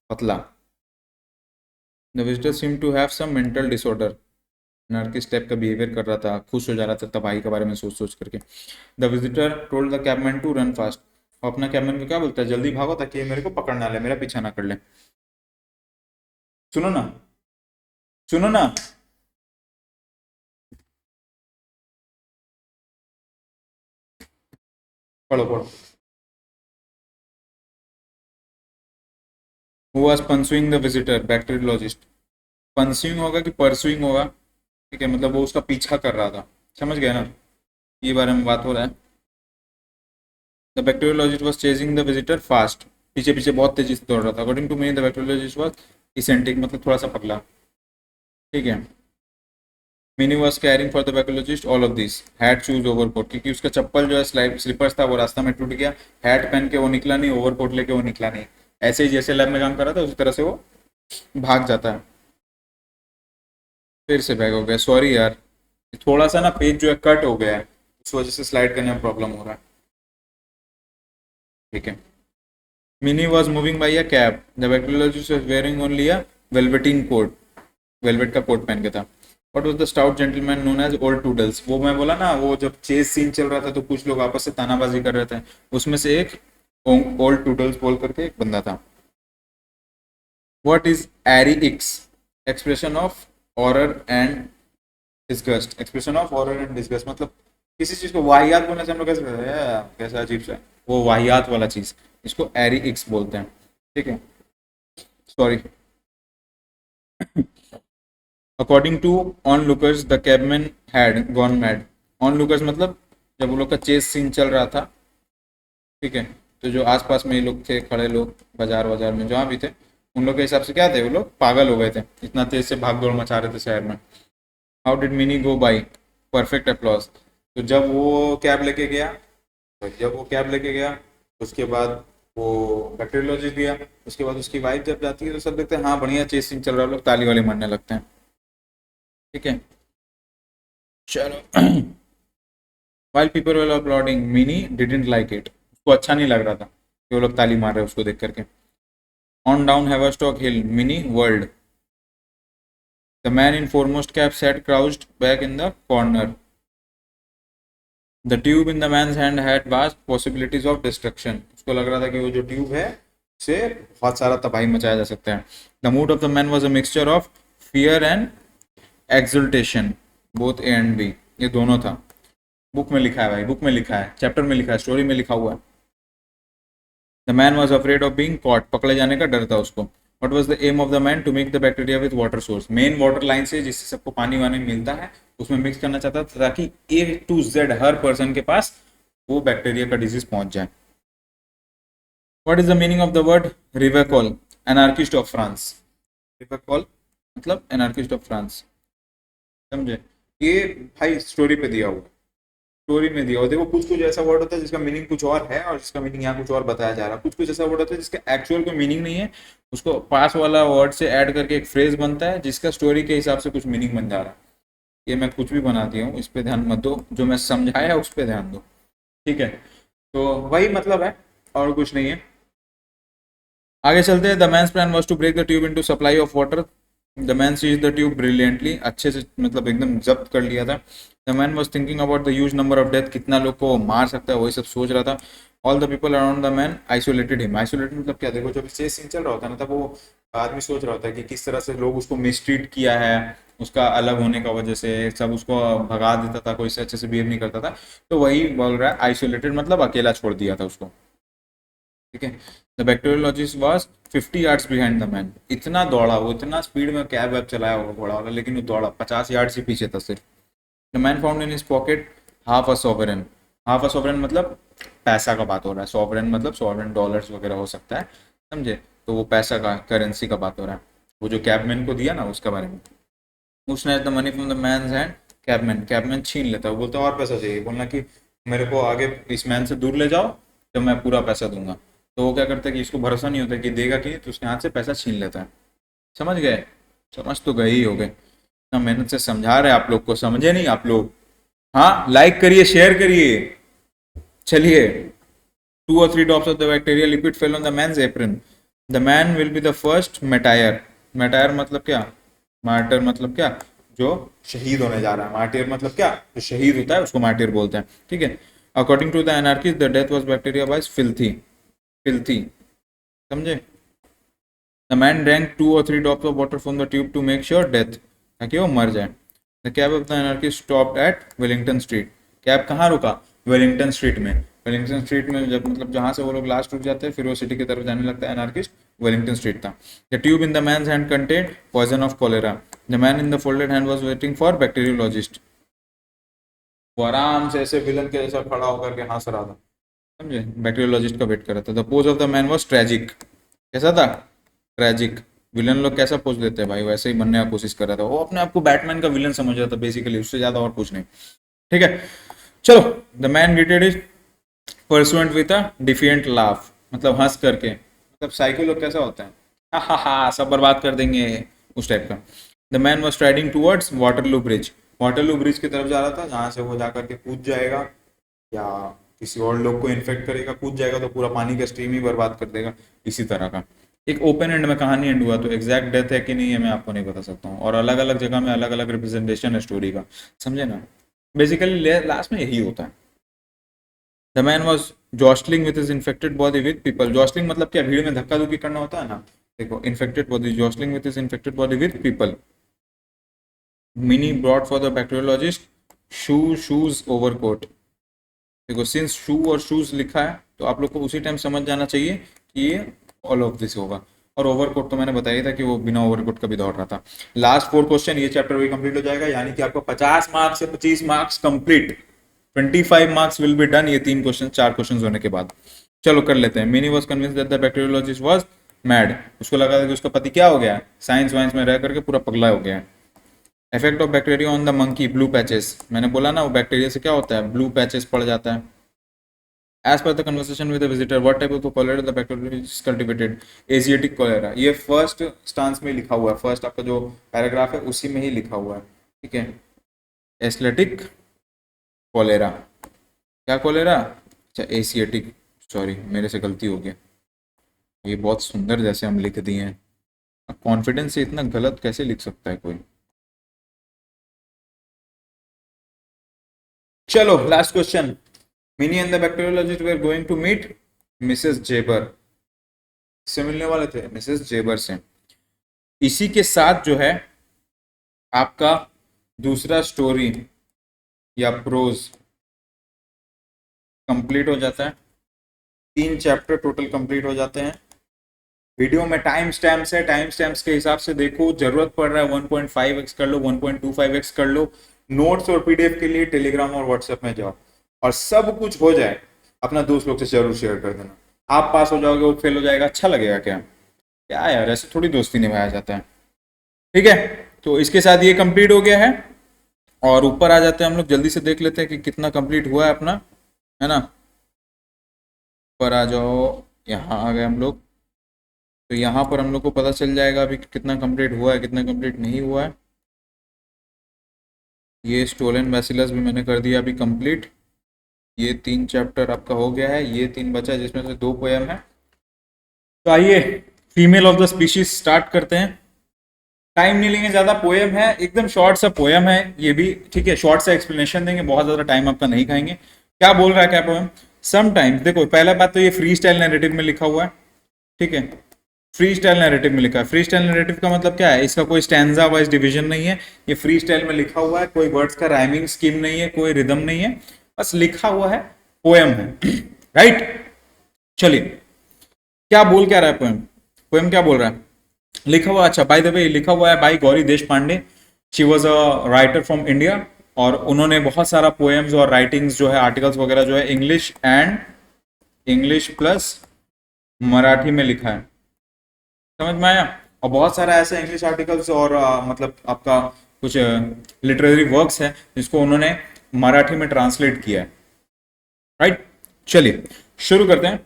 पतला। The visitor seem to have some mental disorder, नर्किस टाइप का बिहेवियर कर रहा था, खुश हो जा रहा था तबाही के बारे में सोच सोच करके। The visitor told the cabman to run fast. और अपना कैबमैन को क्या बोलता है, जल्दी भागो ताकि ये मेरे को पकड़ ना ले, मेरा पीछा ना कर ले। सुनो ना, सुनो ना। पढ़ो पढ़ो। Who was pursuing the visitor, bacteriologist. Pursuing होगा कि परसुइंग होगा, ठीक है, मतलब वो उसका पीछा कर रहा था, समझ गए ना, ये बारे में बात हो रहा है। The bacteriologist was chasing the visitor fast, पीछे पीछे बहुत तेजी से दौड़ रहा था। According to me the bacteriologist was eccentric, मतलब थोड़ा सा पगला, ठीक है। Minnie was carrying for the bacteriologist all of this, hat shoes overcoat, क्योंकि उसका चप्पल जो है स्लीपर्स था वो रास्ता में टूट गया, हैट पहन के वो निकला नहीं, ओवरकोट लेके वो निकला नहीं। ऐसे ही जैसे लैब में काम कर रहा था उसी तरह से वो भाग जाता है। फिर से बैग हो गया, सॉरी यार, थोड़ा सा ना पेज जो है कट हो गया है, उस वजह से स्लाइड करने में प्रॉब्लम हो रहा है, ठीक है। Minnie was moving by a cab, the bacteriologist was wearing only a velveteen coat, velvet का कोट पहन के था। What was the stout gentleman known as old Toodles, वो मैं बोला ना, वो जब चेस सीन चल रहा था तो कुछ लोग आपस से तानाबाजी कर रहे थे, उसमें से एक ओल्ड टूडल्स बोल करके एक बंदा था। व्हाट इज एरिक्स, expression of horror and disgust, expression of horror and disgust मतलब किसी चीज को वाहियात बोलने से हम लोग कैसे कहते हैं, कैसा अजीब सा है, वो वाहियात वाला चीज, इसको एरिक्स बोलते हैं, ठीक है, sorry. According to onlookers the cabman had gone mad, onlookers मतलब जब वो लोग का चेस सीन चल रहा था, ठीक है, तो जो आसपास में ये लोग थे खड़े लोग, बाजार बाजार में जहाँ भी थे, उन लोग के हिसाब से क्या थे, वो लोग पागल हो गए थे, इतना तेज से भाग दौड़ मचा रहे थे शहर में। How did mini go by, perfect applause, तो जब वो कैब लेके गया, उसके बाद वो बैक्टीरियोलॉजिस्ट गया, उसके बाद उसकी वाइफ जब जाती है तो सब देखते हैं हाँ बढ़िया चेस सीन चल रहा है, लोग ताली वाली मारने लगते हैं, ठीक है, चलो। While people were uploading mini didn't like it, उसको अच्छा नहीं लग रहा था कि वो लोग ताली मार रहे हैं उसको देख करके। On down Haverstock Hill Minnie world, the man in foremost cap set crouched back in the corner, the tube in the man's hand had vast possibilities of destruction, उसको लग रहा था कि वो जो ट्यूब है से बहुत सारा तबाही मचाया जा सकता है। The mood of the man was a mixture of fear and exaltation, both A and B, ये दोनों था। बुक में लिखा है भाई, बुक में लिखा है, चैप्टर में लिखा है, स्टोरी में लिखा हुआ है। The man was afraid of being caught, पकड़े जाने का डर था उसको। What was the aim of the man, to make the bacteria with water source, main water line से जिससे सबको पानी वानी मिलता है उसमें मिक्स करना चाहता था ताकि ए टू जेड हर पर्सन के पास वो बैक्टीरिया का डिजीज पहुंच जाए। What is the meaning of the word Ravachol, anarchist of France, Ravachol मतलब एनार्किस्ट ऑफ फ्रांस, समझे, ये भाई स्टोरी पे दिया हुआ है, स्टोरी में दिया हो, देखो कुछ कुछ ऐसा वर्ड होता है जिसका मीनिंग कुछ और है और जिसका मीनिंग यहाँ कुछ और बताया जा रहा है, कुछ कुछ ऐसा वर्ड होता है जिसका एक्चुअल कोई मीनिंग नहीं है, उसको पास वाला वर्ड से ऐड करके एक फ्रेज बनता है जिसका स्टोरी के हिसाब से कुछ मीनिंग बन जा रहा है। ये मैं कुछ भी बना दिया हूँ, इस पे ध्यान मत दो, जो मैं समझाया उस पर ध्यान दो, ठीक है, तो वही मतलब है और कुछ नहीं है। आगे चलते हैं। The man's plan was to break the tube into supply of water, the man seize the tube brilliantly, अच्छे से मतलब एकदम जब्त कर लिया था। The man was thinking about the huge number of death, कितना लोग को मार सकता है वही सब सोच रहा था। All the people around the man isolated him, isolated मतलब क्या, देखो जब चेस सीन चल रहा होता है ना तब वो आदमी सोच रहा होता है कि किस तरह से लोग उसको मिसट्रीट किया है, उसका अलग होने का वजह से सब उसको भगा देता था, कोई से अच्छे से बिहेव नहीं करता था, तो वही बोल रहा है आइसोलेटेड मतलब अकेला छोड़ दिया था उसको, ठीक है। The bacteriologist was 50 yards behind the man, इतना दौड़ा वो, इतना स्पीड में कैब वैब चलाया होगा घोड़ा वाला, लेकिन वो दौड़ा 50 यार्ड से पीछे था सिर्फ। The man found in his pocket half a sovereign, half a sovereign मतलब पैसा का बात हो रहा है, सॉवरेन मतलब सॉवरेन डॉलर्स वगैरह हो सकता है, समझे, तो वो पैसा का करेंसी का बात हो रहा है, वो जो कैबमैन को दिया ना उसका बारे में। उसने the money from the man hand, cabman छीन लेता है, वो बोलता है और पैसा चाहिए, बोलना कि मेरे को आगे इस मैन से दूर ले जाओ तो मैं पूरा पैसा दूंगा, तो वो क्या करता है कि इसको भरोसा नहीं होता कि देगा कि नहीं, तो उसके हाथ से पैसा छीन लेता है, समझ गए, समझ तो गए ही हो गए, इतना मेहनत से समझा रहे आप लोग को, समझे नहीं आप लोग, हाँ लाइक करिए शेयर करिए। चलिए, 2 or 3 drops of the bacterial liquid fell on the man's apron. The man will be the first martyr. Martyr मतलब क्या, मार्टर मतलब क्या, जो शहीद होने जा रहा है। मार्टियर मतलब क्या, जो शहीद होता है उसको मार्टियर बोलते हैं, ठीक है। According to the anarchist the death was bacteria बाइज फिल्थी, फिल्थी, समझे। The man drank 2 or 3 drops of water from the tube to make sure death, ताकि वो मर जाए। The cab of the anarchist stopped at Wellington Street. Cab कहाँ रुका, Wellington Street में। Wellington Street में जब मतलब जहाँ से वो लोग लास्ट रुक जाते हैं फिर वो सिटी की तरफ जाने लगता है एनार्किस्ट, वेलिंगटन स्ट्रीट था। The tube in the man's hand contained poison of cholera. The man in the folded hand was waiting for bacteriologist. वो आराम से ऐसे विलन के जैसा खड़ा होकर के हंस रहा था, समझे, बैक्टीरियोलॉजिस्ट का वेट कर रहा था। The pose of the man was tragic. कैसा था, ट्रेजिक। विलन लोग कैसा पोज देते हैं भाई, वैसे ही बनने की कोशिश कर रहा था वो, अपने आप को बैटमैन का विलन समझ रहा था बेसिकली, उससे ज्यादा और कुछ नहीं, ठीक है। चलो, the man greeted is pursuant with a defiant laugh, मतलब हंस करके, मतलब साइको लोग कैसा होता है, हा हा हा सब बर्बाद कर देंगे, उस टाइप का। The man was striding towards Waterloo bridge. Waterloo bridge की तरफ जा रहा था जहां से वो जाकर के कूद जाएगा या किसी और लोग को इन्फेक्ट करेगा, कूद जाएगा तो पूरा पानी का स्ट्रीम ही बर्बाद कर देगा, इसी तरह का। एक ओपन एंड में कहानी एंड हुआ, तो एग्जैक्ट डेथ है कि नहीं है मैं आपको नहीं बता सकता हूँ, और अलग अलग जगह में अलग अलग रिप्रेजेंटेशन है स्टोरी का, समझे ना। बेसिकली लास्ट में यही होता है। The man was जॉस्टलिंग with his infected body with people. जॉस्टलिंग मतलब क्या, भीड़ में धक्का धुक्की करना होता है ना, देखो, infected body, jostling with his infected body with people. Minnie brought for the bacteriologist shoes overcoat. देखो, सिंस शू और शूज लिखा है तो आप लोग को उसी टाइम समझ जाना चाहिए कि ये ऑल ऑफ दिस होगा। और ओवरकोट तो मैंने बताया था कि वो बिना ओवरकोट का भी दौड़ रहा था। लास्ट 4 क्वेश्चन, ये चैप्टर भी कंप्लीट हो जाएगा, यानी कि आपको 50 मार्क्स से 25 marks complete, 25 marks will be done ये 3 क्वेश्चन 4 क्वेश्चन होने के बाद। चलो कर लेते हैं। Mini was convince that the bacteriologist was mad. उसको लगा था कि उसका पति क्या हो गया, साइंस वाइंस में रह करके पूरा पगला हो गया है। Effect of bacteria on the monkey, blue patches. मैंने बोला ना वो बैक्टीरिया से क्या होता है, ब्लू पैचेस पड़ जाता है। As per the conversation with the visitor, what type of cholera the bacteria is cultivated? Asiatic cholera. ये फर्स्ट स्टांस में लिखा हुआ है, फर्स्ट आपका जो पैराग्राफ है उसी में ही लिखा हुआ है, ठीक है। एसियाटिक कॉलेरा, क्या कॉलेरा, अच्छा एशियाटिक, सॉरी मेरे से गलती हो गया, ये बहुत सुंदर जैसे हम लिख दिए हैं, कॉन्फिडेंस से इतना गलत कैसे लिख सकता है कोई। चलो last question. Minnie and the bacteriologist were going to meet Mrs Jabber. से मिलने वाले थे मिसेस जेबर से। इसी के साथ जो है आपका दूसरा स्टोरी या प्रोज कंप्लीट हो जाता है। 3 चैप्टर टोटल कंप्लीट हो जाते हैं। वीडियो में टाइम स्टैम्प्स है, टाइम स्टैम्प्स के हिसाब से देखो, जरूरत पड़ रहा है 1.5x कर लो, 1.25x कर लो। नोट्स और पीडीएफ के लिए टेलीग्राम और व्हाट्सएप में जाओ, और सब कुछ हो जाए अपना दोस्त लोग से जरूर शेयर कर देना। आप पास हो जाओगे, वो फेल हो जाएगा, अच्छा लगेगा क्या, क्या यार, ऐसे थोड़ी दोस्ती निभाया जाता है, ठीक है। तो इसके साथ ये कंप्लीट हो गया है, और ऊपर आ जाते हैं हम लोग, जल्दी से देख लेते हैं कि कितना कंप्लीट हुआ है अपना, है ना। ऊपर आ जाओ, यहाँ आ गए हम लोग, तो यहाँ पर हम लोग को पता चल जाएगा अभी कितना कंप्लीट हुआ है कितना कंप्लीट नहीं हुआ है। ये स्टोलन बैसिलस भी मैंने कर दिया अभी कंप्लीट। ये 3 चैप्टर आपका हो गया है, ये 3 बचा है जिसमें से 2 पोएम है। तो आइए female of the species start करते हैं। टाइम नहीं लेंगे ज्यादा, पोएम है एकदम शॉर्ट सा पोएम है ये भी, ठीक है। शॉर्ट सा एक्सप्लेनेशन देंगे, बहुत ज्यादा टाइम आपका नहीं खाएंगे। क्या बोल रहा है क्या पोएम, समटाइम्स। देखो पहला बात तो ये फ्री स्टाइल नैरेटिव में लिखा हुआ है, ठीक है। फ्री स्टाइल नैरेटिव में लिखा है। फ्री स्टाइल नैरेटिव का मतलब क्या है, इसका कोई स्टैंजा वाइज डिवीजन नहीं है, ये फ्री स्टाइल में लिखा हुआ है, कोई वर्ड्स का राइमिंग स्कीम नहीं है, कोई रिदम नहीं है, बस लिखा हुआ है, पोएम है, राइट। चलिए क्या बोल क्या रहा है पोएम, पोएम क्या बोल रहा है, लिखा हुआ, अच्छा बाय द वे लिखा हुआ है by Gauri Deshpande. She was a writer from India, और उन्होंने बहुत सारा पोएम्स और राइटिंग्स जो है, आर्टिकल्स वगैरह जो है इंग्लिश प्लस मराठी में लिखा है, समझ में आया। और बहुत सारा ऐसे इंग्लिश आर्टिकल्स और मतलब आपका कुछ लिटरेरी वर्क्स है जिसको उन्होंने मराठी में ट्रांसलेट किया है, राइट। चलिए शुरू करते हैं।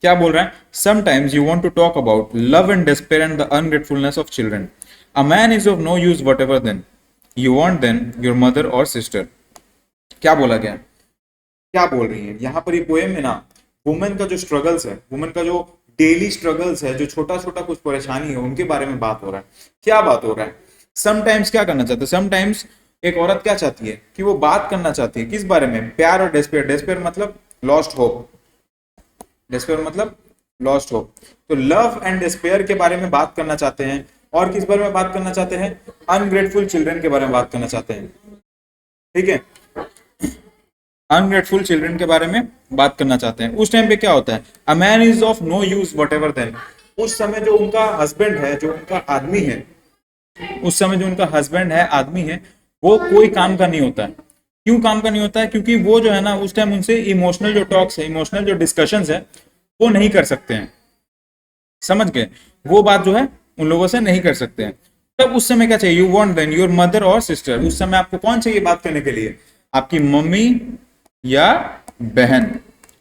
क्या बोल रहा है, sometimes you want to talk about love and despair and the ungratefulness of children. A man is of no use whatever then you want then your mother और सिस्टर। क्या बोला गया, क्या बोल रही है यहाँ पर ये पोएम में ना, वुमेन का जो स्ट्रगल्स है, वुमेन का जो डेली स्ट्रगल्स है, जो छोटा छोटा कुछ परेशानी है, उनके बारे में बात हो रहा है। क्या बात हो रहा है, समटाइम्स क्या करना चाहते हैं, समटाइम्स एक औरत क्या चाहती है कि वो बात करना चाहती है किस बारे में, प्यार और डेस्पेयर। डेस्पेयर मतलब लॉस्ट होप, डेस्पेयर मतलब लॉस्ट होप। तो लव एंड डिस्पेयर के बारे में बात करना चाहते हैं। और किस बारे में बात करना चाहते हैं, अनग्रेटफुल चिल्ड्रन के बारे में बात करना चाहते हैं। ठीक है, अनग्रेटफुल चिल्ड्रन के बारे में बात करना चाहते हैं। उस टाइम पे क्या होता है, a man is of no use whatever then. उस समय जो उनका हस्बैंड है, जो उनका आदमी है, उस समय जो उनका हस्बैंड है, आदमी है, वो कोई काम का नहीं होता है। क्यों काम का नहीं होता है, क्योंकि वो जो है ना उस टाइम उनसे इमोशनल जो टॉक्स है, इमोशनल जो डिस्कशंस है वो नहीं कर सकते हैं। समझ गए, वो बात जो है उन लोगों से नहीं कर सकते हैं। तब उस समय क्या चाहिए, you want then your mother और सिस्टर। उस समय आपको कौन चाहिए बात करने के लिए, आपकी मम्मी या बहन।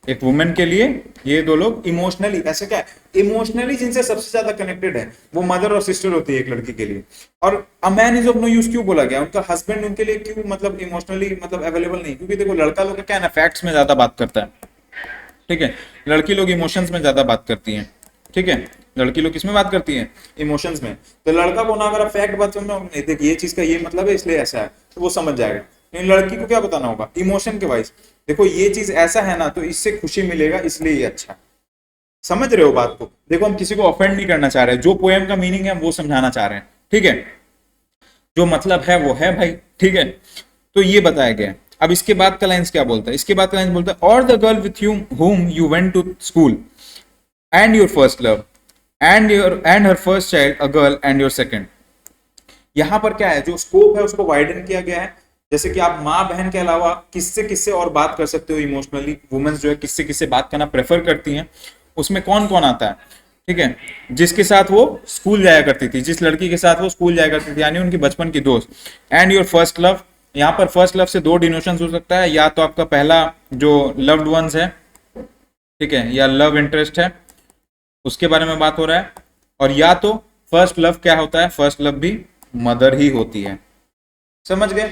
एक वुमेन के लिए ये दो लोग इमोशनली, ऐसे क्या है, इमोशनली जिनसे सबसे ज्यादा कनेक्टेड है वो मदर और सिस्टर होती है एक लड़की के लिए। और a man is of no use क्यों बोला गया, उनका हस्बैंड उनके लिए क्यों मतलब इमोशनली मतलब अवेलेबल नहीं, क्योंकि देखो लड़का लोग क्या है ना, फैक्ट्स में ज्यादा बात करता है। ठीक है, लड़की लोग इमोशंस में ज्यादा बात करती हैं। ठीक है, लड़की लोग किसमें बात करती हैं, इमोशंस में। तो लड़का को ना अगर आप फैक्ट बात समझो, नहीं देख ये चीज का ये मतलब है इसलिए ऐसा है, तो वो समझ जाएगा। लेकिन लड़की को क्या बताना होगा, इमोशन के वाइज, देखो ये चीज ऐसा है ना तो इससे खुशी मिलेगा इसलिए ये अच्छा है। समझ रहे हो बात को, देखो हम किसी को ऑफेंड नहीं करना चाह रहे, जो पोएम का मीनिंग है वो समझाना चाह रहे हैं। ठीक है, जो मतलब है वो है भाई। ठीक है, तो ये बताया गया। अब इसके बाद का लाइंस क्या बोलता है, इसके बाद का लाइंस बोलता है, और the girl with whom you went to school and your first love and her first child, a girl and your second। यहां पर क्या है, जो स्कोप है उसको वाइडन किया गया है। जैसे कि आप माँ बहन के अलावा किससे किससे और बात कर सकते हो इमोशनली, वुमेन्स जो है किससे किससे बात करना प्रेफर करती हैं, उसमें कौन कौन आता है। ठीक है, जिसके साथ वो स्कूल जाया करती थी, जिस लड़की के साथ वो स्कूल जाया करती थी, यानी उनकी बचपन की दोस्त। एंड योर फर्स्ट लव, यहाँ पर फर्स्ट लव से दो डिनोशन हो सकता है, या तो आपका पहला जो लव्ड वंस है, ठीक है, या लव इंटरेस्ट है, उसके बारे में बात हो रहा है। और या तो फर्स्ट लव क्या होता है, फर्स्ट लव भी मदर ही होती है। समझ गए।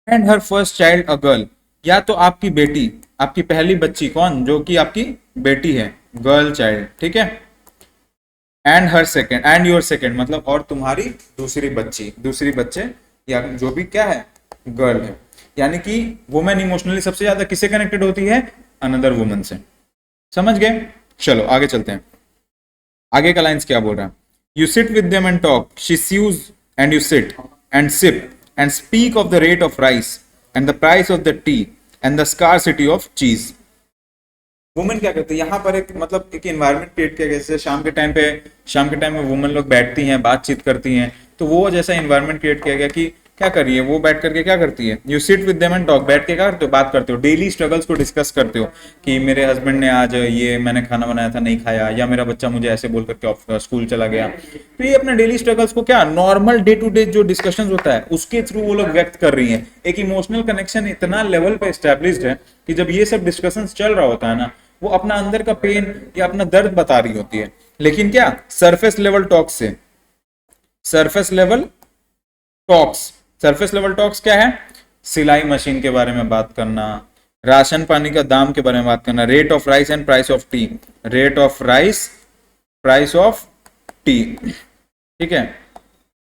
And her first child a girl, या तो आपकी बेटी, आपकी पहली बच्ची कौन, जो कि आपकी बेटी है, गर्ल चाइल्ड। ठीक है, and her second, and your second मतलब और तुम्हारी दूसरी बच्ची, दूसरी बच्चे या जो भी क्या है, गर्ल है। यानी कि वुमेन इमोशनली सबसे ज्यादा किससे कनेक्टेड होती है, अनदर वुमन से। समझ गए, चलो आगे चलते हैं। आगे का लाइंस क्या बोल रहा है, you sit with them and talk, she says and you sit and sip and speak of the rate of rice and the price of the tea and the scarcity of cheese. Women क्या करती है, यहाँ पर एक मतलब एक environment create किया गया, जैसे शाम के टाइम में वुमेन लोग बैठती हैं, बातचीत करती हैं। तो वो जैसा एनवायरनमेंट क्रिएट किया गया कि क्या कर रही है वो, बैठ करके क्या करती है, you sit with them and talk, बैठ के क्या करते हो, बात करते हो, डेली स्ट्रगल्स को डिस्कस करते हो कि मेरे हस्बैंड ने आज ये मैंने खाना बनाया था नहीं खाया, या मेरा बच्चा मुझे ऐसे बोल करके स्कूल चला गया। तो ये अपने डेली स्ट्रगल्स को क्या नॉर्मल डे टू डे जो डिस्कशन होता है उसके थ्रू वो लोग व्यक्त कर रही है। एक इमोशनल कनेक्शन इतना लेवल पे एस्टेब्लिश्ड है कि जब ये सब डिस्कशन चल रहा होता है ना, वो अपना अंदर का पेन या अपना दर्द बता रही होती है। लेकिन क्या, सरफेस लेवल टॉक्स से, surface level talks, surface level talks क्या है, सिलाई मशीन के बारे में बात करना, राशन पानी का दाम के बारे में बात करना, rate of rice and price of T, rate of rice price of T. ठीक है,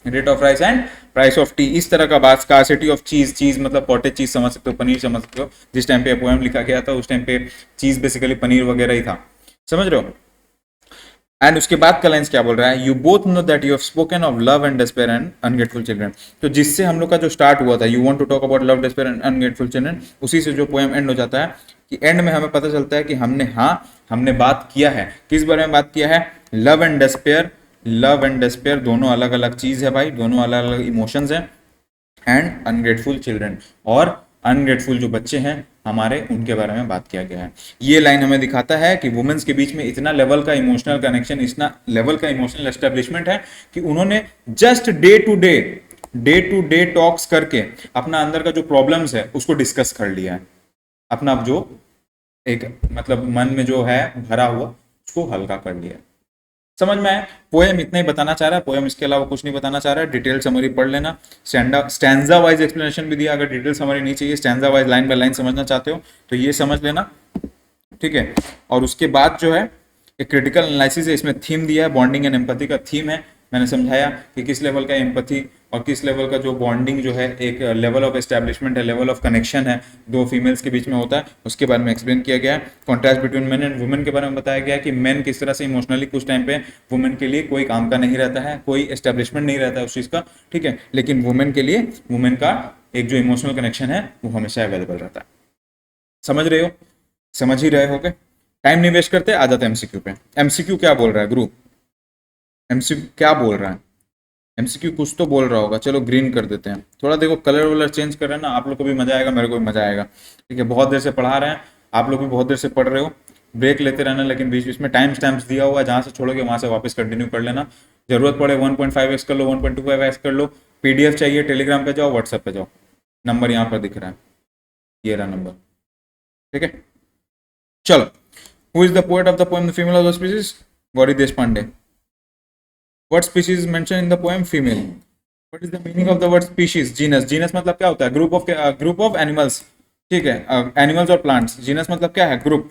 rate of rice and price of T, इस तरह का बात। स्कार्सिटी ऑफ चीज, चीज मतलब कॉटेज चीज समझ सकते हो, पनीर समझ सकते हो। जिस टाइम पे पोएम लिखा गया था उस टाइम पे चीज बेसिकली पनीर वगैरह ही था। समझ रहे हो। एंड उसके बाद का लाइंस क्या बोल रहा है, you both know that you have spoken of love and despair and ungrateful children. तो जिससे हम लोग का जो स्टार्ट हुआ था, you want to talk about love despair and ungrateful children, उसी से जो पोएम एंड हो जाता है कि एंड में हमें पता चलता है कि हमने बात किया है, किस बारे में बात किया है, love and despair. Love and despair दोनों अलग अलग चीज है भाई, दोनों अलग अलग इमोशंस हैं। एंड अनग्रेटफुल चिल्ड्रन, और अनग्रेटफुल जो बच्चे हैं हमारे, उनके बारे में बात किया गया है। ये लाइन हमें दिखाता है कि वुमेन्स के बीच में इतना लेवल का इमोशनल कनेक्शन, इतना लेवल का इमोशनल एस्टेब्लिशमेंट है कि उन्होंने just day to day talks करके अपना अंदर का जो प्रॉब्लम्स है उसको डिस्कस कर लिया है, अपना जो एक मतलब मन में जो है भरा हुआ उसको हल्का कर लिया है। समझ में आया, पोएम इतना ही बताना चाह रहा है, पोएम इसके अलावा कुछ नहीं बताना चाह रहा है। डिटेल समरी पढ़ लेना, स्टैंजा वाइज एक्सप्लेनेशन भी दिया, अगर डिटेल समरी नहीं चाहिए, stanza wise line by line समझना चाहते हो तो ये समझ लेना। ठीक है, और उसके बाद जो है एक क्रिटिकल एनालिसिस है, इसमें थीम दिया है, बॉन्डिंग एंड एम्पैथी का थीम है। मैंने समझाया कि किस लेवल का एम्पथी और किस लेवल का जो बॉन्डिंग जो है, एक लेवल ऑफ एस्टेब्लिशमेंट है, लेवल ऑफ कनेक्शन है दो फीमेल्स के बीच में होता है, उसके बारे में एक्सप्लेन किया गया है। Contrast between main and women के बारे में बताया गया है कि मेन किस तरह से इमोशनली कुछ टाइम पे वुमेन के लिए कोई काम का नहीं रहता है, कोई एस्टेब्लिशमेंट नहीं रहता है उस चीज़ का, ठीक है, लेकिन वुमेन के लिए वुमेन का एक जो इमोशनल कनेक्शन है वो हमेशा अवेलेबल रहता है। समझ रहे हो? समझ ही रहे हो गए। टाइम नहीं वेस्ट करते, आ जाते हैं एमसीक्यू पे। एमसीक्यू क्या बोल रहा है ग्रुप? एमसीक्यू क्या बोल रहा है? एमसीक्यू कुछ तो बोल रहा होगा, चलो ग्रीन कर देते हैं। थोड़ा देखो कलर वलर चेंज कर रहे हैं ना, आप लोग को भी मजा आएगा, मेरे को भी मजा आएगा, ठीक है। बहुत देर से पढ़ा रहे हैं, आप लोग भी बहुत देर से पढ़ रहे हो, ब्रेक लेते रहना, लेकिन बीच बीच में टाइम स्टैम्प्स दिया हुआ है, जहाँ से छोड़ोगे वहाँ से वापस कंटिन्यू कर लेना। जरूरत पड़े 1.5x कर लो, 1.25x कर लो। पीडीएफ चाहिए, टेलीग्राम पे जाओ, व्हाट्सएप पे जाओ, नंबर यहाँ पर दिख रहा है, ये रहा नंबर, ठीक है। चलो, who is the poet of the poem the female of the species? Gauri देश Pandey. What species is mentioned in the poem? Female. What is the meaning of the word species? Genus. Genus मतलब क्या होता है? Group of animals. ठीक है, animals और plants. Genus मतलब क्या है? Group.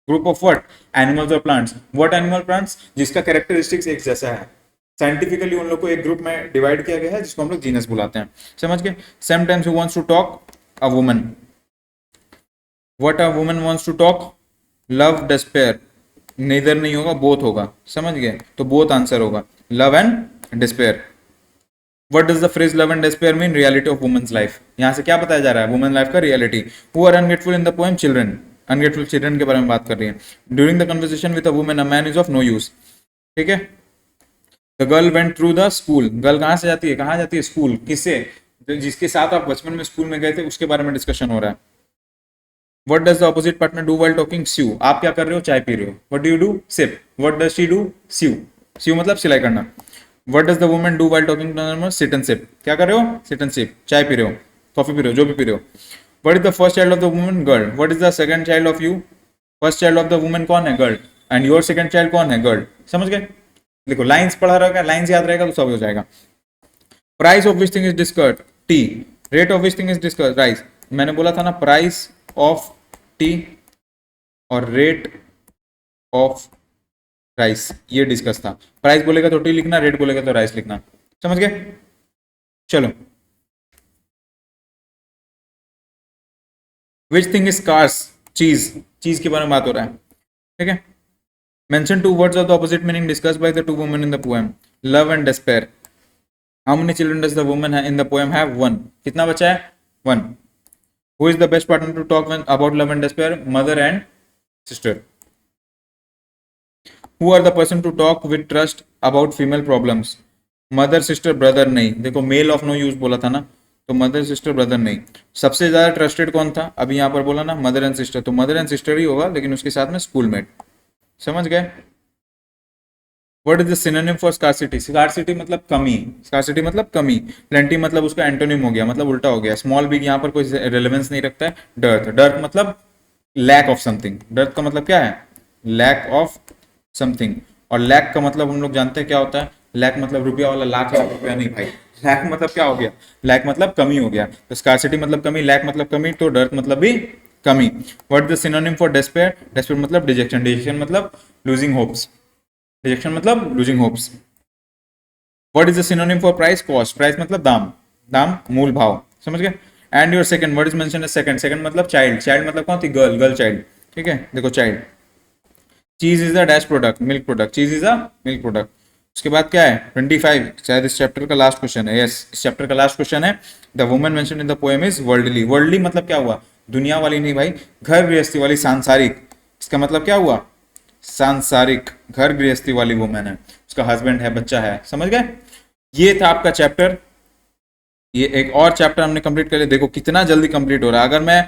Group of what? Animals और plants. What animal plants? जिसका characteristics एक जैसा है। साइंटिफिकली उन लोग को एक ग्रुप में डिवाइड किया गया है, जिसको हम लोग जीनस बुलाते हैं। समझ गए? Sometimes who wants to talk? A woman. What a woman wants to talk? Love, despair. Neither नहीं होगा, बोथ होगा। समझ गए? तो बोथ आंसर होगा, love and despair. What does the phrase love and despair mean? Reality of women's life. यहाँ से क्या बताया जा रहा है? वुमेन लाइफ का रियलिटी। Who are ungrateful in the poem? Children. Ungrateful children के बारे में बात कर रही है। During the conversation with a woman a man is of no use. ठीक है। The girl went through the school. Girl कहाँ से जाती है? कहाँ जाती है? स्कूल। किससे? जिसके साथ आप बचपन में स्कूल में गए थे, उसके बारे में डिस्कशन हो रहा है। What does the opposite partner do while talking? Sew. आप क्या कर रहे हो? चाय पी रहे हो। What do you do? Sip. What does she do? Sew. Sew मतलब सिलाई करना। What does the woman do while talking to another? Sit and sip. क्या कर रहे हो? Sit and sip. चाय पी रहे हो, कॉफी पी रहे हो, जो भी पी रहे हो। What is the first child of the woman? Girl. What is the second child of you? First child of the woman कौन है? Girl. And your second child कौन है? Girl. समझ गए? देखो लाइंस पढ़ा रहेगा, लाइंस याद रहेगा तो सब हो जाएगा। Price of which thing is discussed? Tea. Rate of which thing is discussed? Rice. मैंने बोला था ना, प्राइस ऑफ टी और रेट ऑफ राइस, ये डिस्कस था। प्राइस बोलेगा तो टी लिखना, रेट बोलेगा तो राइस लिखना। समझ गए? चलो, विच थिंग इज स्कार्स? चीज। चीज के बारे में बात हो रहा है, ठीक है। Mention two words of the opposite meaning discussed by the two women in the poem. Love and despair. How many children does the woman in the poem have? One. कितना बचा है? One. Who is the best partner to talk about love and despair? Mother and sister. Who are the person to talk with trust about female problems? Mother, sister, brother नहीं। देखो male of no use बोला था ना, तो mother, sister, brother नहीं। सबसे ज्यादा trusted कौन था? अभी यहाँ पर बोला ना मदर एंड सिस्टर, तो मदर एंड सिस्टर ही होगा, लेकिन उसके साथ में स्कूलमेट। समझ गए? What is the synonym for scarcity? Scarcity मतलब कमी। Scarcity मतलब कमी। Plenty मतलब उसका एंटोनिम हो गया, मतलब उल्टा हो गया। स्मॉल बिग यहाँ पर कोई रेलेवेंस नहीं रखता है। डर्थ। डर्थ मतलब लैक ऑफ समथिंग। डर्थ का मतलब क्या है? Lack of something. और लैक का मतलब हम लोग जानते हैं क्या होता है? लैक मतलब रुपया वाला, लाख लाख रुपया नहीं भाई। लैक मतलब क्या हो गया? लैक मतलब कमी हो गया। तो स्कार्सिटी मतलब कमी, लैक मतलब कमी, तो डर्थ मतलब भी कमी। What is the synonym for despair? Despair मतलब डिजेक्शन। डिजेक्शन मतलब लूजिंग होप्स। रिजेक्शन मतलब losing hopes. What is the synonym for price? Cost. Price मतलब दाम। दाम मूल भाव। समझ गए? And your second, what is mention as second? Second मतलब चाइल्ड। चाइल्ड मतलब कौन थी? गर्ल। Girl child. ठीक है, देखो child. Cheese is a dash product, milk product. Cheese is a milk product. उसके बाद क्या है? 25, शायद इस चैप्टर का लास्ट क्वेश्चन है। यस, इस चैप्टर का लास्ट क्वेश्चन है। The woman mentioned in the poem is worldly. Worldly मतलब क्या हुआ? दुनिया वाली नहीं भाई, घर गृहस्थी वाली, सांसारिक। इसका मतलब क्या हुआ? सांसारिक, घर गृहस्थी वाली वुमेन है, उसका हस्बैंड है, बच्चा है। समझ गए? ये था आपका चैप्टर। ये एक और चैप्टर हमने कंप्लीट कर लिया। देखो कितना जल्दी कंप्लीट हो रहा है। अगर मैं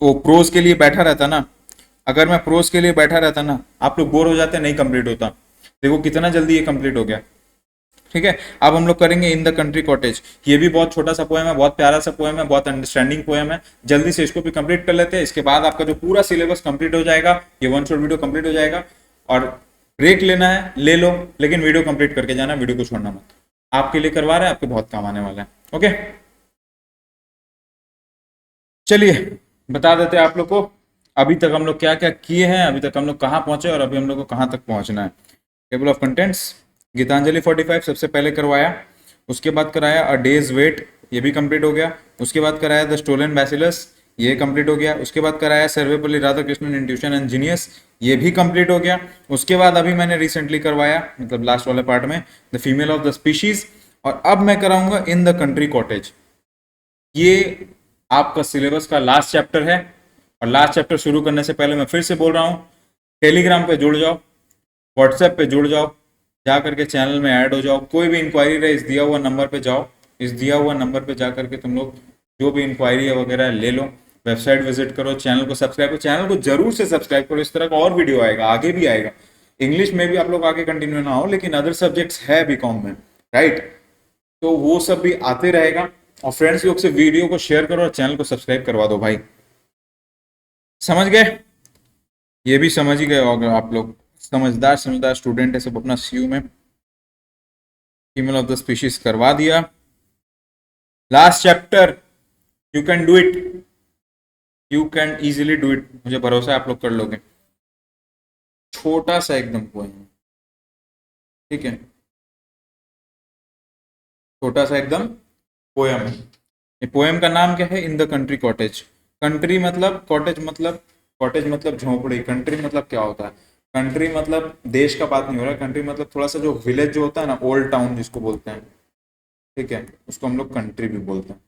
वो प्रोज के लिए बैठा रहता ना, अगर मैं प्रोज के लिए बैठा रहता ना, आप लोग बोर हो जाते, नहीं कंप्लीट होता। देखो कितना जल्दी ये कंप्लीट हो गया। ठीक है, अब हम लोग करेंगे इन द कंट्री कॉटेज। ये भी बहुत छोटा सा पोएम है, बहुत प्यारा सा पोएम है, बहुत अंडरस्टैंडिंग पोएम है। जल्दी से इसको भी कंप्लीट कर लेते हैं। इसके बाद आपका जो पूरा सिलेबस कंप्लीट हो जाएगा, ये वन शॉट वीडियो कंप्लीट हो जाएगा। और ब्रेक लेना है ले लो, लेकिन वीडियो कंप्लीट करके जाना, वीडियो को छोड़ना मत। आपके लिए करवा रहे हैं, आपके बहुत काम आने वाला है। ओके, चलिए बता देते हैं आप लोग को अभी तक हम लोग क्या क्या किए हैं, अभी तक हम लोग कहाँ पहुंचे और अभी हम लोग को कहाँ तक पहुंचना है। टेबल ऑफ कंटेंट्स, गीतांजलि 45 सबसे पहले करवाया, उसके बाद कराया अ डेज वेट, ये भी कंप्लीट हो गया। उसके बाद कराया द स्टोलन बैसिलस, ये कंप्लीट हो गया। उसके बाद कराया Sarvepalli Radhakrishnan intuition and genius, ये भी कंप्लीट हो गया। उसके बाद अभी मैंने रिसेंटली करवाया, मतलब लास्ट वाले पार्ट में, the female of the species, और अब मैं कराऊंगा इन द कंट्री कॉटेज। ये आपका सिलेबस का लास्ट चैप्टर है। और लास्ट चैप्टर शुरू करने से पहले मैं फिर से बोल रहा हूँ, टेलीग्राम पे जुड़ जाओ, व्हाट्सएप पे जुड़ जाओ, जा करके चैनल में ऐड हो जाओ। कोई भी इंक्वायरी रहे इस दिया हुआ नंबर पे जाओ, इस दिया हुआ नंबर पे जा करके तुम लोग जो भी इंक्वायरी है वगैरह ले लो। वेबसाइट विजिट करो, चैनल को सब्सक्राइब करो, चैनल को जरूर से सब्सक्राइब करो। इस तरह का और वीडियो आएगा, आगे भी आएगा। इंग्लिश में भी आप लोग आगे कंटिन्यू ना हो, लेकिन अदर सब्जेक्ट्स है बीकॉम में, राइट, तो वो सब भी आते रहेगा। और फ्रेंड्स लोग से वीडियो को शेयर करो और चैनल को सब्सक्राइब करवा दो भाई। समझ गए? ये भी समझ ही गए होंगे आप लोग, समझदार समझदार स्टूडेंट है सब अपना सीयू में। फीमेल ऑफ द स्पीशीज करवा दिया। Last chapter, you can do it, you can easily do it, मुझे भरोसा है आप लोग कर लोगे। छोटा सा एकदम पोएम, ठीक है, छोटा सा एकदम पोएम है। ये पोएम का नाम क्या है? In the country cottage. Country मतलब कॉटेज, मतलब कॉटेज मतलब झोपड़ी। कंट्री मतलब क्या होता है? कंट्री मतलब देश का बात नहीं हो रहा है, कंट्री मतलब थोड़ा सा जो विलेज जो होता है ना, ओल्ड टाउन जिसको बोलते हैं, ठीक है, उसको हम लोग कंट्री भी बोलते हैं,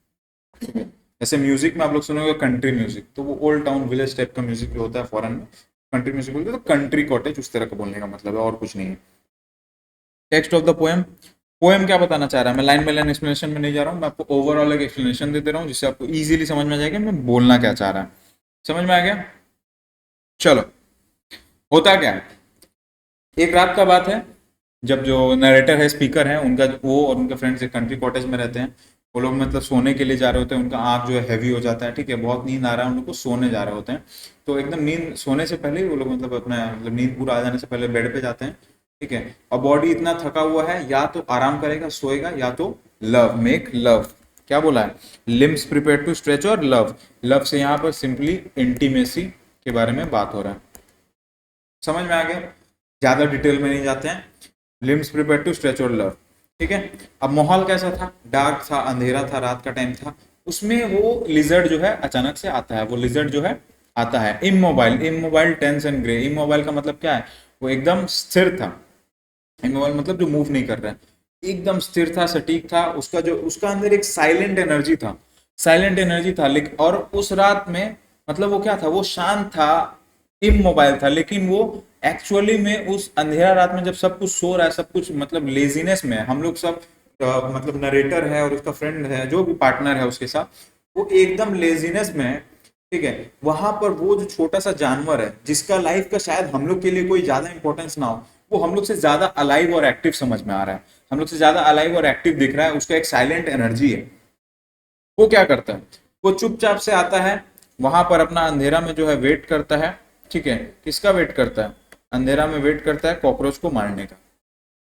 ठीक है। जैसे म्यूजिक में आप लोग सुनोगे कंट्री म्यूजिक, तो वो ओल्ड टाउन विलेज टाइप का म्यूजिक जो होता है फॉरेन में, कंट्री म्यूजिक बोलते हैं। तो कंट्री कॉटेज उस तरह का बोलने का मतलब है, और कुछ नहीं है। Text of the poem, poem क्या बताना चाह रहा है? मैं लाइन बाय लाइन एक्सप्लेनेशन में नहीं जा रहा हूँ, मैं आपको ओवरऑल एक एक्सप्लेनेशन दे दे रहा हूँ, जिससे आपको इजीली समझ में आ जाएगा मैं बोलना क्या चाह रहा है। समझ में आ गया? चलो, होता क्या है, एक रात का बात है, जब जो नरेटर है, स्पीकर है, उनका वो और उनके फ्रेंड्स एक कंट्री कॉटेज में रहते हैं। वो लोग मतलब सोने के लिए जा रहे होते हैं, उनका आंख जो है हैवी हो जाता है, ठीक है, बहुत नींद आ रहा है, उन लोग को सोने जा रहे होते हैं। तो एकदम नींद सोने से पहले ही वो लोग मतलब अपना मतलब नींद पूरा आ जाने से पहले बेड पे जाते हैं, ठीक है। और बॉडी इतना थका हुआ है, या तो आराम करेगा सोएगा, या तो लव, मेक लव। क्या बोला है? लिम्स प्रिपेयर टू स्ट्रेच और लव। लव से यहाँ पर सिंपली इंटीमेसी के बारे में बात हो रहा है। समझ में आ गया? ज्यादा डिटेल में नहीं जाते हैं। लिम्स प्रिपेयर टू स्ट्रेच और लव, ठीक है। अब माहौल कैसा था? डार्क था, अंधेरा था, रात का टाइम था। उसमें वो लिजर्ड जो है अचानक से आता है, वो लिजर्ड जो है आता है। Immobile, immobile tense and grey. Immobile का मतलब क्या है? वो एकदम स्थिर था। इमोबाइल मतलब जो मूव नहीं कर रहा है, एकदम स्थिर था, सटीक था। उसका जो उसका अंदर एक साइलेंट एनर्जी था, साइलेंट एनर्जी था। लेकिन और उस रात में मतलब वो क्या था? वो शांत था, इमोबाइल था, लेकिन वो एक्चुअली में उस अंधेरा रात में जब सब कुछ सो रहा है, सब कुछ मतलब लेजीनेस में है, हम लोग सब मतलब नरेटर है और उसका फ्रेंड है, जो भी पार्टनर है उसके साथ, वो एकदम लेजीनेस में है, ठीक है। वहां पर वो जो छोटा सा जानवर है, जिसका लाइफ का शायद हम लोग के लिए कोई ज्यादा इंपॉर्टेंस ना हो, वो हम लोग से ज्यादा अलाइव और एक्टिव समझ में आ रहा है, हम लोग से ज्यादा अलाइव और एक्टिव दिख रहा है। उसका एक साइलेंट एनर्जी है। वो क्या करता है? वो चुपचाप से आता है, वहां पर अपना अंधेरा में जो है वेट करता है, ठीक है। किसका वेट करता है? अंधेरा में वेट करता है कॉकरोच को मारने का।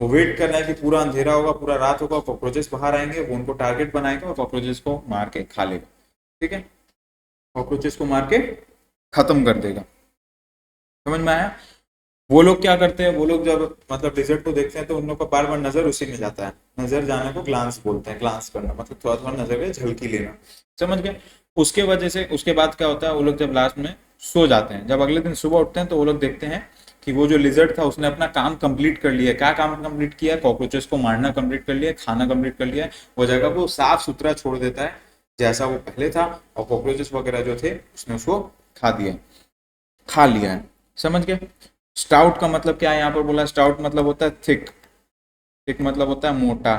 वो वेट कर रहा है कि पूरा अंधेरा होगा, पूरा रात होगा, कॉकरोचेस बाहर आएंगे, वो उनको टारगेट बनाएगा और कॉकरोचेस को मार के खा लेगा, ठीक है। कॉकरोचेस को मार के खत्म कर देगा। समझ में आया? वो लोग क्या करते हैं? वो लोग जब मतलब डिजर्ट को देखते हैं तो उन लोग का बार बार नजर उसी में जाता है। नजर जाने को ग्लांस बोलते हैं। ग्लांस करना मतलब थोड़ा थोड़ा नजर में झलकी लेना। समझ गए? उसके वजह से उसके बाद क्या होता है? वो लोग जब लास्ट में सो जाते हैं, जब अगले दिन सुबह उठते हैं, तो वो लोग देखते हैं कि वो जो लिजर्ड था उसने अपना काम कंप्लीट कर लिया। क्या काम कंप्लीट किया? कॉकरोचेस को मारना कंप्लीट कर लिया, खाना कंप्लीट कर लिया। वो जगह को साफ सुथरा छोड़ देता है जैसा वो पहले था, और कॉकरोचेस वगैरह जो थे उसने उसको खा लिया है। समझ गए? स्टाउट का मतलब क्या है? यहाँ पर बोला स्टाउट मतलब होता है थिक, थिक मतलब होता है मोटा।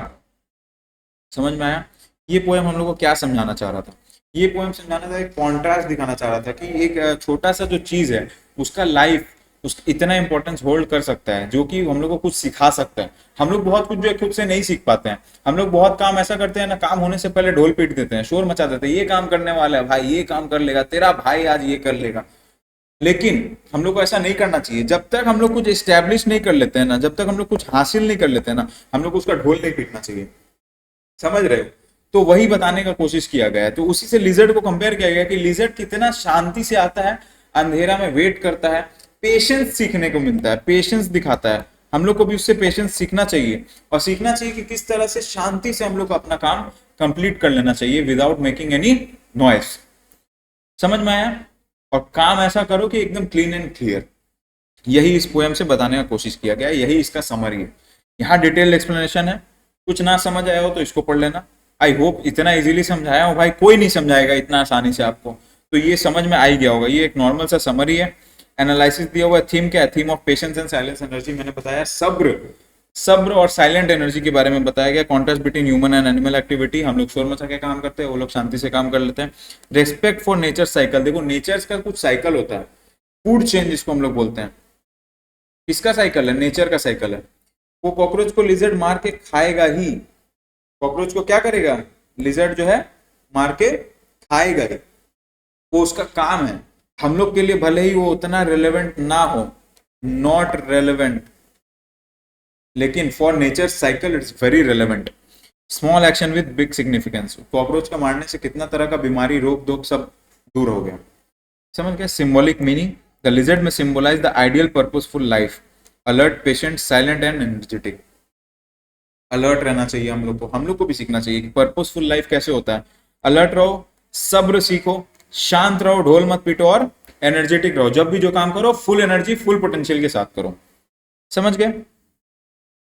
समझ में आया? ये पोएम हम लोग को क्या समझाना चाह रहा था? ये पोएम समझाना था, एक कॉन्ट्रास्ट दिखाना चाह रहा था कि एक छोटा सा जो चीज है उसका लाइफ उस इतना इंपॉर्टेंस होल्ड कर सकता है, जो कि हम लोग को कुछ सिखा सकता है। हम लोग बहुत कुछ जो है खुद से नहीं सीख पाते हैं। हम लोग बहुत काम ऐसा करते हैं ना, काम होने से पहले ढोल पीट देते हैं, शोर मचा देते हैं, ये काम करने वाला है भाई, ये काम कर लेगा, तेरा भाई आज ये कर लेगा। लेकिन हम लोग को ऐसा नहीं करना चाहिए। जब तक हम लोग कुछ एस्टेब्लिश नहीं कर लेते हैं ना, जब तक हम लोग कुछ हासिल नहीं कर लेते हैं ना, हम लोग को उसका ढोल नहीं पीटना चाहिए। समझ रहे हो? तो वही बताने का कोशिश किया गया है। तो उसी से लिजर्ड को कंपेयर किया गया कि लिजर्ड कितना शांति से आता है, अंधेरा में वेट करता है, पेशेंस सीखने को मिलता है, पेशेंस दिखाता है। हम लोग को भी उससे पेशेंस सीखना चाहिए, और सीखना चाहिए कि किस तरह से शांति से हम लोग को अपना काम कंप्लीट कर लेना चाहिए विदाउट मेकिंग एनी नॉइस। समझ में आया? और काम ऐसा करो कि एकदम क्लीन एंड क्लियर। यही इस पोएम से बताने का कोशिश किया गया है, यही इसका समरी है। यहाँ डिटेल्ड एक्सप्लेनेशन है, कुछ ना समझ आया हो तो इसको पढ़ लेना। आई होप इतना इजीली समझाया हो भाई, कोई नहीं समझाएगा इतना आसानी से आपको, तो ये समझ में आ ही गया होगा। ये एक नॉर्मल सा समरी है। एनालिसिस दिया हुआ है। थीम क्या है? Theme of patience and silence energy. मैंने बताया सब्र, सब्र और साइलेंट एनर्जी के बारे में बताया गया। Contrast between human and animal activity. हम लोग शोर मचा के काम करते हैं, वो लोग शांति से काम कर लेते हैं। Respect for nature cycle. देखो नेचर का कुछ साइकिल होता है, फूड चेंज जिसको हम लोग बोलते हैं। किसका साइकिल है? नेचर का साइकिल है। वो कॉकरोच को लिजर्ड मार के खाएगा ही। कॉकरोच को क्या करेगा? लिजर्ड जो है मार के खाएगा ही, वो उसका काम है। हम लोग के लिए भले ही वो उतना रेलेवेंट ना हो, नॉट रेलेवेंट, लेकिन for nature cycle it's very relevant. Small action with big significance. Cockroach का मारने से कितना तरह का बीमारी, रोग धोक सब दूर हो गया। समझ गए? Symbolic meaning. द लिजर्ड में symbolise the ideal purposeful life. Alert, patient, silent and energetic. Alert रहना चाहिए हम लोग को भी सीखना चाहिए कि पर्पसफुल लाइफ कैसे होता है। अलर्ट रहो, सब्र सीखो, शांत रहो, ढोल मत पीटो, और एनर्जेटिक रहो। जब भी जो काम करो फुल एनर्जी, फुल पोटेंशियल के साथ करो। समझ गए?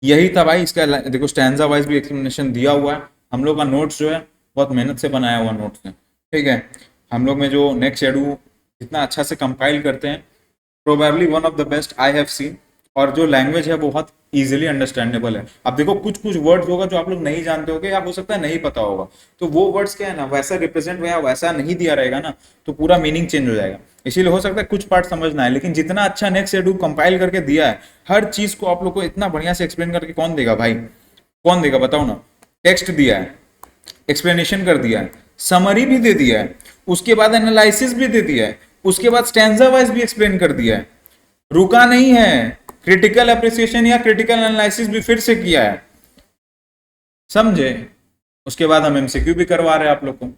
यही था भाई इसका। देखो स्टैंजा वाइज भी एक्सप्लेनेशन दिया हुआ है। हम लोग का नोट्स जो है बहुत मेहनत से बनाया हुआ नोट्स है, ठीक है। हम लोग में जो नेक्स्ट शेड्यूल इतना अच्छा से कंपाइल करते हैं, probably one of the best I have seen. और जो लैंग्वेज है वो बहुत इजीली अंडरस्टैंडेबल है। अब देखो कुछ कुछ वर्ड्स होगा जो आप लोग नहीं जानते होगे, या हो सकता है नहीं पता होगा, तो वो वर्ड्स क्या है ना, वैसा रिप्रेजेंट या वैसा नहीं दिया रहेगा ना, तो पूरा मीनिंग चेंज हो जाएगा। इसीलिए हो सकता है कुछ पार्ट समझना है, लेकिन जितना अच्छा नेक्स्ट शेड्यूल कंपाइल करके दिया है, हर चीज को आप लोग को इतना बढ़िया से एक्सप्लेन करके कौन देगा भाई? कौन देगा बताओ ना? टेक्स्ट दिया है, एक्सप्लेनेशन कर दिया है, समरी भी दे दिया है, उसके बाद एनालिसिस भी दे दिया है, उसके बाद स्टैंजा वाइज भी एक्सप्लेन कर दिया है, रुका नहीं है, क्रिटिकल अप्रिसिएशन या क्रिटिकल एनालिसिस भी फिर से किया है। समझे? उसके बाद हम एमसीक्यू भी करवा रहे हैं आप लोग को।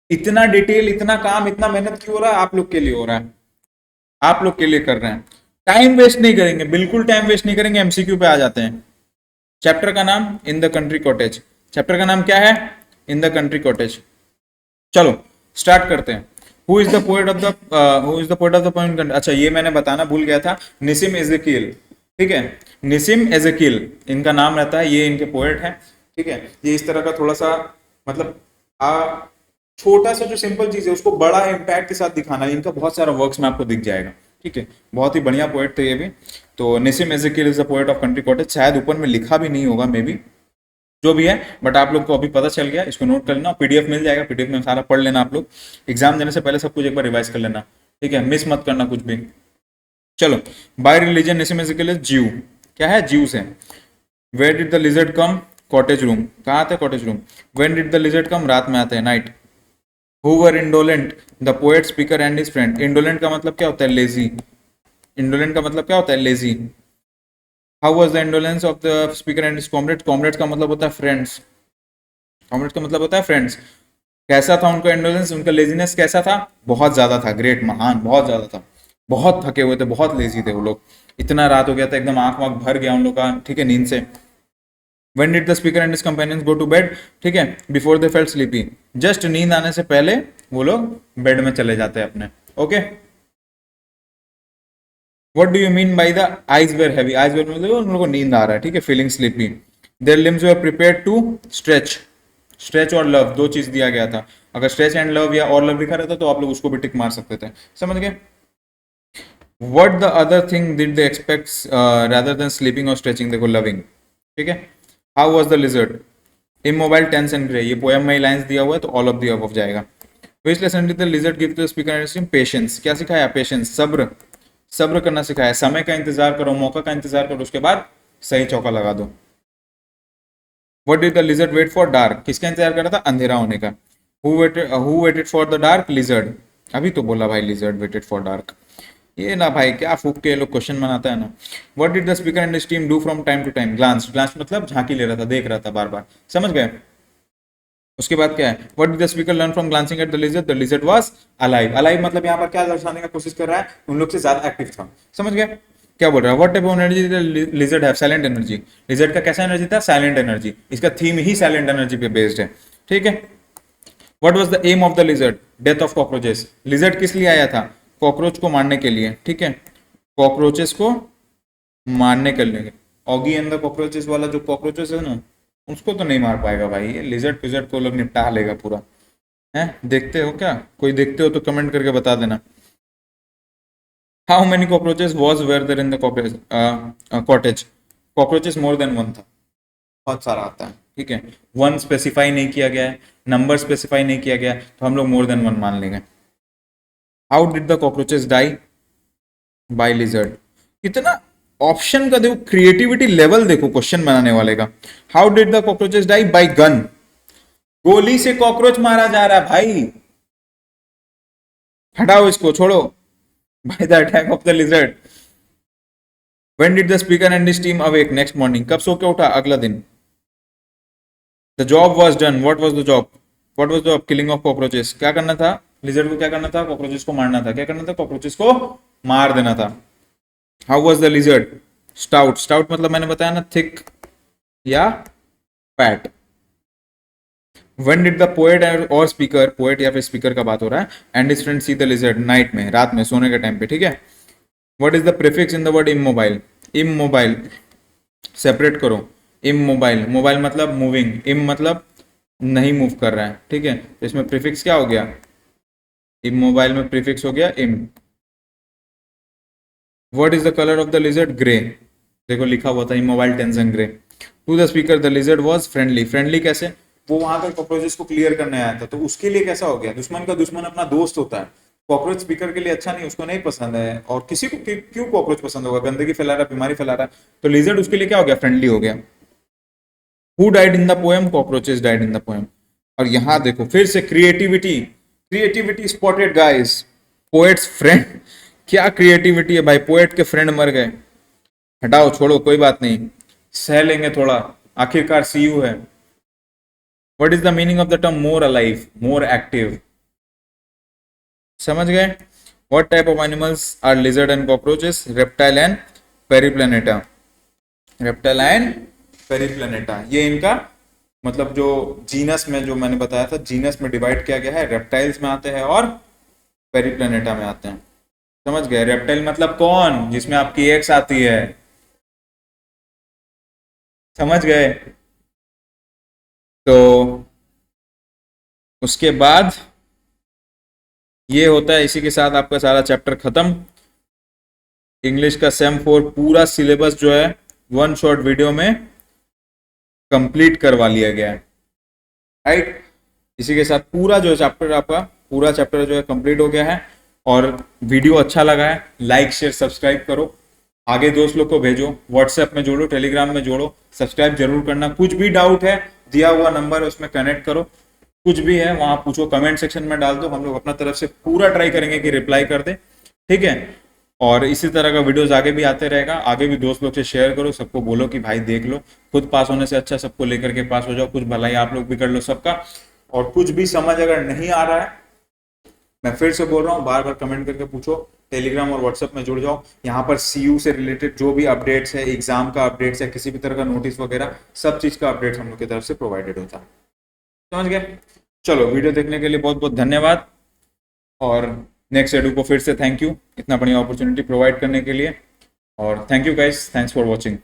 इतना डिटेल, इतना काम, इतना मेहनत क्यों हो रहा है? आप लोग के लिए हो रहा है, आप लोग के लिए कर रहे हैं। टाइम वेस्ट नहीं करेंगे, बिल्कुल टाइम वेस्ट नहीं करेंगे। एमसीक्यू पे आ जाते हैं। चैप्टर का नाम in the country cottage. Chapter का नाम क्या है? In the country cottage. चलो स्टार्ट करते हैं। Who is the poet of the poem? अच्छा ये मैंने बताना भूल गया था, निसिम एजेकियल, ठीक है। निसिम एजेकियल इनका नाम रहता है, ये इनके पोएट हैं, ठीक है। ये इस तरह का थोड़ा सा मतलब छोटा सा जो सिंपल चीज है उसको बड़ा इम्पैक्ट के साथ दिखाना, इनका बहुत सारा वर्क्स में आपको दिख जाएगा, ठीक है। बहुत ही बढ़िया पोएट थे ये भी। तो Nissim Ezekiel is the poet of country cottage. शायद ऊपर में लिखा भी नहीं होगा, मे बी, जो भी है, बट आप लोग को अभी पता चल गया। इसको नोट कर लेना, पीडीएफ मिल जाएगा, पीडीएफ में सारा पढ़ लेना। आप लोग एग्जाम देने से पहले सब कुछ एक बार रिवाइज कर लेना, ठीक है, मिस मत करना कुछ भी। चलो, by religion Nissim Ezekiel is Jew. क्या है? ज्यूस है। Where did the lizard come? Cottage room. कहाँ आते हैं? Cottage room. When did the lizard come? रात में आते हैं, night. Who were indolent? The poet, speaker and his friend. Indolent का मतलब क्या होता है? लेजी। इंडोलेंट का मतलब क्या होता है? Lazy. How was the indolence of the speaker and his comrade? Comrade का मतलब होता है फ्रेंड्स। कॉमरेड का मतलब होता है फ्रेंड्स। कैसा था उनका इंडोलेंस? उनका लेजीनेस कैसा था? बहुत ज्यादा था, ग्रेट, महान, बहुत ज्यादा था। बहुत थके हुए थे, बहुत लेजी थे वो लोग। इतना रात हो गया था, एकदम आंख वाँख भर गया उन लोग का, ठीक है, नींद से। When did the speaker and his companions go to bed? ठीक है, before they felt sleepy. Just नींद आने से पहले वो लोग बेड में चले जाते हैं अपने, okay. What do you mean by the eyes were heavy? Eyes were मतलब उन लोगों को नींद आ रहा है, ठीक है, feeling sleepy. Their limbs were prepared to stretch. Stretch और love दो चीज दिया गया था। अगर stretch and love या और love लिखा रहता तो आप लोग उसको भी टिक मार सकते थे। समझ गए? What the other thing did they expect rather than sleeping or stretching? देखो loving, ठीक है। How was the lizard? Immobile, tense and grey. ये पोएम में लाइंस दिया हुआ है तो ऑल ऑफ द अबव जाएगा। Which lesson did the lizard give to the speaker and his team? Patience. क्या सिखाया? Patience, सब्र, सब्र करना सिखाया। समय का इंतजार करो, मौका का इंतजार करो, उसके बाद सही चौका लगा दो। What did the lizard wait for? Dark. किसका इंतजार कर रहा था? अंधेरा होने का। Who waited for the dark? Lizard. अभी तो बोला भाई, lizard waited for dark। ये ना भाई क्या फूक के लोग क्वेश्चन बनाता है ना। What did the speaker and his team do from time to time? Glance. Glance मतलब झांकी ले रहा था, देख रहा था बार बार। समझ गए? उसके बाद क्या है? What did the speaker learn from glancing at the lizard? The lizard was alive. Alive मतलब यहाँ पर क्या दर्शाने का कोशिश कर रहा है? उन लोग से ज्यादा एक्टिव था। समझ गए? क्या बोल रहा है, what type of energy lizard have, silent energy. Lizard का कैसा एनर्जी था, साइलेंट एनर्जी, इसका थीम ही साइलेंट एनर्जी पे बेस्ड है, ठीक है। What was the aim of the lizard, death of cockroaches. Lizard किस लिए आया था, कॉकरोच को मारने के लिए, ठीक है, कॉकरोचेस को मारने के लिए। ऑगी एंड द कॉकरोचेस वाला जो कॉकरोचेस है ना, उसको तो नहीं मार पाएगा भाई, ये लिजर्ड फिजर्ड को लोग निपटा लेगा पूरा है। देखते हो क्या, कोई देखते हो तो कमेंट करके बता देना। How many cockroaches was were there in the cottage, cockroaches more than one था, बहुत सारा आता है, ठीक है। वन स्पेसिफाई नहीं किया गया है, नंबर स्पेसिफाई नहीं किया गया, तो हम लोग मोर देन वन मान लेंगे। How did the cockroaches die by lizard, कितना ऑप्शन का देखो, क्रिएटिविटी लेवल देखो क्वेश्चन बनाने वाले का। How did the cockroaches die by gun, गोली से कॉकरोच मारा जा रहा है भाई, हटाओ इसको, छोड़ो। By the attack of the lizard. When did the speaker and his team awake, next morning, कब सो के उठा, अगला दिन। The job was done, what was the job, what was the killing of cockroaches, क्या करना था लिजर्ड को, क्या करना था, कॉकरोचेस को मारना था, क्या करना था, कॉकरोचेस को मार देना था। How was the lizard, stout, stout मतलब मैंने बताया ना, थिक या fat. When did the poet और स्पीकर, पोएट या फिर स्पीकर का बात हो रहा है, and his friend see the lizard, night में, रात में, सोने के टाइम पे, ठीक है। What is the prefix in the word immobile, immobile, separate करो, इमोबाइल, मोबाइल मतलब मूविंग, इम मतलब नहीं मूव कर रहा है, ठीक है, तो इसमें प्रीफिक्स क्या हो गया, इमोबाइल में प्रीफिक्स हो गया im. What is the colour of the lizard, grey, देखो लिखा हुआ था immobile tension grey. To the speaker the lizard was friendly, friendly कैसे, वो वहां पर कॉकरोचेस को क्लियर करने आया था, तो उसके लिए कैसा हो गया, दुश्मन का दुश्मन अपना दोस्त होता है, कॉकरोच स्पीकर के लिए अच्छा नहीं, उसको नहीं पसंद है, और किसी को क्यों कॉकरोच पसंद होगा, गंदगी फैला रहा है, बीमारी फैला रहा है, तो लिजर्ड उसके लिए क्या हो गया, फ्रेंडली हो गया। Who died in the poem, cockroaches died in the poem. और यहां देखो फिर से creativity, creativity spotted guys, poets friend, क्या क्रिएटिविटी है भाई, पोएट के फ्रेंड मर गए, हटाओ छोड़ो कोई बात नहीं, सह लेंगे थोड़ा, आखिरकार सीयू है। What is the meaning of the term more alive, more active, समझ गए। What type of animals are lizard and cockroaches, reptile and periplaneta, reptile and periplaneta, ये इनका मतलब जो जीनस में, जो मैंने बताया था जीनस में डिवाइड किया गया है, रेप्टाइल्स में आते हैं और पेरिप्लेनेटा में आते हैं, समझ गए। रेप्टाइल मतलब कौन, जिसमें आपकी एक्स आती है, समझ गए। तो उसके बाद ये होता है, इसी के साथ आपका सारा चैप्टर खत्म। इंग्लिश का सेम 4 पूरा सिलेबस जो है वन शॉर्ट वीडियो में कंप्लीट करवा लिया गया है, राइट। इसी के साथ पूरा जो चैप्टर, आपका पूरा चैप्टर जो है कंप्लीट हो गया है। और वीडियो अच्छा लगा है, लाइक शेयर सब्सक्राइब करो, आगे दोस्त लोग को भेजो, व्हाट्सएप में जोड़ो, टेलीग्राम में जोड़ो, सब्सक्राइब जरूर करना। कुछ भी डाउट है, दिया हुआ नंबर है उसमें कनेक्ट करो, कुछ भी है वहां पूछो, कमेंट सेक्शन में डाल दो, हम लोग अपना तरफ से पूरा ट्राई करेंगे कि रिप्लाई कर दे, ठीक है। और इसी तरह का वीडियोस आगे भी आते रहेगा, आगे भी दोस्त लोग से शेयर करो, सबको बोलो कि भाई देख लो, खुद पास होने से अच्छा सबको लेकर के पास हो जाओ, कुछ भलाई आप लोग भी कर लो सबका। और कुछ भी समझ अगर नहीं आ रहा है, मैं फिर से बोल रहा हूँ, बार बार कमेंट करके पूछो, टेलीग्राम और व्हाट्सएप में जुड़ जाओ, यहाँ पर सीयू से रिलेटेड जो भी अपडेट्स है, एग्जाम का अपडेट्स है, किसी भी तरह का नोटिस वगैरह, सब चीज का अपडेट हम लोग की तरफ से प्रोवाइडेड होता है, समझ गए। चलो वीडियो देखने के लिए बहुत बहुत धन्यवाद, और नेक्स्ट एडू को फिर से थैंक यू इतना बढ़िया अपॉर्चुनिटी प्रोवाइड करने के लिए, और thank you guys, thanks for watching.